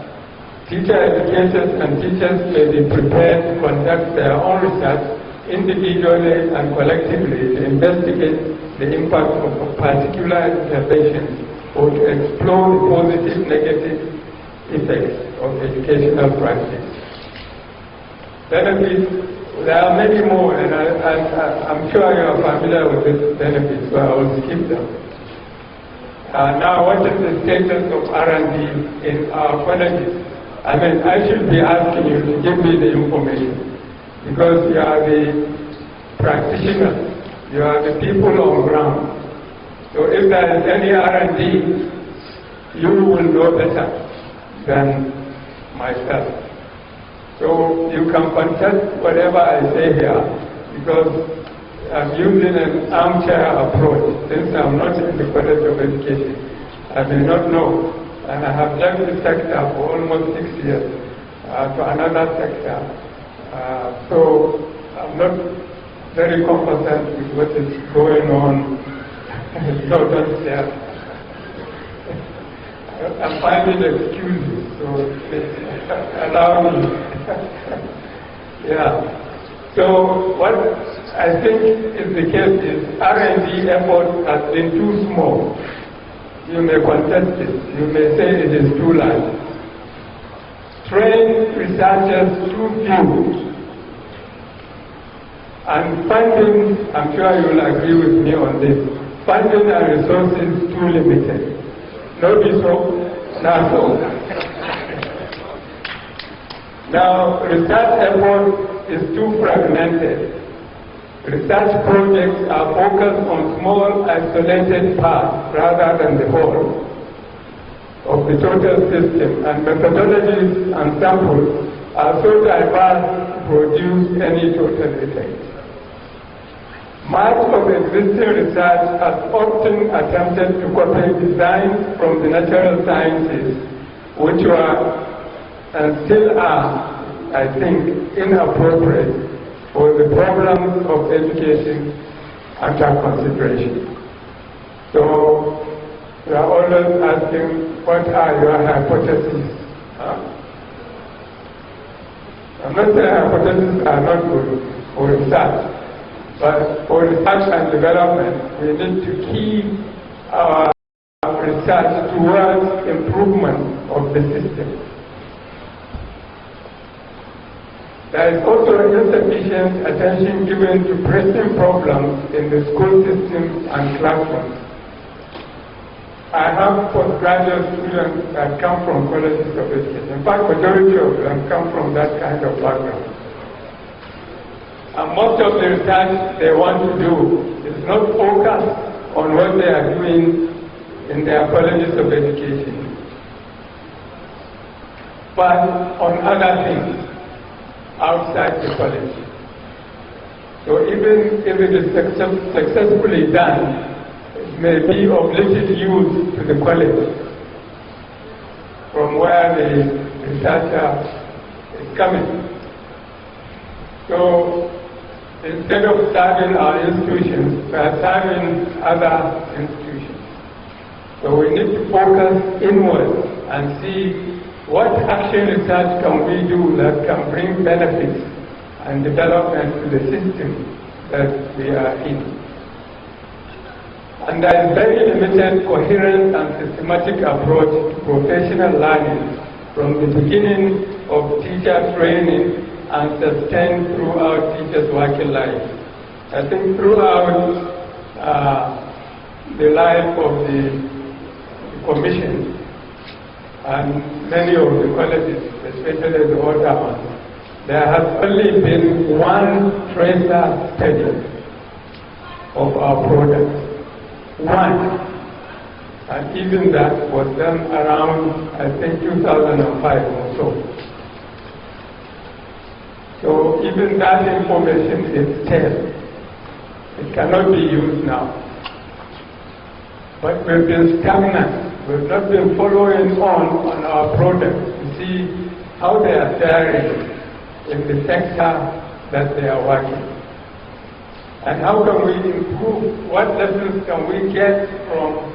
[SPEAKER 7] Teacher educators and teachers may be prepared to conduct their own research individually and collectively to investigate the impact of a particular intervention or to explore the positive, negative effects of educational practice. Benefits, there are many more, and I'm sure you are familiar with these benefits, so I will skip them. Now, what is the status of R&D in our colleges? I mean, I should be asking you to give me the information, because you are the practitioners, you are the people on ground. So if there is any R&D, you will know better than myself. So you can contest whatever I say here, because I'm using an armchair approach. Since I'm not in the College of Education, I may not know. And I have left the sector for almost 6 years to another sector. So I'm not very competent with what is going on. So don't share. I'm finding excuses, so allow me. Yeah. So what I think is the case is R&D effort has been too small. You may contest it. You may say it is too large. Trained researchers too few. And funding, I'm sure you will agree with me on this, funding and resources too limited. No be so? Not so. Now, research effort is too fragmented. Research projects are focused on small isolated parts rather than the whole of the total system, and methodologies and samples are so diverse to produce any total effect. Much of existing research has often attempted to copy designs from the natural sciences, which were and still are, I think, inappropriate for the problems of education under consideration. So, we are always asking, what are your hypotheses? I'm not saying hypotheses are not good for research, but for research and development, we need to keep our research towards improvement of the system. There is also insufficient attention given to pressing problems in the school systems and classrooms. I have postgraduate students that come from colleges of education. In fact, majority of them come from that kind of background. And most of the research they want to do is not focused on what they are doing in their colleges of education, but on other things outside the college. So even if it is successfully done, it may be of little use to the college from where the researcher is coming. So instead of serving our institutions, we are serving other institutions. So we need to focus inward and see what action research can we do that can bring benefits and development to the system that we are in. And there is very limited coherent and systematic approach to professional learning from the beginning of teacher training and sustained throughout teachers' working life. I think throughout the life of the commission, and many of the colleges, especially the older ones, there has only been one tracer study of our products. One. And even that was done around, I think, 2005 or so. So even that information is stale. It cannot be used now. But we've been stagnant. We've not been following on our products to see how they are faring in the sector that they are working. And how can we improve? What lessons can we get from,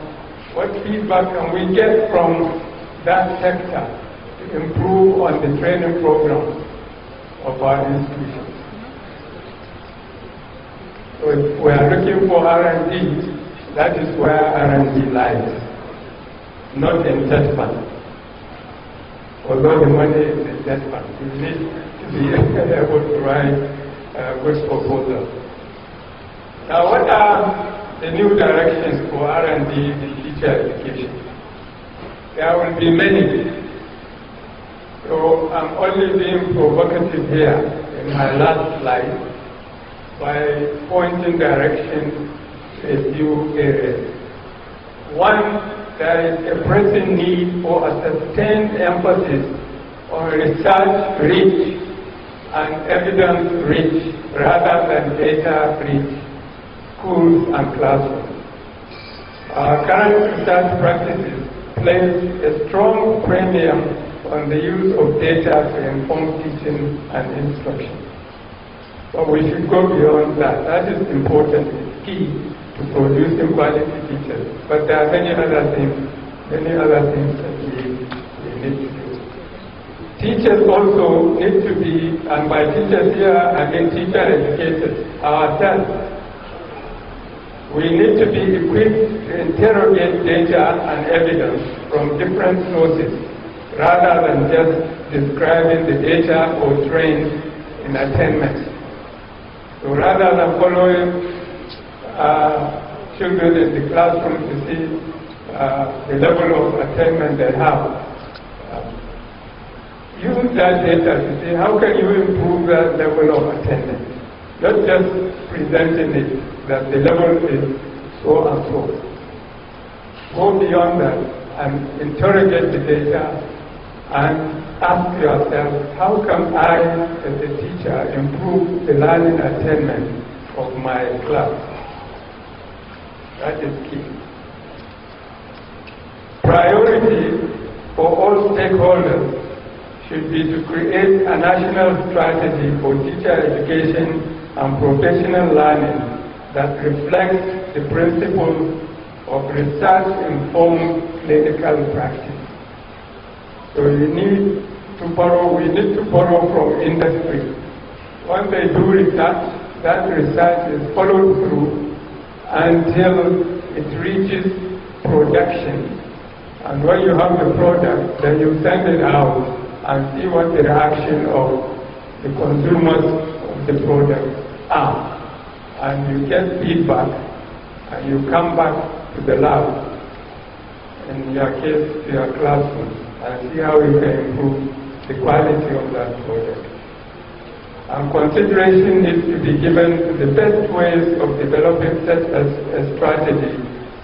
[SPEAKER 7] what feedback can we get from that sector to improve on the training program of our institutions? So if we are looking for R&D, that is where R&D lies. Not in debt fund. Although the money is in debt fund, you need to be able to write good proposals. Now, what are the new directions for R&D in teacher education? There will be many. So I'm only being provocative here in my last slide by pointing direction to a few areas. One, there is a pressing need for a sustained emphasis on research-rich and evidence-rich rather than data-rich schools and classrooms. Our current research practices place a strong premium on the use of data to inform teaching and instruction. But we should go beyond that. That is important. It's key to producing quality teachers. But there are many other things that we need to do. Teachers also need to be, and by teachers here, I mean teacher educators, ourselves. We need to be equipped to interrogate data and evidence from different sources, rather than just describing the data or trends in attainment. So rather than following children in the classroom to see the level of attainment they have, use that data to see how can you improve that level of attainment. not just presenting it, that the level is so and so. Go beyond that and interrogate the data and ask yourself, how can I, as a teacher, improve the learning attainment of my class? That is key. Priority for all stakeholders should be to create a national strategy for teacher education and professional learning that reflects the principles of research-informed clinical practice. So we need to borrow from industry. When they do research, that research is followed through until it reaches production. And when you have the product, then you send it out and see what the reaction of the consumers of the product are. And you get feedback, and you come back to the lab, in your case, to your classroom, and see how you can improve the quality of that product. And consideration needs to be given to the best ways of developing such a strategy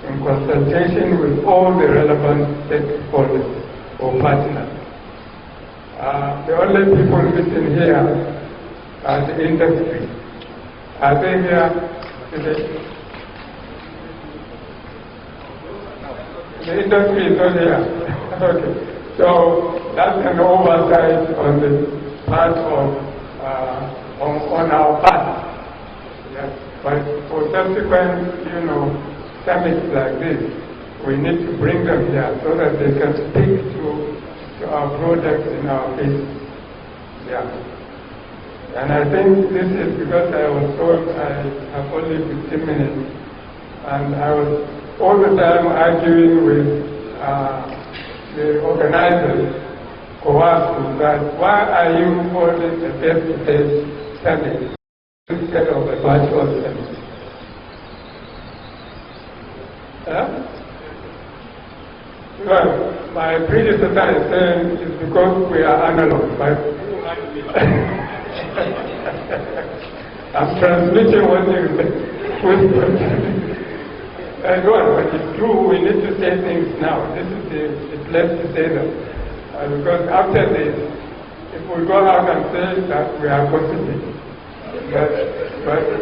[SPEAKER 7] in consultation with all the relevant stakeholders or partners. The only people sitting here are the industry. Are they here today? The industry is not here. Okay. So that's an oversight on the part of on our part. Yes. But for subsequent, summits like this, we need to bring them here so that they can speak to our projects in our case. Yeah. And I think this is because I was told I have only 15 minutes, and I was all the time arguing with the organizers, COEASU, that why are you holding a face-to-face summit instead of a virtual summit? Well, my predecessor is saying it's because we are analog. I'm transmitting what you whispered. But it's true, we need to say things now. This is the place to say them. Because after this, if we go out and say that we are positive,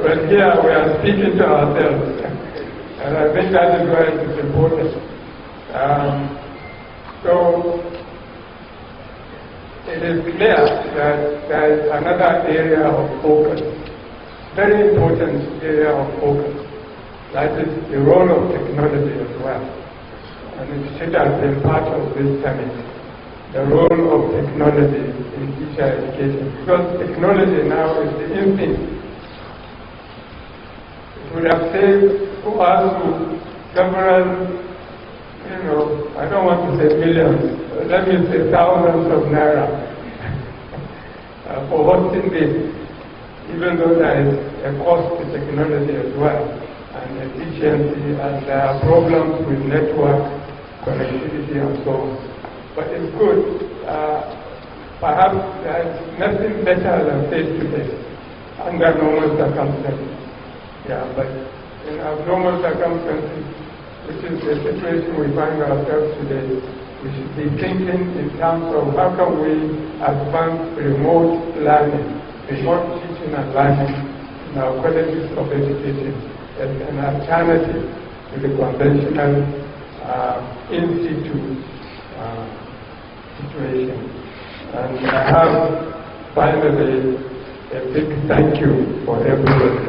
[SPEAKER 7] but here we are speaking to ourselves. And I think that is why it is important. So it is clear that there is another area of focus, very important area of focus. That is the role of technology as well. And it should have been part of this summit. The role of technology in teacher education. Because technology now is the instinct. It would have saved COEASU several, I don't want to say millions, let me say thousands of naira for hosting this, even though there is a cost to technology as well, and efficiency, and there are problems with network connectivity and so on. But it's good. Perhaps there is nothing better than face-to-face under normal circumstances. Yeah, but in abnormal circumstances, which is the situation we find ourselves today, we should be thinking in terms of how can we advance remote learning, remote teaching and learning in our colleges of education as an alternative to the conventional institute situation. And I have finally a big thank you for everybody.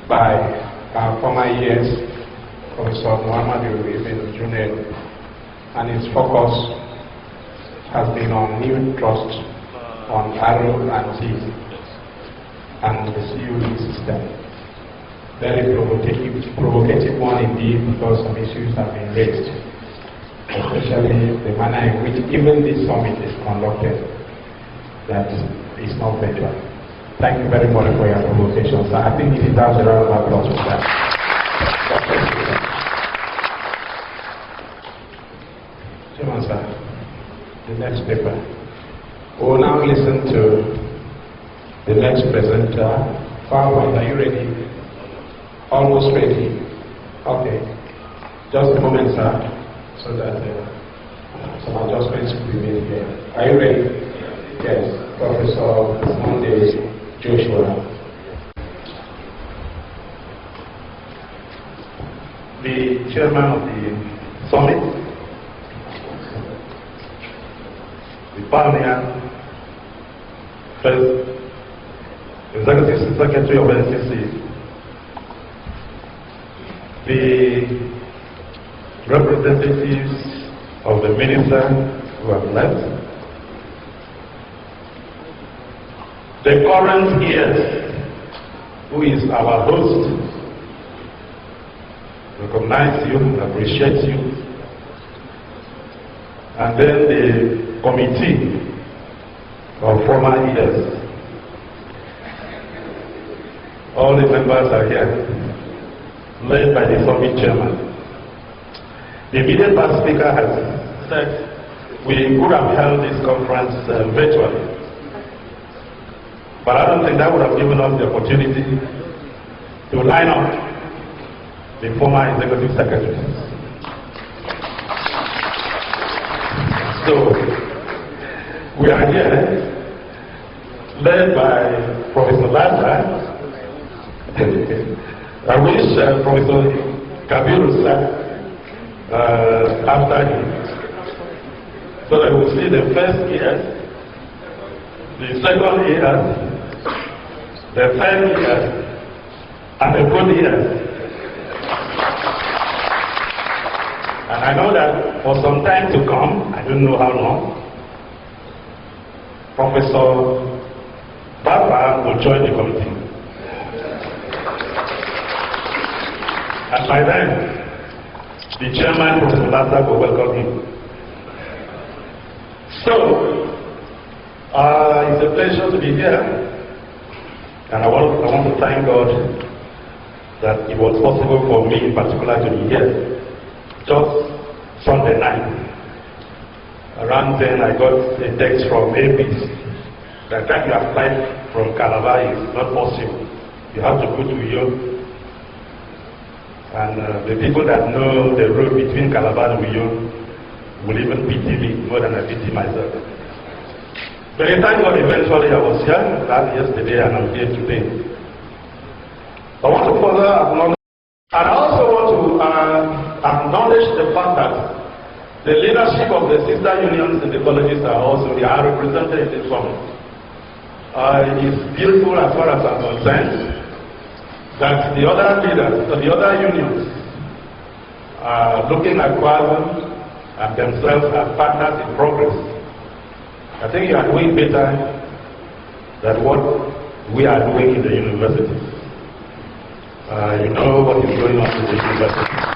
[SPEAKER 1] By former years, Professor Muhammad Ibn Junaid, and his focus has been on new trust on R&T and the COE system. Very provocative one indeed, because some issues have been raised, especially the manner in which even this summit is conducted, that is not better. Thank you very much for your provocations. I think it deserves a round of applause for that.
[SPEAKER 3] next paper. We will now listen to the next presenter. PowerPoint, are you ready? Almost ready. Okay. Just a moment, sir, so that some adjustments will be made here. Are you ready? Yes. Professor Monday Joshua. The chairman of the summit, the pioneer, first executive secretary of NCC, the representatives of the minister who have left, the current guest, who is our host, recognize you, appreciate you, and then the committee of former leaders. All the members are here, led by the summit chairman. The immediate past speaker has said we could have held this conference virtually, but I don't think that would have given us the opportunity to line up the former executive secretaries. So we are here, led by Professor Lazar. I wish Professor Kabiru sat after him, so that we'll see the first year, the second year, the third year, and the fourth year. And I know that for some time to come, I don't know how long, Professor Baba will join the committee. And by then, the chairman, Professor Lassa, will welcome him. So, it's a pleasure to be here. And I want to thank God that it was possible for me in particular to be here. Just Sunday night, around 10, I got a text from APs that you applied from Calabar is not possible. You have to go to Uyo. And the people that know the road between Calabar and Uyo will even pity me more than I pity myself. But thank God eventually I was here yesterday and I'm here today. I want to further acknowledge, and I also want to acknowledge the fact that the leadership of the sister unions in the colleges they are represented in the summit. It is beautiful as far as I'm concerned that the other leaders, the other unions are looking at COEASU and themselves as partners in progress. I think you are doing better than what we are doing in the universities. You know what is going on in the universities.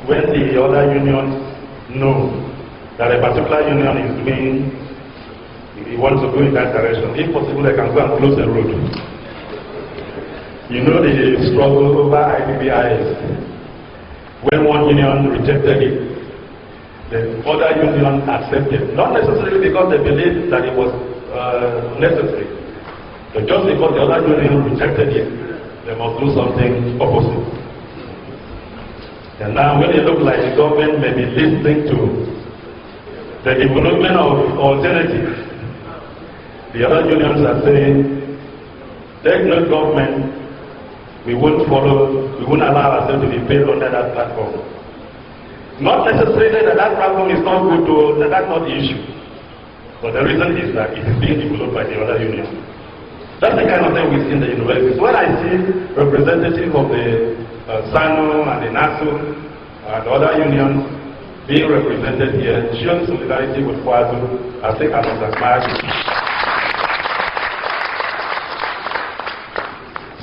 [SPEAKER 3] When the other unions know that a particular union is doing, he wants to go in that direction, if possible they can go and close the road. You know the struggle over IPBIS. When one union rejected it, the other union accepted. Not necessarily because they believed that it was necessary, but just because the other union rejected it, they must do something opposite. And now when it looks like the government may be listening to the development of alternatives, the other unions are saying, take no government, we won't follow, we won't allow ourselves to be paid under that platform. Not necessarily that that platform is not good to, that's not the issue. But the reason is that it is being developed by the other union. That's the kind of thing we see in the universities. When I see representatives of the SANU and the NASU and other unions being represented here, showing solidarity with COEASU, I think I must admire you.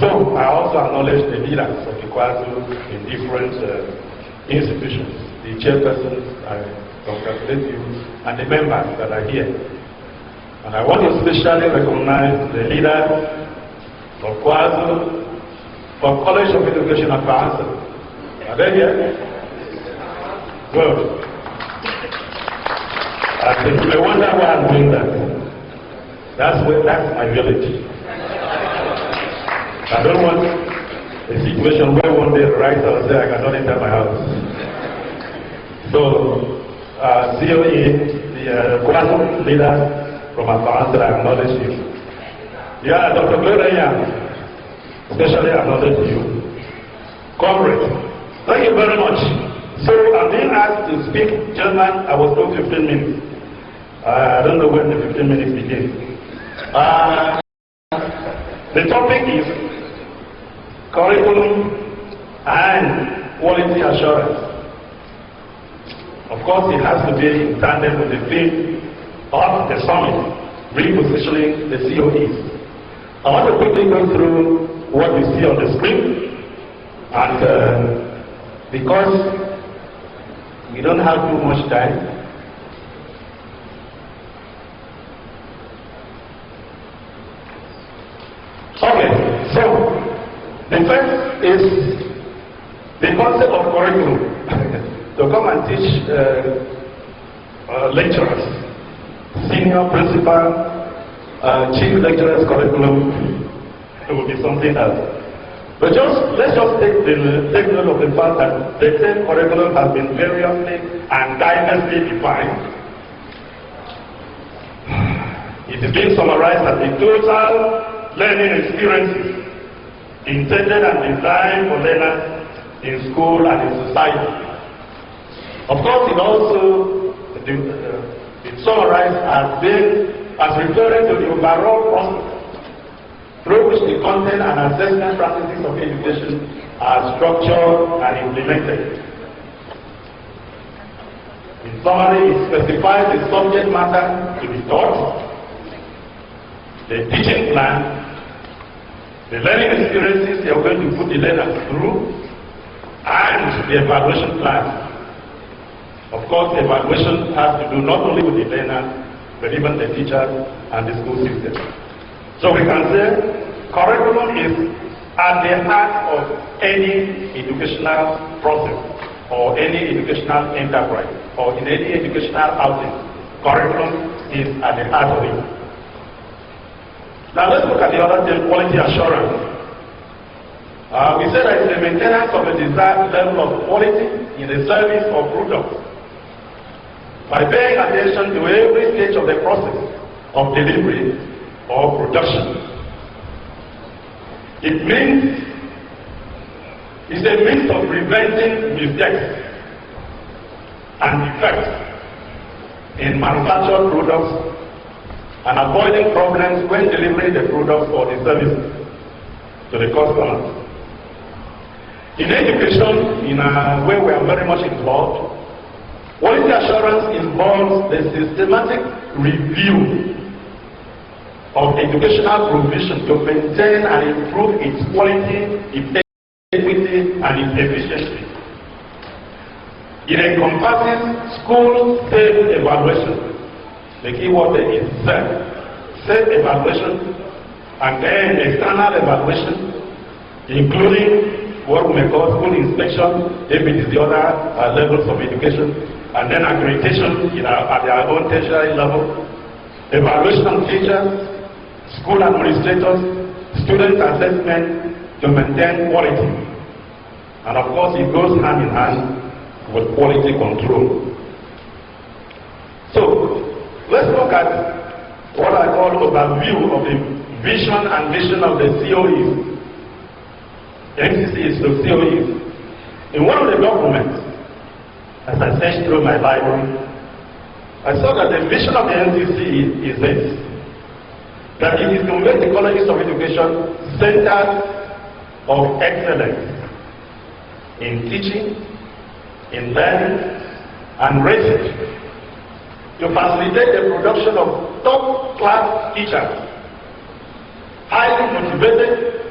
[SPEAKER 3] So I also acknowledge the leaders of the COEASU in different institutions, the chairpersons, I congratulate you, and the members that are here. And I want to especially recognize the leaders of COEASU, of College of Education and Council. Are they here? Good. I wonder why I'm doing that. That's my village. I don't want a situation where one day the writer will say I cannot enter my house. So, COE, the COEASU leader from Atlanta, I acknowledge you. Yeah, Dr. Gloria, especially acknowledge you. Comrade, thank you very much. So, I'm being asked to speak German. I was told 15 minutes. I don't know when the 15 minutes begin. The topic is curriculum and quality assurance. Of course, it has to be in tandem with the theme of the summit, repositioning the COEs. I want to quickly go through what we see on the screen, and because we don't have too much time, okay, so the first is the concept of curriculum. To come and teach lecturers, senior principal, chief lecturer's curriculum, it will be something else. But let's just take note of the fact that the same curriculum has been variously and diversely defined. It is being summarized as the total learning experiences intended and designed for learners in school and in society. Of course, it also it's summarized as referring to the overall process through which the content and assessment practices of education are structured and implemented. In summary, it specifies the subject matter to be taught, the teaching plan, the learning experiences you are going to put the learners through, and the evaluation plan. Of course, the evaluation has to do not only with the learner, but even the teachers and the school system. So we can say curriculum is at the heart of any educational process or any educational enterprise or in any educational outing. Curriculum is at the heart of it. Now let's look at the other thing, quality assurance. We said that it's the maintenance of a desired level of quality in the service or product, by paying attention to every stage of the process of delivery or production. It means it's a means of preventing mistakes and defects in manufactured products and avoiding problems when delivering the products or the services to the customer. In education, in a way we are very much involved, quality assurance involves the systematic review of educational provision to maintain and improve its quality, its equity, and its efficiency. It encompasses school self-evaluation. The key word there is self-evaluation, and then external evaluation, including what we may call school inspection, if it is the other levels of education, and then accreditation at their own tertiary level, evaluation of teachers, school administrators, student assessment to maintain quality. And of course, it goes hand in hand with quality control. So, let's look at what I call overview of the vision and mission of the COEs. NCC is the COEs. In one of the documents, as I searched through my library, I saw that the vision of the NCC is this: that it is to make the colleges of education centers of excellence in teaching, in learning, and research, to facilitate the production of top-class teachers, highly motivated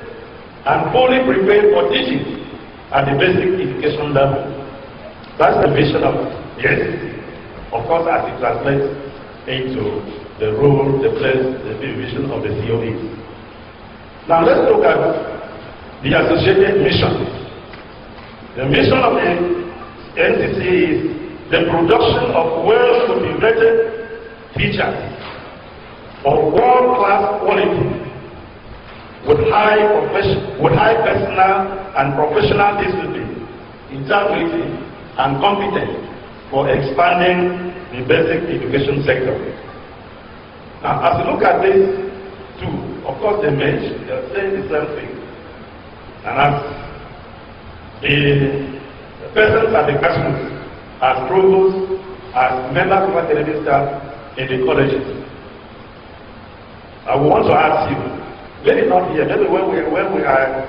[SPEAKER 3] and fully prepared for teaching at the basic education level. That's the vision of yes, of course, as it translates into the role, the place, the vision of the COE. Now let's look at the associated mission. The mission of the NCC is the production of well-motivated teachers of world-class quality with high personal and professional discipline, integrity, and competence for expanding the basic education sector. Now, as you look at this too, of course they mention, they are saying the same thing. And as the persons at the grassroots, as provosts, as members of academic staff in the colleges, I want to ask you, maybe not here, maybe when we are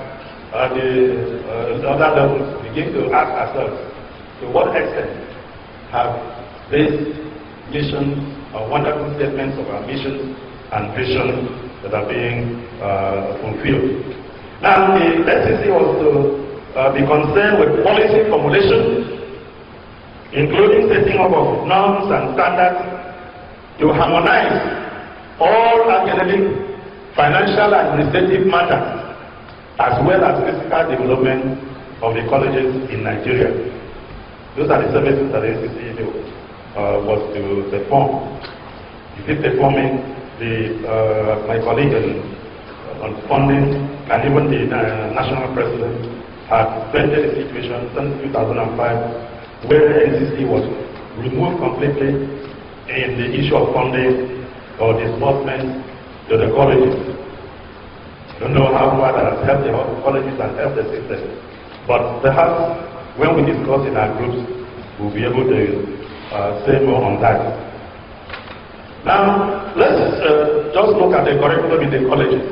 [SPEAKER 3] at the other levels, begin to ask ourselves, to what extent have these missions, wonderful statements of our missions and visions that are being fulfilled. Now, the SEC was to be concerned with policy formulation, including setting up of norms and standards to harmonize all academic, financial, and administrative matters, as well as physical development of the colleges in Nigeria. Those are the services that the SEC was to perform. If it's performing, my colleague on funding and even the national president had presented a situation since 2005 where the NCC was removed completely in the issue of funding or disbursement to the colleges. I don't know how far that has helped the colleges and helped the system, but perhaps when we discuss in our groups, we'll be able to say more on that. Now, let's just look at the curriculum in the colleges.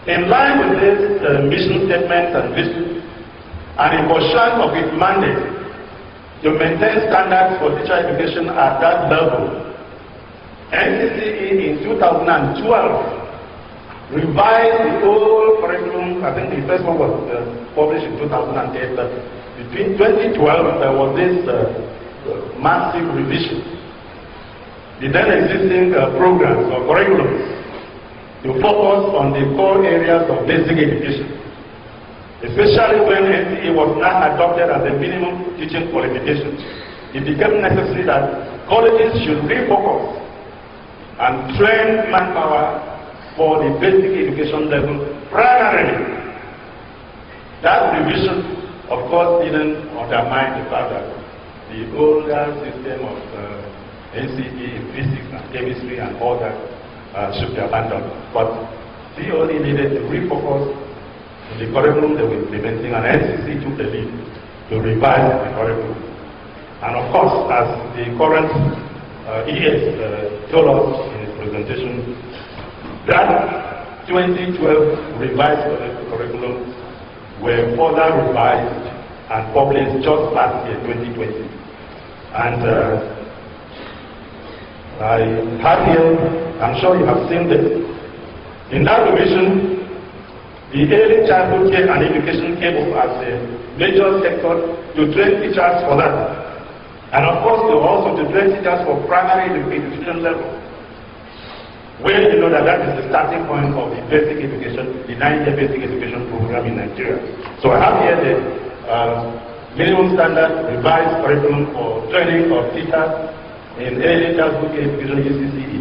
[SPEAKER 3] In line with this mission statement and vision, and in pursuit of its mandate to maintain standards for teacher education at that level, NCCE in 2012 revised the whole curriculum. I think the first one was published in 2008, but between 2012 there was this massive revision. The then existing programs or curriculums to focus on the core areas of basic education, especially when NCE was now adopted as a minimum teaching qualification. It became necessary that colleges should refocus and train manpower for the basic education level primarily. That revision, of course, didn't undermine the fact that the older system of NCE, physics and chemistry and all that should be abandoned. But we only needed to refocus the curriculum they were implementing, and NCC took the lead to revise the curriculum. And of course, as the current ES told us in his presentation, that 2012 revised curriculum were further revised and published just last year, 2020. And I have here, I'm sure you have seen this, in that revision, the early childhood care and education came up as a major sector to train teachers for that. And of course, also to train teachers for primary education level, where you know that is the starting point of the basic education, the 9-year basic education program in Nigeria. So I have here the minimum standard revised curriculum for training of teachers in early childhood care education (ECCE)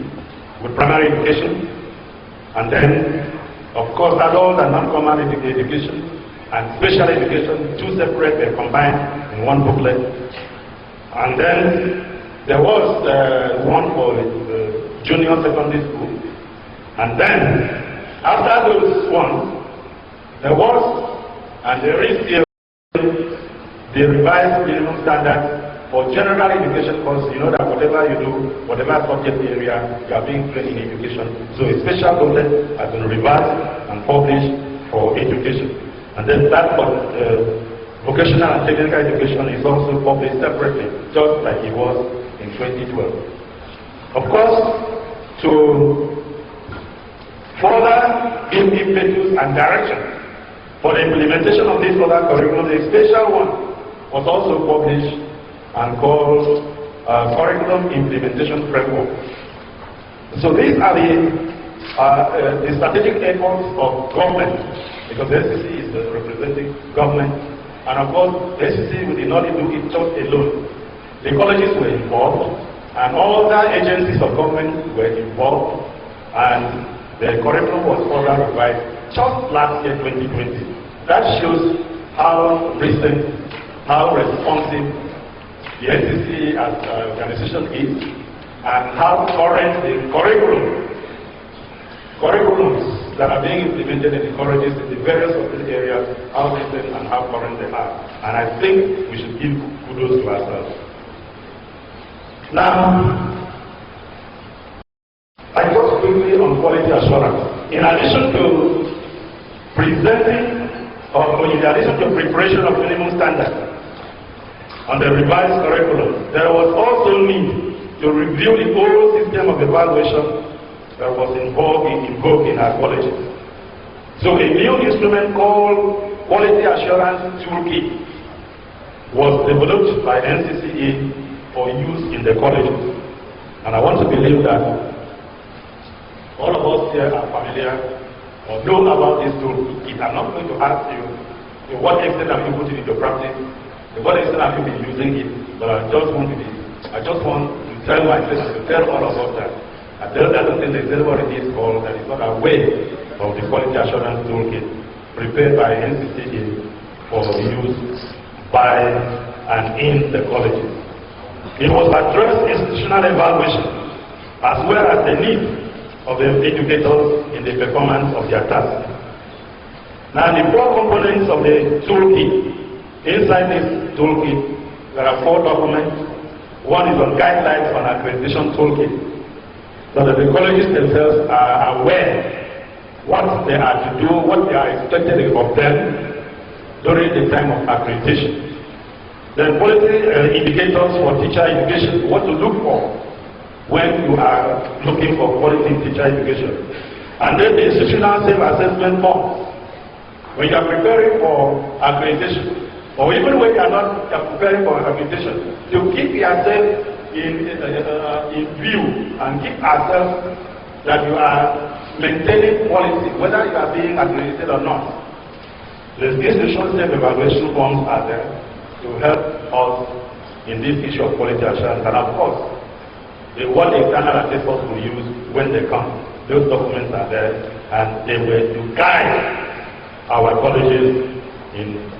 [SPEAKER 3] with primary education, and then of course, adult and non-formal education and special education, two separate were combined in one booklet. And then there was one for junior secondary school. And then, after those ones, there was, and there is still, the revised minimum standard for general education course. You know that whatever you do, whatever subject area, you are being trained in education. So a special booklet has been revised and published for education. And then that for vocational and technical education is also published separately, just like it was in 2012. Of course, to further give impetus and direction for the implementation of this other curriculum, a special one was also published and called Curriculum Implementation Framework. So these are the strategic efforts of government, because the SEC is representing government, and of course the SEC did not do it just alone. The colleges were involved, and all the agencies of government were involved, and the curriculum was further revised just last year, 2020. That shows how recent, how responsive the NCC as an organization is, and how current the curriculums that are being implemented in the colleges in the various areas, how recent and how current they are. And I think we should give kudos to ourselves. Now, I talked quickly on quality assurance. In addition to presenting, or in addition to preparation of minimum standards on the revised curriculum, there was also need to review the whole system of evaluation that was involved in our colleges. So a new instrument called Quality Assurance Toolkit was developed by NCCE for use in the colleges. And I want to believe that all of us here are familiar or know about this toolkit. I'm not going to ask you to what extent have you put it into practice, to what extent have you been using it, but I just want to tell myself, to tell all of us that I don't think there's anybody in this hall that is not aware of the Quality Assurance Toolkit prepared by NCCE for use by and in the colleges. It was addressed institutional evaluation as well as the need of the educators in the performance of their task. Now, the four components of the toolkit. Inside this toolkit, there are 4 documents. One is on guidelines on accreditation toolkit, so that the colleges themselves are aware what they are to do, what they are expected of them during the time of accreditation. Then quality indicators for teacher education, what to look for when you are looking for quality teacher education. And then the institutional self-assessment forms. When you are preparing for accreditation, or even when you are not preparing for accreditation, to keep yourself in view and keep ourselves that you are maintaining quality, whether you are being accredited or not. The institutional self-evaluation forms are there to help us in this issue of quality assurance. And of course, what external assessors will use when they come, those documents are there, and they were to guide our colleges in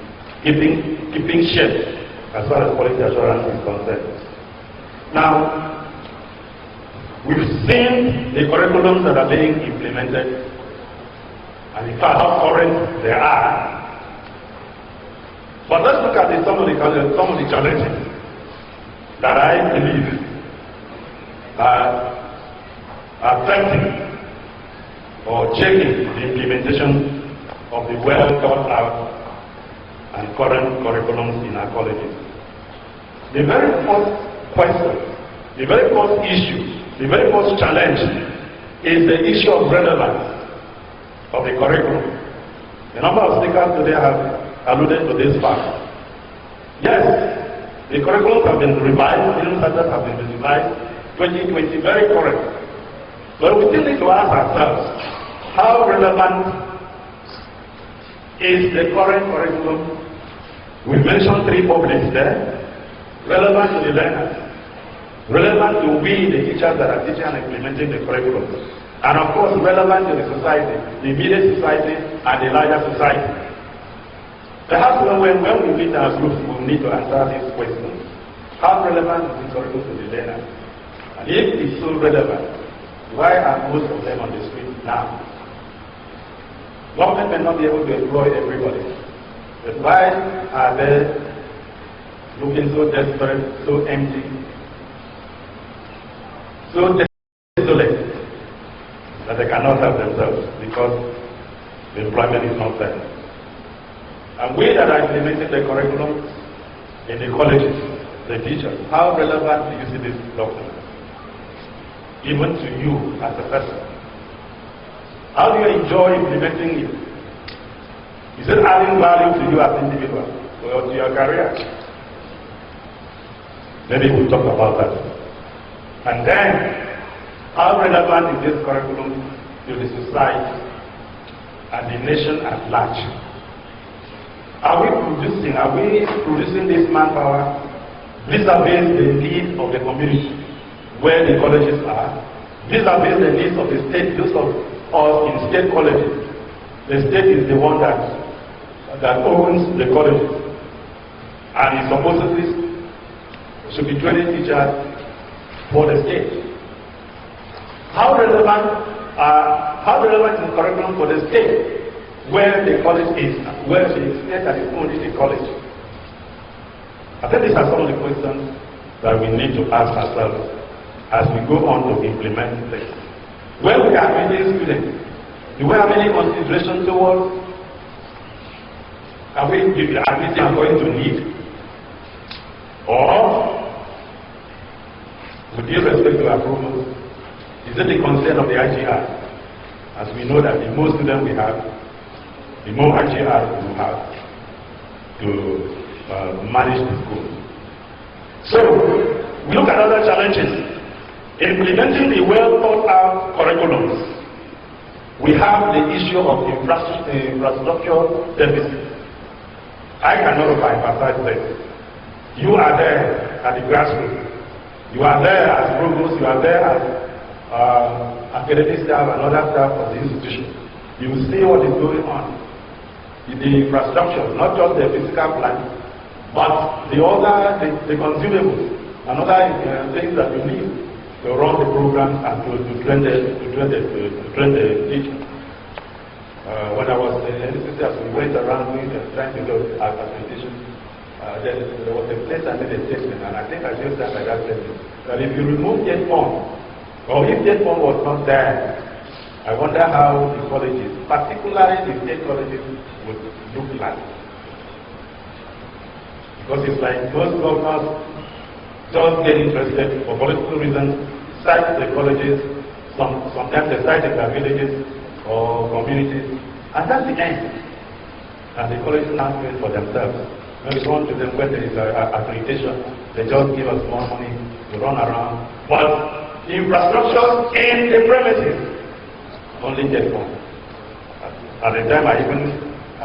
[SPEAKER 3] keeping shape as far as quality assurance is concerned. Now, we've seen the curriculums that are being implemented, and in fact how current they are. But let's look at some of the challenges that I believe are affecting or checking the implementation of the well thought out and current curriculums in our colleges. The very first question, the very first issue, the very first challenge is the issue of relevance of the curriculum. A number of speakers today have alluded to this fact. Yes, the curriculums have been revised, the standards have been revised, 2020, very correct. But we still need to ask ourselves, how relevant is the current curriculum? We mentioned 3 publics there. Relevant to the learners, relevant to we, the teachers that are teaching and implementing the curriculum, and of course relevant to the society, the immediate society and the larger society. Perhaps when we meet our groups, we need to answer this question. How relevant is the curriculum to the learner? And if it's so relevant, why are most of them on the street now? Government may not be able to employ everybody, but why are they looking so desperate, so empty, so desolate that they cannot help themselves because the employment is not there? And we that are implementing the curriculum in the colleges, the teachers, how relevant do you see this document? Even to you as a person. How do you enjoy implementing it? Is it adding value to you as an individual or to your career? Maybe we'll talk about that. And then, how relevant is this curriculum to the society and the nation at large? Are we producing this manpower vis-a-vis the needs of the community where the colleges are, vis-a-vis the needs of the state, those of us in state colleges. The state is the one that owns the colleges, and it supposedly should be training teachers for the state. How relevant is the curriculum for the state where the college is, where the state that is owned the college? I think these are some of the questions that we need to ask ourselves as we go on to implement things. When we are admitting students, do we have any consideration towards are we admitting according to need? Or, with due respect to approval, is it the concern of the IGR? As we know that the more students we have, the more IGR we will have to manage the school. So, we look at other challenges. Implementing the well thought out curriculums. We have the issue of infrastructure deficit. I cannot emphasize that. You are there at the grassroots. You are there as provost, you are there as academic staff and other staff of the institution. You will see what is going on in the infrastructure, not just the physical plant, but the consumables and other things that you need to run the program and to train the teachers. When I was in NCC, as we went around trying to do our presentation, there was a place I made a statement, and I think I just said like that statement, that if you remove gate form, or if gate form was not there, I wonder how the colleges, particularly the state colleges, would look like. Because it's like those governors just get interested for political reasons, cite the colleges, sometimes they cite their villages or communities, and that's the end. And the colleges now pay for themselves. When we go to them when there is accreditation, they just give us more money to run around. But the infrastructure in the premises only get one. At the time I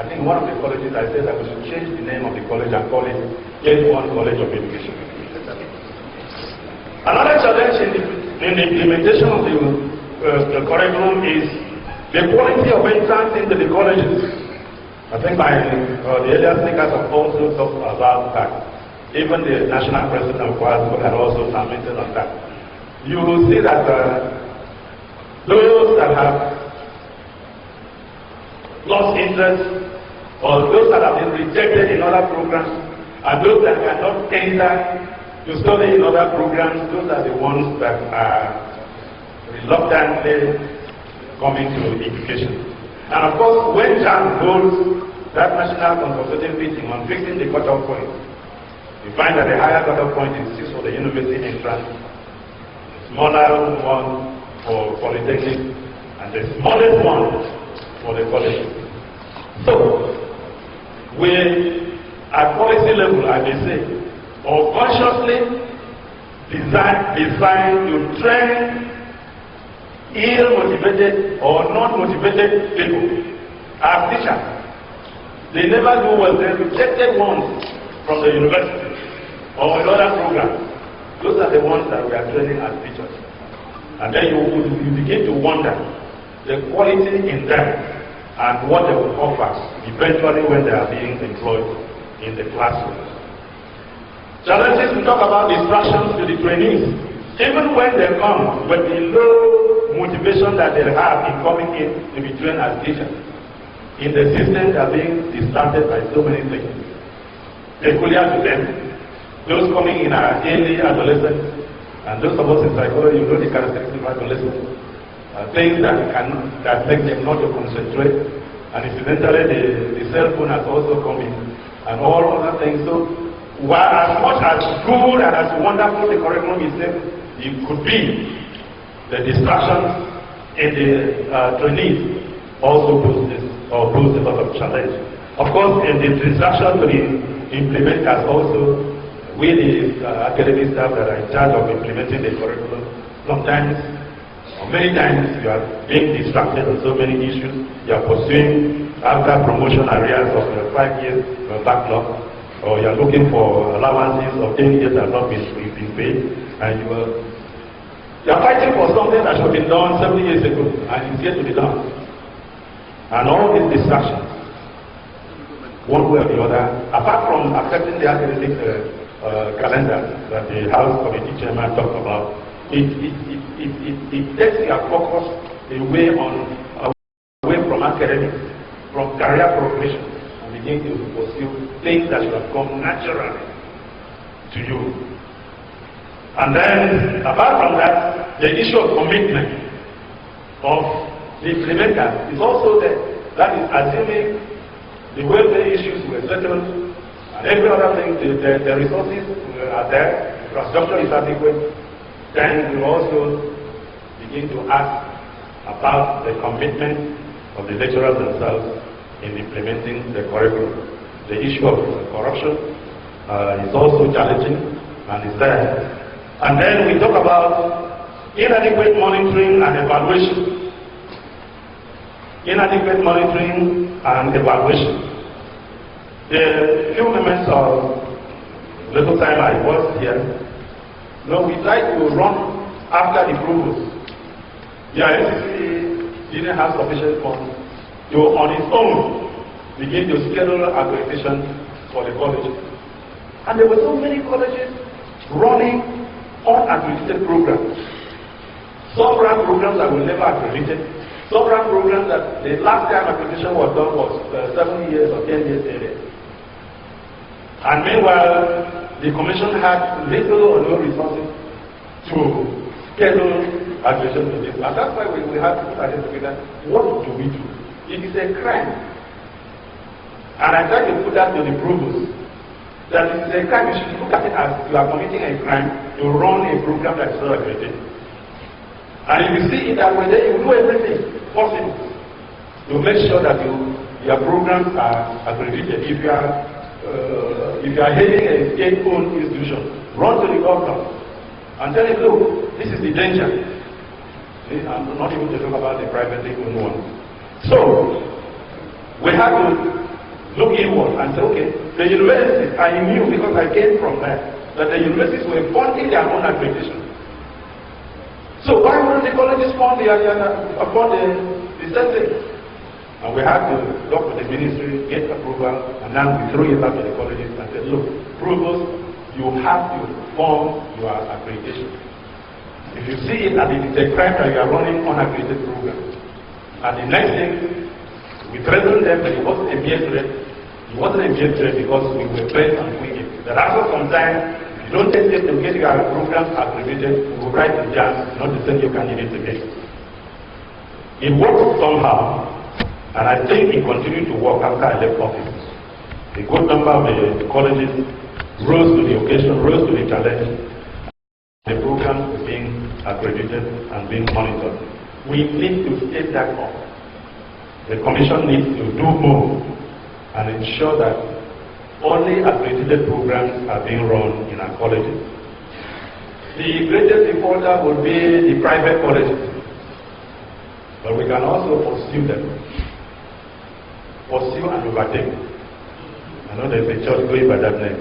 [SPEAKER 3] think one of the colleges I said that we should change the name of the college and call it K1 College of Education. Another challenge in the implementation of the curriculum is the quality of entrance into the colleges. I think the earlier speakers have also talked about that. Even the national president of COEASU had also commented on that. You will see that those that have lost interest or those that have been rejected in other programs and those that cannot enter to study in other programs, those are the ones that are reluctantly coming to education. And of course, when JAM holds that national consultative meeting on fixing the cutoff point, you find that the higher cutoff point is 6 for the university entrance, the smaller one for polytechnic, and the smallest one for the college. So, we at policy level, I may say, or consciously designed to train ill-motivated or non-motivated people as teachers. They never do well. They rejected ones from the university or another program. Those are the ones that we are training as teachers. And then you begin to wonder the quality in them and what they will offer eventually when they are being employed in the classroom. Challenges, we talk about distractions to the trainees. Even when they come with the low motivation that they have in coming in to be trained as teachers, in the system they are being distracted by so many things. Peculiar to them, those coming in are early adolescents, and those of us in psychology, you know the characteristics of adolescents, things that make them not to concentrate, and incidentally the cell phone has also come in, and all other things. So, while as much as good and as wonderful the curriculum is, it could be, the distractions in the trainees also poses a lot of challenge. Of course, in the distraction to the implementers also, we the academic staff that are in charge of implementing the curriculum, sometimes, or many times, you are being distracted on so many issues. You are pursuing after promotion areas of your 5 years backlog. or you're looking for allowances of 10 years that have not been paid, and you're fighting for something that should have been done 70 years ago, and it's yet to be done. And all these distractions, one way or the other, apart from accepting the academic calendar that the House Committee Chairman talked about, it takes your focus away from academics, from career progression, and begin to pursue things that should have come naturally to you. And then, apart from that, the issue of commitment of the implementer is also there. That is assuming the welfare issues were settled, and every other thing, the resources are there, infrastructure is adequate, then we also begin to ask about the commitment of the lecturers themselves in implementing the curriculum. The issue of corruption is also challenging and is there. And then we talk about inadequate monitoring and evaluation. Inadequate monitoring and evaluation. The few moments of little time I was here, we tried to run after the provost. The ISCC didn't have sufficient funds to, on its own, begin to schedule accreditation for the college. And there were so many colleges running unaccredited programs. Some ran programs that were never accredited. Some ran programs that the last time accreditation was done was 7 years or 10 years earlier. And meanwhile, the commission had little or no resources to schedule accreditation to this. And that's why we have to put our heads together. What do we do? It is a crime. And I try to put that to the provost. That it is a crime. You should look at it as you are committing a crime to run a program that is not accredited. And if you see it that way, then you do everything possible to make sure that your programs are accredited. If you are heading a state-owned institution, run to the governor and tell him, look, this is the danger. I'm not even to talk about the privately owned one. So, we have to look inward and say, okay, the universities, I knew because I came from there, that the universities were funding their own accreditation. So why wouldn't the colleges fund the same thing? And we had to talk with the ministry, get approval, and then we threw it out to the colleges and said, look, provost, you have to fund your accreditation. If you see it as it is a crime that you are running unaccredited programs. And the next thing, we threatened them, but it wasn't a mere threat. It wasn't a mere threat because we were trained and doing it. But after some time, if you don't take this to get your programs accredited, we will write the jam not to send your candidates again. It worked somehow, and I think it continued to work after I left office. A good number of the colleges rose to the occasion, rose to the challenge. The programs were being accredited and being monitored. We need to step that up. The Commission needs to do more and ensure that only accredited programs are being run in our colleges. The greatest defaulter would be the private colleges, but we can also pursue them. Pursue and overtake. I know there's a church going by that name.